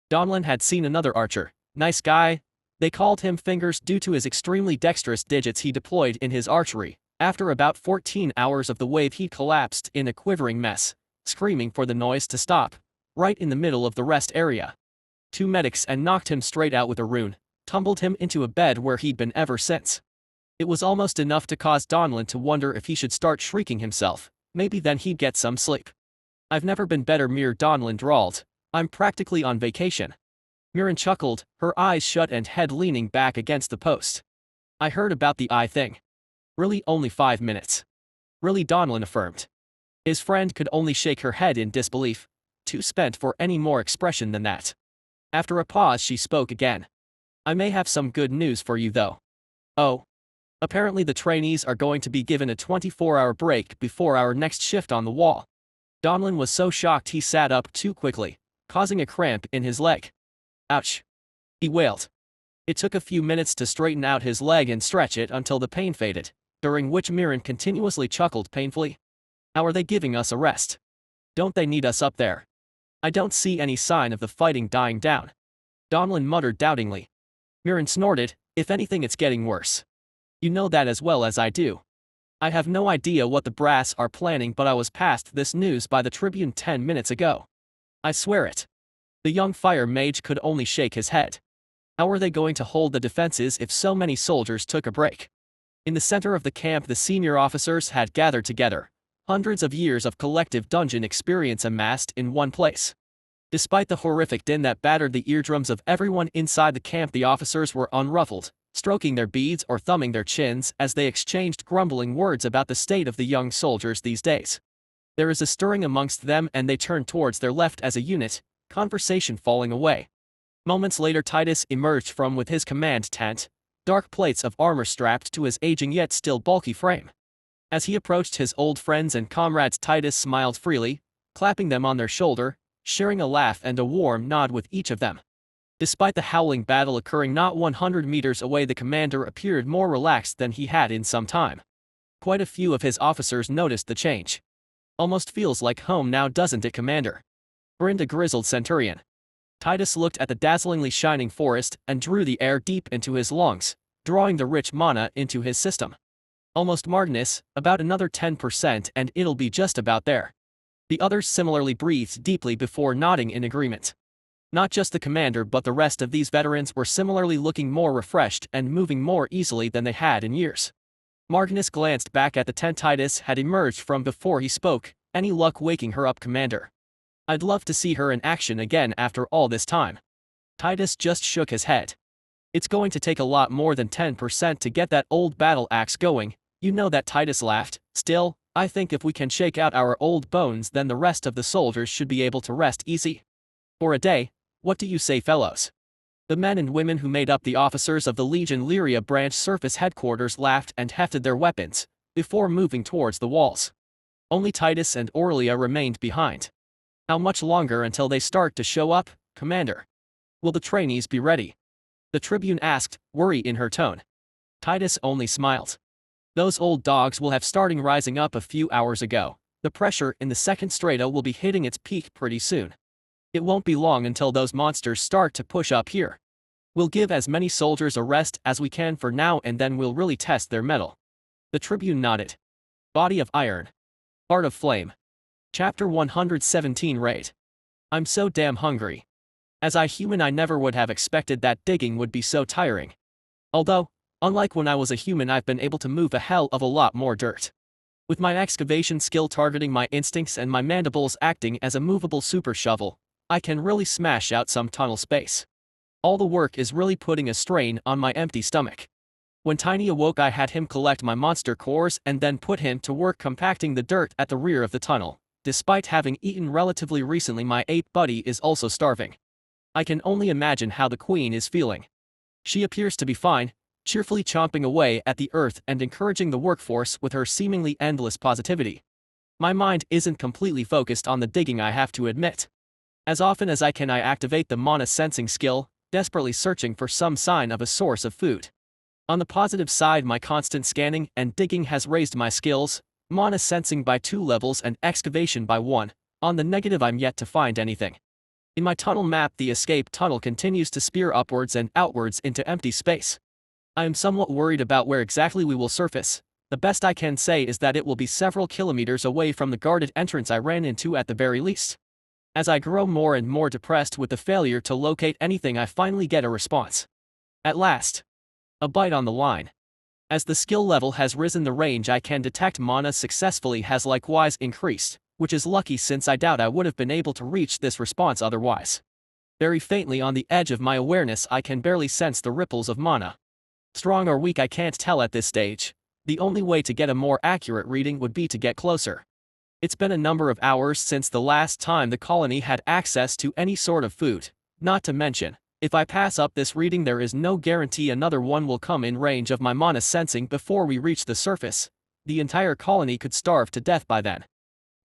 Donlin had seen another archer, nice guy. They called him Fingers due to his extremely dexterous digits he deployed in his archery. After about 14 hours of the wave, he collapsed in a quivering mess, screaming for the noise to stop, right in the middle of the rest area. 2 medics and knocked him straight out with a rune, tumbled him into a bed where he'd been ever since. It was almost enough to cause Donlin to wonder if he should start shrieking himself, maybe then he'd get some sleep. I've never been better, Mir, Donlin drawled. I'm practically on vacation. Mirren chuckled, her eyes shut and head leaning back against the post. I heard about the eye thing. Really, only 5 minutes? Really, Donlin affirmed. His friend could only shake her head in disbelief, too spent for any more expression than that. After a pause, she spoke again. I may have some good news for you, though. Oh. Apparently the trainees are going to be given a 24-hour break before our next shift on the wall. Donlin was so shocked he sat up too quickly, causing a cramp in his leg. Ouch. He wailed. It took a few minutes to straighten out his leg and stretch it until the pain faded, during which Mirren continuously chuckled painfully. How are they giving us a rest? Don't they need us up there? I don't see any sign of the fighting dying down. Donlin muttered doubtingly. Mirren snorted, if anything it's getting worse. You know that as well as I do. I have no idea what the brass are planning, but I was passed this news by the Tribune 10 minutes ago. I swear it. The young fire mage could only shake his head. How are they going to hold the defenses if so many soldiers took a break? In the center of the camp, the senior officers had gathered together, hundreds of years of collective dungeon experience amassed in one place. Despite the horrific din that battered the eardrums of everyone inside the camp, the officers were unruffled, stroking their beads or thumbing their chins as they exchanged grumbling words about the state of the young soldiers these days. There is a stirring amongst them and they turn towards their left as a unit, conversation falling away. Moments later, Titus emerged from with his command tent, dark plates of armor strapped to his aging yet still bulky frame. As he approached his old friends and comrades, Titus smiled freely, clapping them on their shoulder, sharing a laugh and a warm nod with each of them. Despite the howling battle occurring not 100 meters away, the commander appeared more relaxed than he had in some time. Quite a few of his officers noticed the change. Almost feels like home now, doesn't it, Commander? grinned a grizzled centurion. Titus looked at the dazzlingly shining forest and drew the air deep into his lungs, drawing the rich mana into his system. Almost Magnus, about another 10% and it'll be just about there. The others similarly breathed deeply before nodding in agreement. Not just the commander but the rest of these veterans were similarly looking more refreshed and moving more easily than they had in years. Magnus glanced back at the tent Titus had emerged from before he spoke. Any luck waking her up, Commander? I'd love to see her in action again after all this time. Titus just shook his head. It's going to take a lot more than 10% to get that old battle axe going, you know that. Titus laughed. Still, I think if we can shake out our old bones, then the rest of the soldiers should be able to rest easy. For a day, what do you say, fellows? The men and women who made up the officers of the Legion Lyria branch surface headquarters laughed and hefted their weapons, before moving towards the walls. Only Titus and Aurelia remained behind. How much longer until they start to show up, Commander? Will the trainees be ready? The Tribune asked, worry in her tone. Titus only smiled. Those old dogs will have started rising up a few hours ago. The pressure in the second strata will be hitting its peak pretty soon. It won't be long until those monsters start to push up here. We'll give as many soldiers a rest as we can for now and then we'll really test their mettle. The Tribune nodded. Body of Iron. Heart of Flame. Chapter 117 Raid. I'm so damn hungry. As a human, I never would have expected that digging would be so tiring. Although, unlike when I was a human, I've been able to move a hell of a lot more dirt. With my excavation skill targeting my instincts and my mandibles acting as a movable super shovel, I can really smash out some tunnel space. All the work is really putting a strain on my empty stomach. When Tiny awoke, I had him collect my monster cores and then put him to work compacting the dirt at the rear of the tunnel. Despite having eaten relatively recently, my ape buddy is also starving. I can only imagine how the queen is feeling. She appears to be fine, cheerfully chomping away at the earth and encouraging the workforce with her seemingly endless positivity. My mind isn't completely focused on the digging, I have to admit. As often as I can, I activate the mana sensing skill, desperately searching for some sign of a source of food. On the positive side, my constant scanning and digging has raised my skills, mana sensing by 2 levels and excavation by 1. On the negative, I'm yet to find anything. In my tunnel map, the escape tunnel continues to spear upwards and outwards into empty space. I am somewhat worried about where exactly we will surface. The best I can say is that it will be several kilometers away from the guarded entrance I ran into at the very least. As I grow more and more depressed with the failure to locate anything, I finally get a response. At last. A bite on the line. As the skill level has risen, the range I can detect mana successfully has likewise increased, which is lucky since I doubt I would have been able to reach this response otherwise. Very faintly on the edge of my awareness, I can barely sense the ripples of mana. Strong or weak, I can't tell at this stage. The only way to get a more accurate reading would be to get closer. It's been a number of hours since the last time the colony had access to any sort of food, not to mention, if I pass up this reading, there is no guarantee another one will come in range of my mana sensing before we reach the surface. The entire colony could starve to death by then.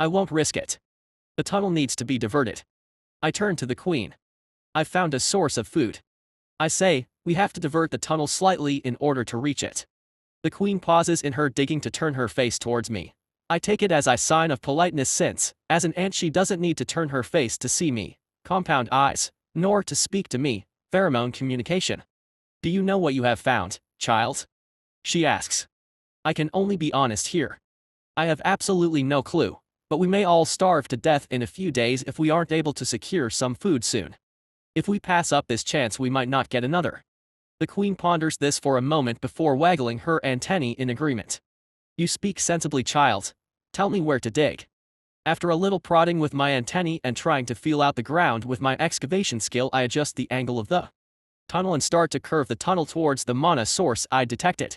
I won't risk it. The tunnel needs to be diverted. I turn to the Queen. I've found a source of food. I say, we have to divert the tunnel slightly in order to reach it. The Queen pauses in her digging to turn her face towards me. I take it as a sign of politeness since, as an ant, she doesn't need to turn her face to see me, compound eyes, nor to speak to me, pheromone communication. Do you know what you have found, child? She asks. I can only be honest here. I have absolutely no clue, but we may all starve to death in a few days if we aren't able to secure some food soon. If we pass up this chance, we might not get another. The Queen ponders this for a moment before waggling her antennae in agreement. You speak sensibly, child. Tell me where to dig. After a little prodding with my antennae and trying to feel out the ground with my excavation skill, I adjust the angle of the tunnel and start to curve the tunnel towards the mana source I detected.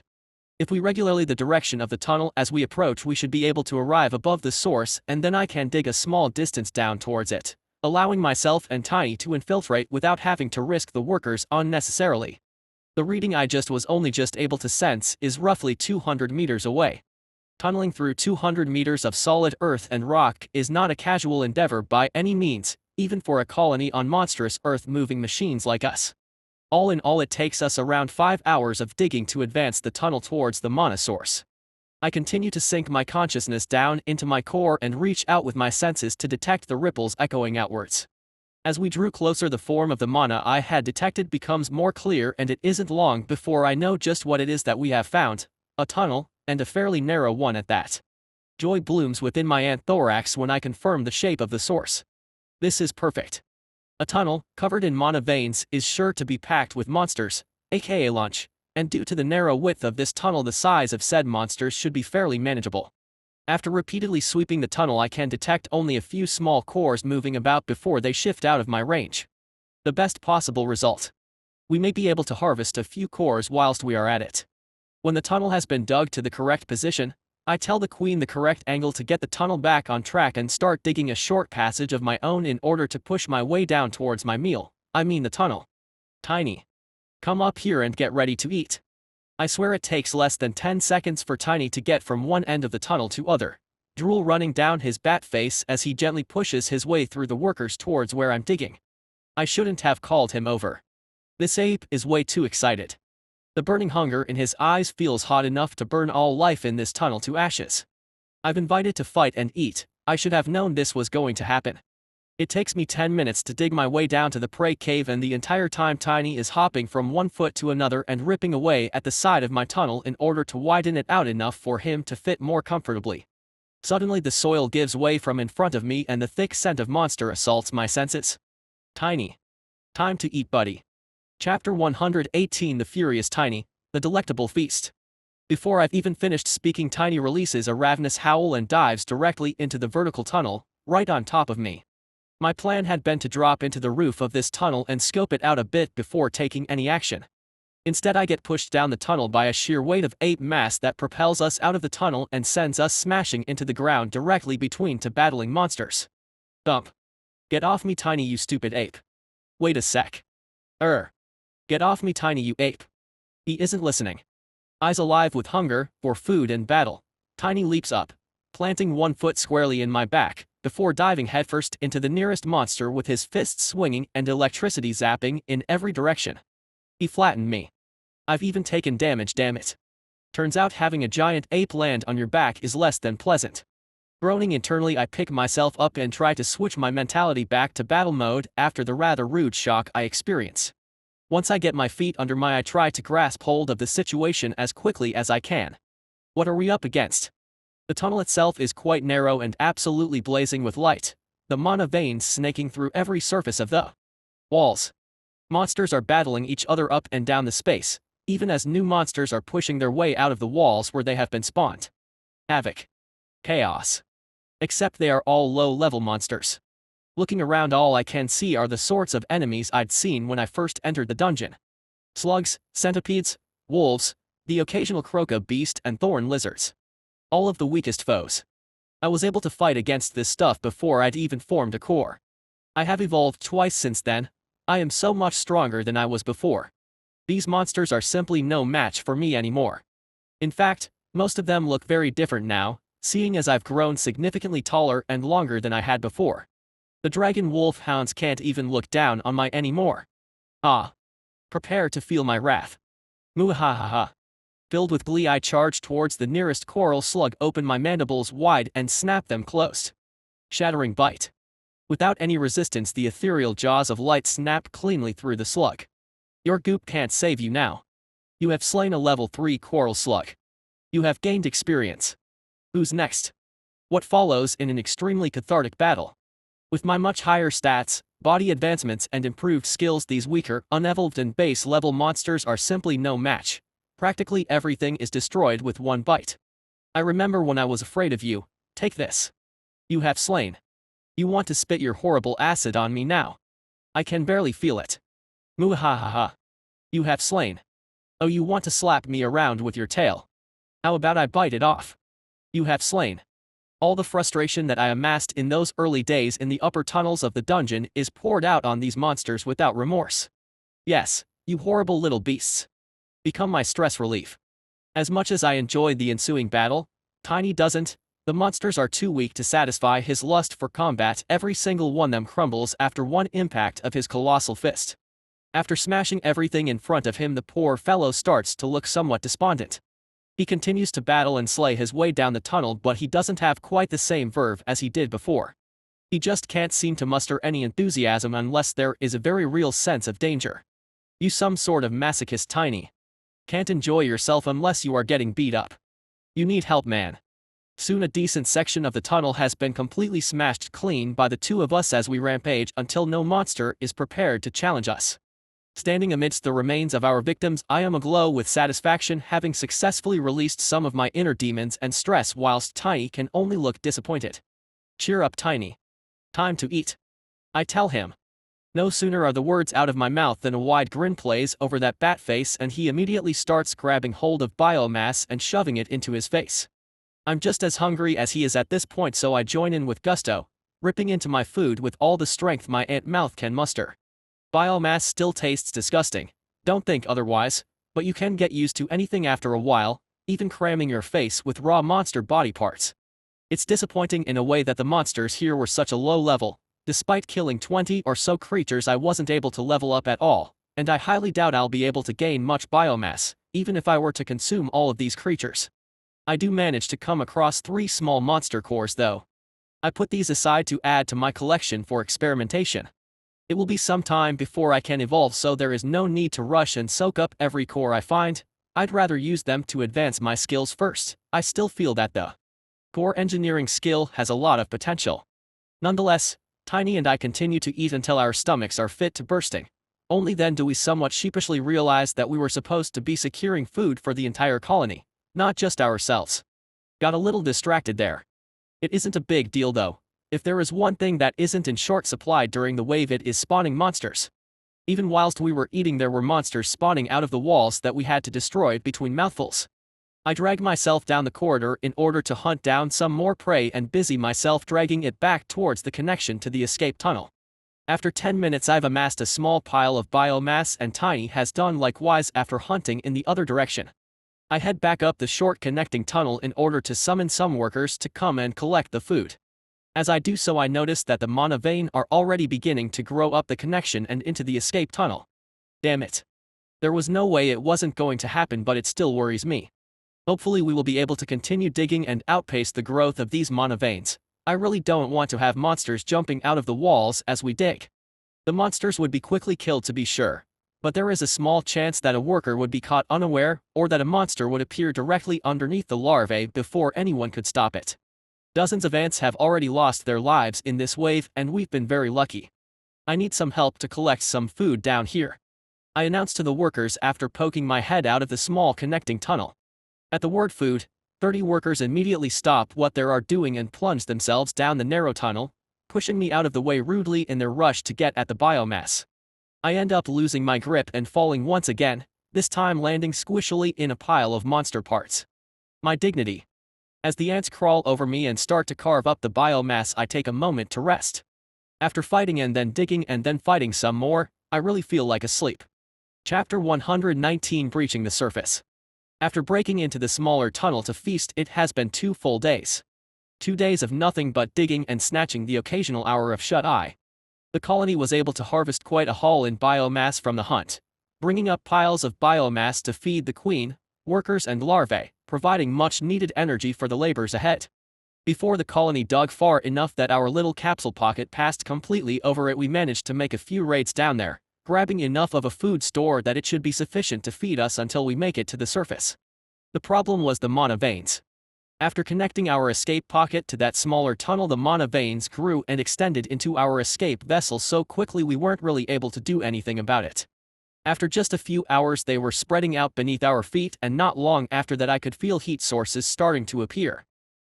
If we regularly the direction of the tunnel as we approach, we should be able to arrive above the source, and then I can dig a small distance down towards it, allowing myself and Tiny to infiltrate without having to risk the workers unnecessarily. The reading I was only just able to sense is roughly 200 meters away. Tunneling through 200 meters of solid earth and rock is not a casual endeavor by any means, even for a colony on monstrous earth-moving machines like us. All in all, it takes us around 5 hours of digging to advance the tunnel towards the mana source. I continue to sink my consciousness down into my core and reach out with my senses to detect the ripples echoing outwards. As we drew closer, the form of the mana I had detected becomes more clear, and it isn't long before I know just what it is that we have found: a tunnel, and a fairly narrow one at that. Joy blooms within my anthorax when I confirm the shape of the source. This is perfect. A tunnel, covered in mana veins, is sure to be packed with monsters, aka lunch, and due to the narrow width of this tunnel, the size of said monsters should be fairly manageable. After repeatedly sweeping the tunnel, I can detect only a few small cores moving about before they shift out of my range. The best possible result. We may be able to harvest a few cores whilst we are at it. When the tunnel has been dug to the correct position, I tell the Queen the correct angle to get the tunnel back on track and start digging a short passage of my own in order to push my way down towards my meal, I mean the tunnel. Tiny. Come up here and get ready to eat. I swear it takes less than 10 seconds for Tiny to get from one end of the tunnel to other, drool running down his bat face as he gently pushes his way through the workers towards where I'm digging. I shouldn't have called him over. This ape is way too excited. The burning hunger in his eyes feels hot enough to burn all life in this tunnel to ashes. I've invited to fight and eat. I should have known this was going to happen. It takes me 10 minutes to dig my way down to the prey cave, and the entire time Tiny is hopping from one foot to another and ripping away at the side of my tunnel in order to widen it out enough for him to fit more comfortably. Suddenly the soil gives way from in front of me and the thick scent of monster assaults my senses. Tiny. Time to eat, buddy. Chapter 118: The Furious Tiny, The Delectable Feast. Before I've even finished speaking, Tiny releases a ravenous howl and dives directly into the vertical tunnel, right on top of me. My plan had been to drop into the roof of this tunnel and scope it out a bit before taking any action. Instead, I get pushed down the tunnel by a sheer weight of ape mass that propels us out of the tunnel and sends us smashing into the ground directly between two battling monsters. Thump. Get off me, Tiny, you stupid ape. Wait a sec. Get off me, Tiny, you ape. He isn't listening. Eyes alive with hunger for food and battle, Tiny leaps up, planting one foot squarely in my back, before diving headfirst into the nearest monster with his fists swinging and electricity zapping in every direction. He flattened me. I've even taken damage, damn it. Turns out having a giant ape land on your back is less than pleasant. Groaning internally, I pick myself up and try to switch my mentality back to battle mode after the rather rude shock I experience. Once I get my feet under me, I try to grasp hold of the situation as quickly as I can. What are we up against? The tunnel itself is quite narrow and absolutely blazing with light, the mana veins snaking through every surface of the walls. Monsters are battling each other up and down the space, even as new monsters are pushing their way out of the walls where they have been spawned. Havoc. Chaos. Except they are all low-level monsters. Looking around, all I can see are the sorts of enemies I'd seen when I first entered the dungeon. Slugs, centipedes, wolves, the occasional croca beast and thorn lizards. All of the weakest foes. I was able to fight against this stuff before I'd even formed a core. I have evolved twice since then. I am so much stronger than I was before. These monsters are simply no match for me anymore. In fact, most of them look very different now, seeing as I've grown significantly taller and longer than I had before. The dragon wolf hounds can't even look down on me anymore. Ah. Prepare to feel my wrath. Muahaha. Filled with glee, I charge towards the nearest coral slug, open my mandibles wide and snap them closed. Shattering bite. Without any resistance, the ethereal jaws of light snap cleanly through the slug. Your goop can't save you now. You have slain a level 3 coral slug. You have gained experience. Who's next? What follows in an extremely cathartic battle? With my much higher stats, body advancements and improved skills, these weaker, unevolved and base-level monsters are simply no match. Practically everything is destroyed with one bite. I remember when I was afraid of you. Take this. You have slain. You want to spit your horrible acid on me now. I can barely feel it. Muahaha. You have slain. Oh, you want to slap me around with your tail. How about I bite it off? You have slain. All the frustration that I amassed in those early days in the upper tunnels of the dungeon is poured out on these monsters without remorse. Yes, you horrible little beasts. Become my stress relief. As much as I enjoyed the ensuing battle, Tiny doesn't. The monsters are too weak to satisfy his lust for combat. Every single one of them crumbles after one impact of his colossal fist. After smashing everything in front of him, the poor fellow starts to look somewhat despondent. He continues to battle and slay his way down the tunnel, but he doesn't have quite the same verve as he did before. He just can't seem to muster any enthusiasm unless there is a very real sense of danger. You some sort of masochist, Tiny. Can't enjoy yourself unless you are getting beat up. You need help, man. Soon a decent section of the tunnel has been completely smashed clean by the two of us as we rampage until no monster is prepared to challenge us. Standing amidst the remains of our victims, I am aglow with satisfaction, having successfully released some of my inner demons and stress, whilst Tiny can only look disappointed. Cheer up, Tiny. Time to eat. I tell him. No sooner are the words out of my mouth than a wide grin plays over that bat face and he immediately starts grabbing hold of biomass and shoving it into his face. I'm just as hungry as he is at this point, so I join in with gusto, ripping into my food with all the strength my ant mouth can muster. Biomass still tastes disgusting, don't think otherwise, but you can get used to anything after a while, even cramming your face with raw monster body parts. It's disappointing in a way that the monsters here were such a low level. Despite killing 20 or so creatures, I wasn't able to level up at all, and I highly doubt I'll be able to gain much biomass, even if I were to consume all of these creatures. I do manage to come across 3 small monster cores though. I put these aside to add to my collection for experimentation. It will be some time before I can evolve, so there is no need to rush and soak up every core I find. I'd rather use them to advance my skills first. I still feel that the core engineering skill has a lot of potential. Nonetheless, Tiny and I continue to eat until our stomachs are fit to bursting. Only then do we somewhat sheepishly realize that we were supposed to be securing food for the entire colony, not just ourselves. Got a little distracted there. It isn't a big deal though. If there is one thing that isn't in short supply during the wave, it is spawning monsters. Even whilst we were eating, there were monsters spawning out of the walls that we had to destroy between mouthfuls. I drag myself down the corridor in order to hunt down some more prey and busy myself dragging it back towards the connection to the escape tunnel. After 10 minutes I've amassed a small pile of biomass and Tiny has done likewise after hunting in the other direction. I head back up the short connecting tunnel in order to summon some workers to come and collect the food. As I do so, I notice that the mana vein are already beginning to grow up the connection and into the escape tunnel. Damn it. There was no way it wasn't going to happen, but it still worries me. Hopefully we will be able to continue digging and outpace the growth of these mana veins. I really don't want to have monsters jumping out of the walls as we dig. The monsters would be quickly killed to be sure, but there is a small chance that a worker would be caught unaware or that a monster would appear directly underneath the larvae before anyone could stop it. Dozens of ants have already lost their lives in this wave and we've been very lucky. I need some help to collect some food down here, I announced to the workers after poking my head out of the small connecting tunnel. At the word food, 30 workers immediately stop what they are doing and plunge themselves down the narrow tunnel, pushing me out of the way rudely in their rush to get at the biomass. I end up losing my grip and falling once again, this time landing squishily in a pile of monster parts. My dignity. As the ants crawl over me and start to carve up the biomass, I take a moment to rest. After fighting and then digging and then fighting some more, I really feel like asleep. Chapter 119, Breaching the Surface. After breaking into the smaller tunnel to feast, it has been 2 full days. 2 days of nothing but digging and snatching the occasional hour of shut-eye. The colony was able to harvest quite a haul in biomass from the hunt, bringing up piles of biomass to feed the queen, workers and larvae, providing much-needed energy for the labors ahead. Before the colony dug far enough that our little capsule pocket passed completely over it, we managed to make a few raids down there, grabbing enough of a food store that it should be sufficient to feed us until we make it to the surface. The problem was the mana veins. After connecting our escape pocket to that smaller tunnel, the mana veins grew and extended into our escape vessel so quickly we weren't really able to do anything about it. After just a few hours they were spreading out beneath our feet, and not long after that I could feel heat sources starting to appear.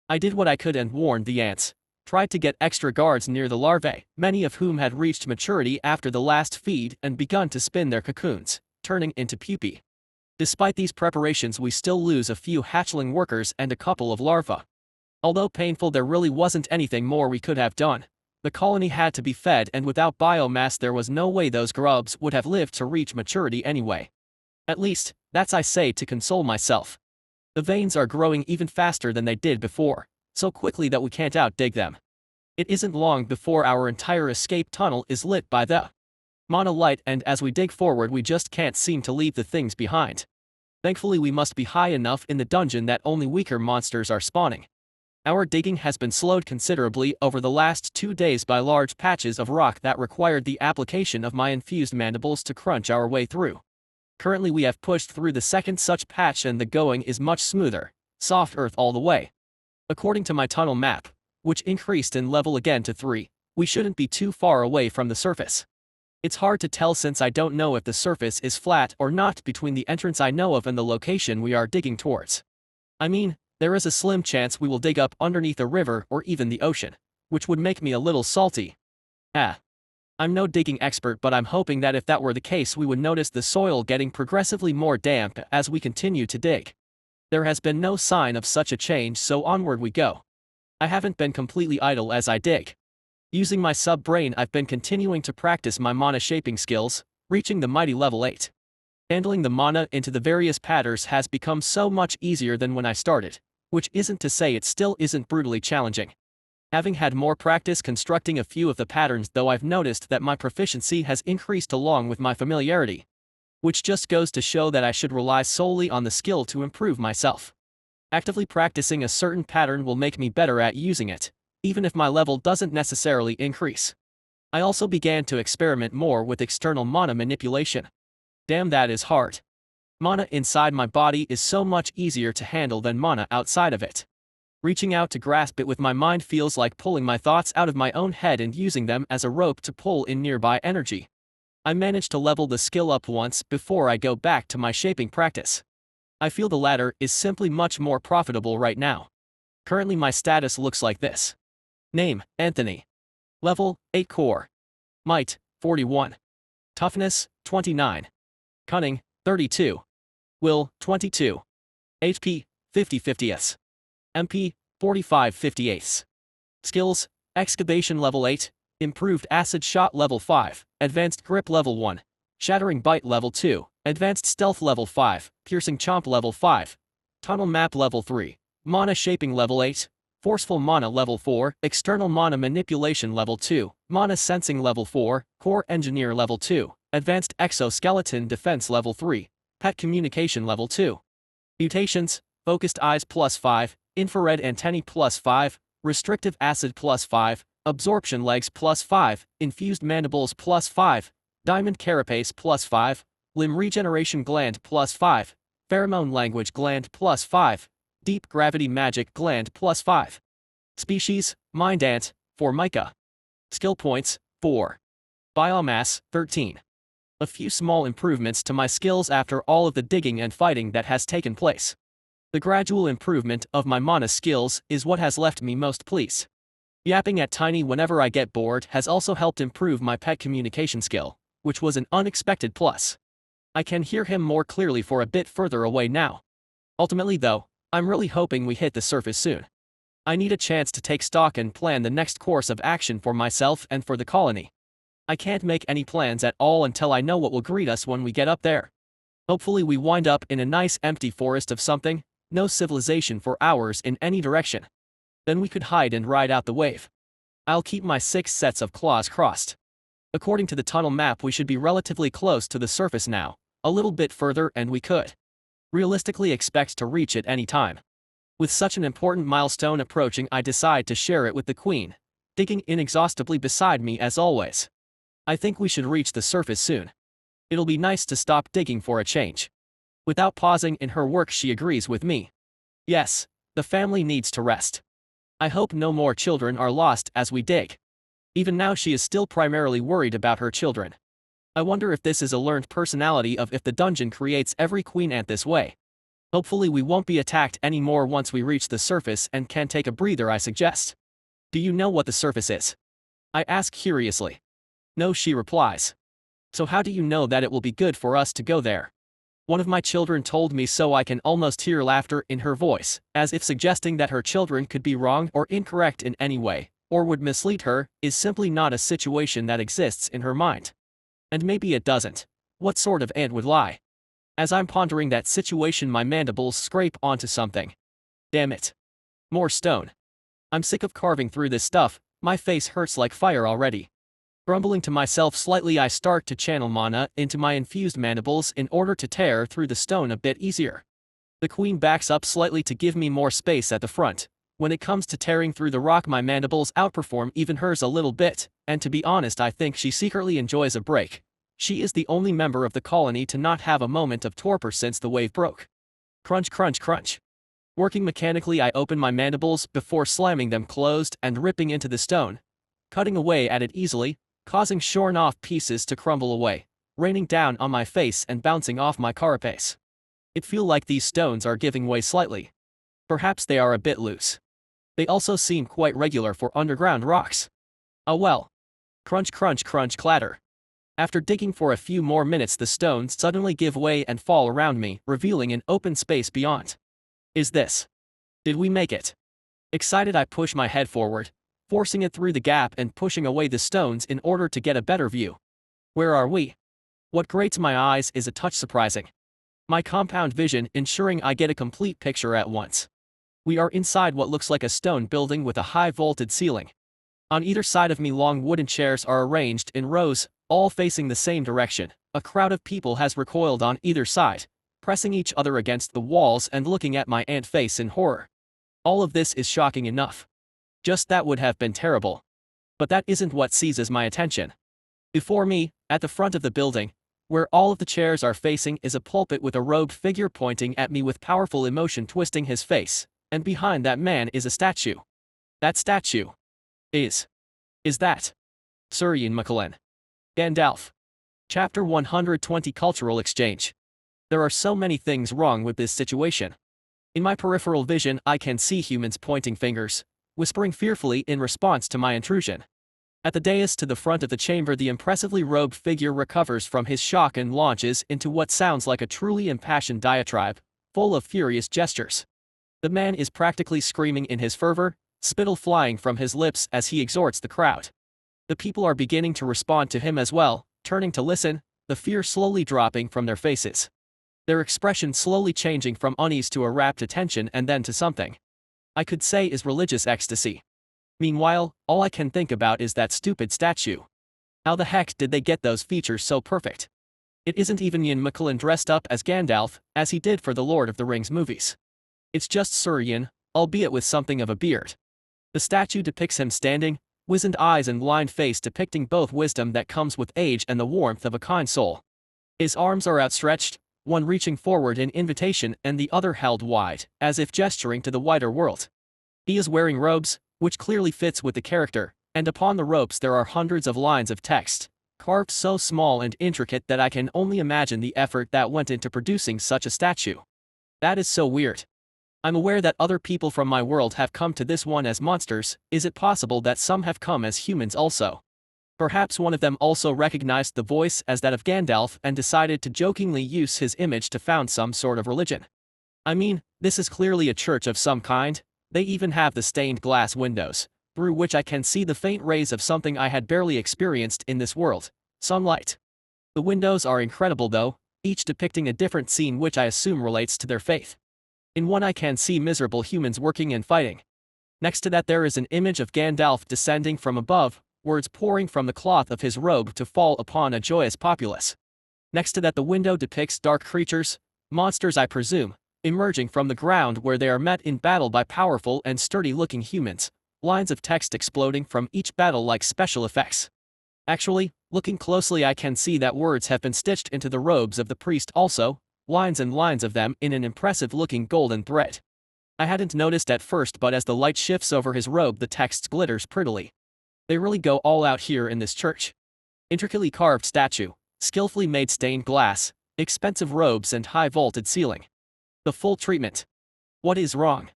I did what I could and warned the ants. Tried to get extra guards near the larvae, many of whom had reached maturity after the last feed and begun to spin their cocoons, turning into pupae. Despite these preparations, we still lose a few hatchling workers and a couple of larvae. Although painful, there really wasn't anything more we could have done. The colony had to be fed, and without biomass there was no way those grubs would have lived to reach maturity anyway. At least, that's I say to console myself. The veins are growing even faster than they did before, so quickly that we can't outdig them. It isn't long before our entire escape tunnel is lit by the mana light, and as we dig forward we just can't seem to leave the things behind. Thankfully we must be high enough in the dungeon that only weaker monsters are spawning. Our digging has been slowed considerably over the last 2 days by large patches of rock that required the application of my infused mandibles to crunch our way through. Currently we have pushed through the second such patch and the going is much smoother, soft earth all the way. According to my tunnel map, which increased in level again to 3, we shouldn't be too far away from the surface. It's hard to tell since I don't know if the surface is flat or not between the entrance I know of and the location we are digging towards. I mean, there is a slim chance we will dig up underneath a river or even the ocean, which would make me a little salty. I'm no digging expert, but I'm hoping that if that were the case we would notice the soil getting progressively more damp as we continue to dig. There has been no sign of such a change, so onward we go. I haven't been completely idle as I dig. Using my sub-brain I've been continuing to practice my mana shaping skills, reaching the mighty level 8. Handling the mana into the various patterns has become so much easier than when I started, which isn't to say it still isn't brutally challenging. Having had more practice constructing a few of the patterns though, I've noticed that my proficiency has increased along with my familiarity, which just goes to show that I should rely solely on the skill to improve myself. Actively practicing a certain pattern will make me better at using it, even if my level doesn't necessarily increase. I also began to experiment more with external mana manipulation. Damn, that is hard. Mana inside my body is so much easier to handle than mana outside of it. Reaching out to grasp it with my mind feels like pulling my thoughts out of my own head and using them as a rope to pull in nearby energy. I managed to level the skill up once before I go back to my shaping practice. I feel the latter is simply much more profitable right now. Currently my status looks like this. Name, Anthony. Level, 8 core. Might, 41. Toughness, 29. Cunning, 32. Will, 22. HP, 50/50. MP, 45/58. Skills, Excavation level 8, Improved Acid Shot level 5, Advanced Grip level 1, Shattering Bite level 2, Advanced Stealth level 5, Piercing Chomp level 5, Tunnel Map level 3, Mana Shaping level 8, Forceful Mana level 4, External Mana Manipulation level 2, Mana Sensing level 4, Core Engineer level 2, Advanced Exoskeleton Defense Level 3, Pet Communication Level 2. Mutations, Focused Eyes +5, Infrared Antennae +5, Restrictive Acid +5, Absorption Legs +5, Infused Mandibles +5, Diamond Carapace +5, Limb Regeneration Gland +5, Pheromone Language Gland +5, Deep Gravity Magic Gland +5. Species, Mind Ant, Formica. Skill points, 4. Biomass, 13. A few small improvements to my skills after all of the digging and fighting that has taken place. The gradual improvement of my mana skills is what has left me most pleased. Yapping at Tiny whenever I get bored has also helped improve my pet communication skill, which was an unexpected plus. I can hear him more clearly for a bit further away now. Ultimately though, I'm really hoping we hit the surface soon. I need a chance to take stock and plan the next course of action for myself and for the colony. I can't make any plans at all until I know what will greet us when we get up there. Hopefully we wind up in a nice empty forest of something, no civilization for hours in any direction. Then we could hide and ride out the wave. I'll keep my 6 sets of claws crossed. According to the tunnel map we should be relatively close to the surface now, a little bit further and we could realistically expect to reach it any time. With such an important milestone approaching I decide to share it with the Queen, digging inexhaustibly beside me as always. I think we should reach the surface soon. It'll be nice to stop digging for a change. Without pausing in her work she agrees with me. Yes, the family needs to rest. I hope no more children are lost as we dig. Even now she is still primarily worried about her children. I wonder if this is a learned personality of if the dungeon creates every queen ant this way. Hopefully we won't be attacked anymore once we reach the surface and can take a breather I suggest. Do you know what the surface is? I ask curiously. No, she replies. So how do you know that it will be good for us to go there? One of my children told me so. I can almost hear laughter in her voice, as if suggesting that her children could be wrong or incorrect in any way, or would mislead her, is simply not a situation that exists in her mind. And maybe it doesn't. What sort of ant would lie? As I'm pondering that situation my mandibles scrape onto something. Damn it. More stone. I'm sick of carving through this stuff, my face hurts like fire already. Grumbling to myself slightly I start to channel mana into my infused mandibles in order to tear through the stone a bit easier. The Queen backs up slightly to give me more space at the front. When it comes to tearing through the rock my mandibles outperform even hers a little bit, and to be honest I think she secretly enjoys a break. She is the only member of the colony to not have a moment of torpor since the wave broke. Crunch crunch crunch. Working mechanically I open my mandibles before slamming them closed and ripping into the stone, cutting away at it easily, causing shorn-off pieces to crumble away, raining down on my face and bouncing off my carapace. It feels like these stones are giving way slightly. Perhaps they are a bit loose. They also seem quite regular for underground rocks. Oh well. Crunch crunch crunch clatter. After digging for a few more minutes the stones suddenly give way and fall around me, revealing an open space beyond. Is this? Did we make it? Excited I push my head forward, forcing it through the gap and pushing away the stones in order to get a better view. Where are we? What grates my eyes is a touch surprising. My compound vision ensuring I get a complete picture at once. We are inside what looks like a stone building with a high-vaulted ceiling. On either side of me long wooden chairs are arranged in rows, all facing the same direction. A crowd of people has recoiled on either side, pressing each other against the walls and looking at my ant face in horror. All of this is shocking enough. Just that would have been terrible. But that isn't what seizes my attention. Before me, at the front of the building, where all of the chairs are facing is a pulpit with a robed figure pointing at me with powerful emotion twisting his face, and behind that man is a statue. That statue is that Sir Ian McKellen. Gandalf. Chapter 120 Cultural Exchange. There are so many things wrong with this situation. In my peripheral vision I can see humans pointing fingers, whispering fearfully in response to my intrusion. At the dais to the front of the chamber the impressively robed figure recovers from his shock and launches into what sounds like a truly impassioned diatribe, full of furious gestures. The man is practically screaming in his fervor, spittle flying from his lips as he exhorts the crowd. The people are beginning to respond to him as well, turning to listen, the fear slowly dropping from their faces. Their expression slowly changing from unease to a rapt attention and then to something I could say is religious ecstasy. Meanwhile, all I can think about is that stupid statue. How the heck did they get those features so perfect? It isn't even Ian McKellen dressed up as Gandalf, as he did for the Lord of the Rings movies. It's just Sir Ian, albeit with something of a beard. The statue depicts him standing, wizened eyes and lined face depicting both wisdom that comes with age and the warmth of a kind soul. His arms are outstretched, one reaching forward in invitation and the other held wide, as if gesturing to the wider world. He is wearing robes, which clearly fits with the character, and upon the ropes there are hundreds of lines of text, carved so small and intricate that I can only imagine the effort that went into producing such a statue. That is so weird. I'm aware that other people from my world have come to this one as monsters. Is it possible that some have come as humans also? Perhaps one of them also recognized the voice as that of Gandalf and decided to jokingly use his image to found some sort of religion. I mean, this is clearly a church of some kind. They even have the stained glass windows, through which I can see the faint rays of something I had barely experienced in this world, sunlight. The windows are incredible though, each depicting a different scene which I assume relates to their faith. In one I can see miserable humans working and fighting. Next to that there is an image of Gandalf descending from above, words pouring from the cloth of his robe to fall upon a joyous populace. Next to that the window depicts dark creatures, monsters I presume, emerging from the ground where they are met in battle by powerful and sturdy-looking humans, lines of text exploding from each battle like special effects. Actually, looking closely I can see that words have been stitched into the robes of the priest also, lines and lines of them in an impressive-looking golden thread. I hadn't noticed at first but as the light shifts over his robe the text glitters prettily. They really go all out here in this church. Intricately carved statue, skillfully made stained glass, expensive robes and high-vaulted ceiling. The full treatment. What is wrong?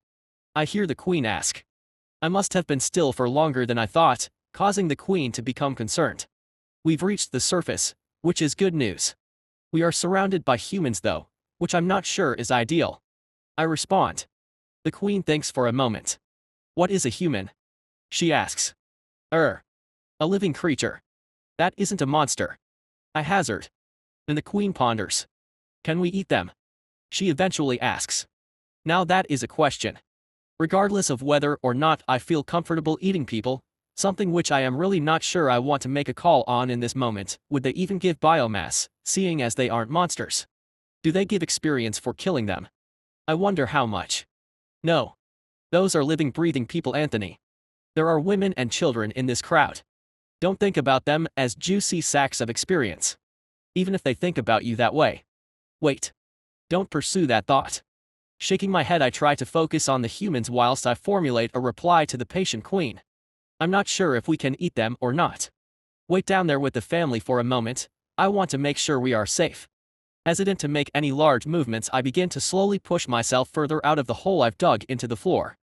I hear the queen ask. I must have been still for longer than I thought, causing the queen to become concerned. We've reached the surface, which is good news. We are surrounded by humans though, which I'm not sure is ideal. I respond. The queen thinks for a moment. What is a human? She asks. A living creature. That isn't a monster. I hazard. And the queen ponders. Can we eat them? She eventually asks. Now that is a question. Regardless of whether or not I feel comfortable eating people, something which I am really not sure I want to make a call on in this moment, would they even give biomass, seeing as they aren't monsters? Do they give experience for killing them? I wonder how much. No. Those are living breathing people, Anthony. There are women and children in this crowd. Don't think about them as juicy sacks of experience. Even if they think about you that way. Wait. Don't pursue that thought. Shaking my head I try to focus on the humans whilst I formulate a reply to the patient queen. I'm not sure if we can eat them or not. Wait down there with the family for a moment, I want to make sure we are safe. Hesitant to make any large movements I begin to slowly push myself further out of the hole I've dug into the floor.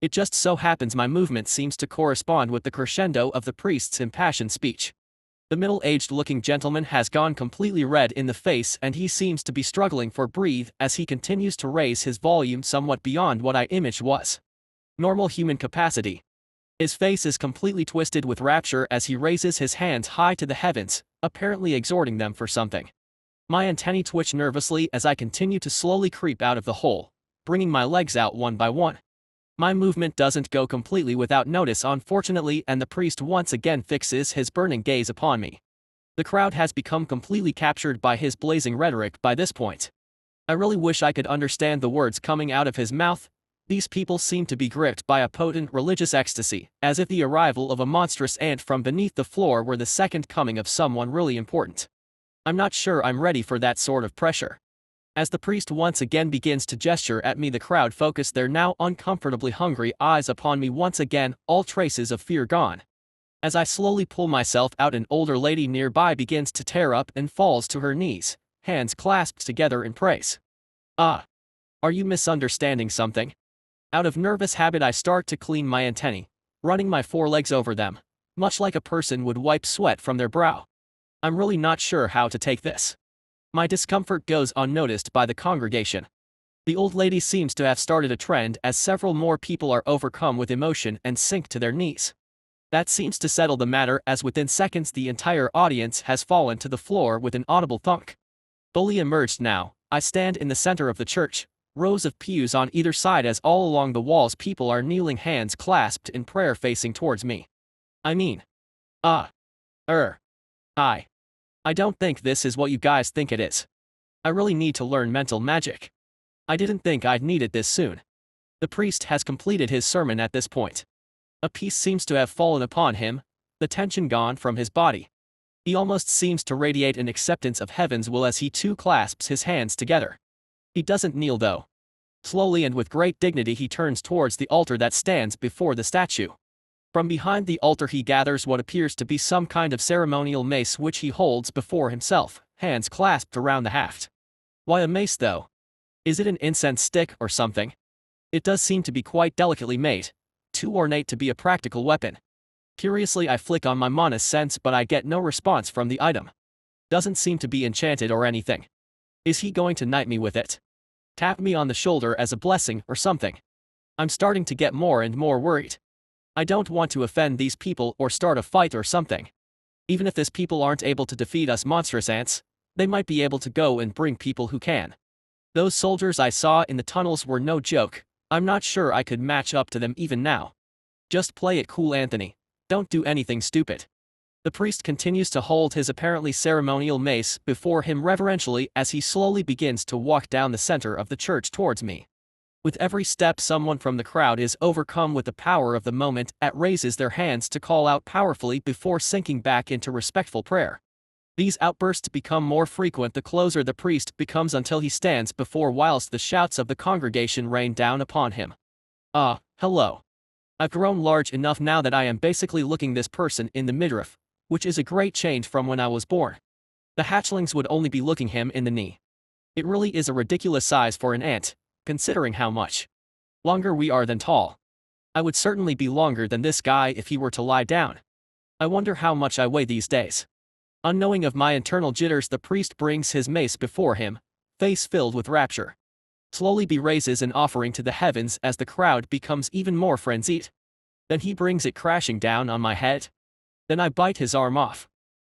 It just so happens my movement seems to correspond with the crescendo of the priest's impassioned speech. The middle-aged looking gentleman has gone completely red in the face and he seems to be struggling for breath as he continues to raise his volume somewhat beyond what I imaged was normal human capacity. His face is completely twisted with rapture as he raises his hands high to the heavens, apparently exhorting them for something. My antennae twitch nervously as I continue to slowly creep out of the hole, bringing my legs out one by one. My movement doesn't go completely without notice unfortunately and the priest once again fixes his burning gaze upon me. The crowd has become completely captured by his blazing rhetoric by this point. I really wish I could understand the words coming out of his mouth. These people seem to be gripped by a potent religious ecstasy, as if the arrival of a monstrous ant from beneath the floor were the second coming of someone really important. I'm not sure I'm ready for that sort of pressure. As the priest once again begins to gesture at me the crowd focus their now uncomfortably hungry eyes upon me once again, all traces of fear gone. As I slowly pull myself out an older lady nearby begins to tear up and falls to her knees, hands clasped together in praise. Are you misunderstanding something? Out of nervous habit I start to clean my antennae, running my forelegs over them, much like a person would wipe sweat from their brow. I'm really not sure how to take this. My discomfort goes unnoticed by the congregation. The old lady seems to have started a trend as several more people are overcome with emotion and sink to their knees. That seems to settle the matter as within seconds the entire audience has fallen to the floor with an audible thunk. Fully immersed now, I stand in the center of the church, rows of pews on either side as all along the walls people are kneeling hands clasped in prayer facing towards me. I mean. I don't think this is what you guys think it is. I really need to learn mental magic. I didn't think I'd need it this soon. The priest has completed his sermon at this point. A peace seems to have fallen upon him, the tension gone from his body. He almost seems to radiate an acceptance of heaven's will as he too clasps his hands together. He doesn't kneel though. Slowly and with great dignity he turns towards the altar that stands before the statue. From behind the altar he gathers what appears to be some kind of ceremonial mace which he holds before himself, hands clasped around the haft. Why a mace though? Is it an incense stick or something? It does seem to be quite delicately made, too ornate to be a practical weapon. Curiously I flick on my mana sense but I get no response from the item. Doesn't seem to be enchanted or anything. Is he going to knight me with it? Tap me on the shoulder as a blessing or something? I'm starting to get more and more worried. I don't want to offend these people or start a fight or something. Even if these people aren't able to defeat us monstrous ants, they might be able to go and bring people who can. Those soldiers I saw in the tunnels were no joke. I'm not sure I could match up to them even now. Just play it cool, Anthony. Don't do anything stupid. The priest continues to hold his apparently ceremonial mace before him reverentially as he slowly begins to walk down the center of the church towards me. With every step someone from the crowd is overcome with the power of the moment and raises their hands to call out powerfully before sinking back into respectful prayer. These outbursts become more frequent the closer the priest becomes until he stands before whilst the shouts of the congregation rain down upon him. Hello. I've grown large enough now that I am basically looking this person in the midriff, which is a great change from when I was born. The hatchlings would only be looking him in the knee. It really is a ridiculous size for an ant, considering how much longer we are than tall. I would certainly be longer than this guy if he were to lie down. I wonder how much I weigh these days. Unknowing of my internal jitters, the priest brings his mace before him, face filled with rapture. Slowly raises an offering to the heavens as the crowd becomes even more frenzied. Then he brings it crashing down on my head. Then I bite his arm off.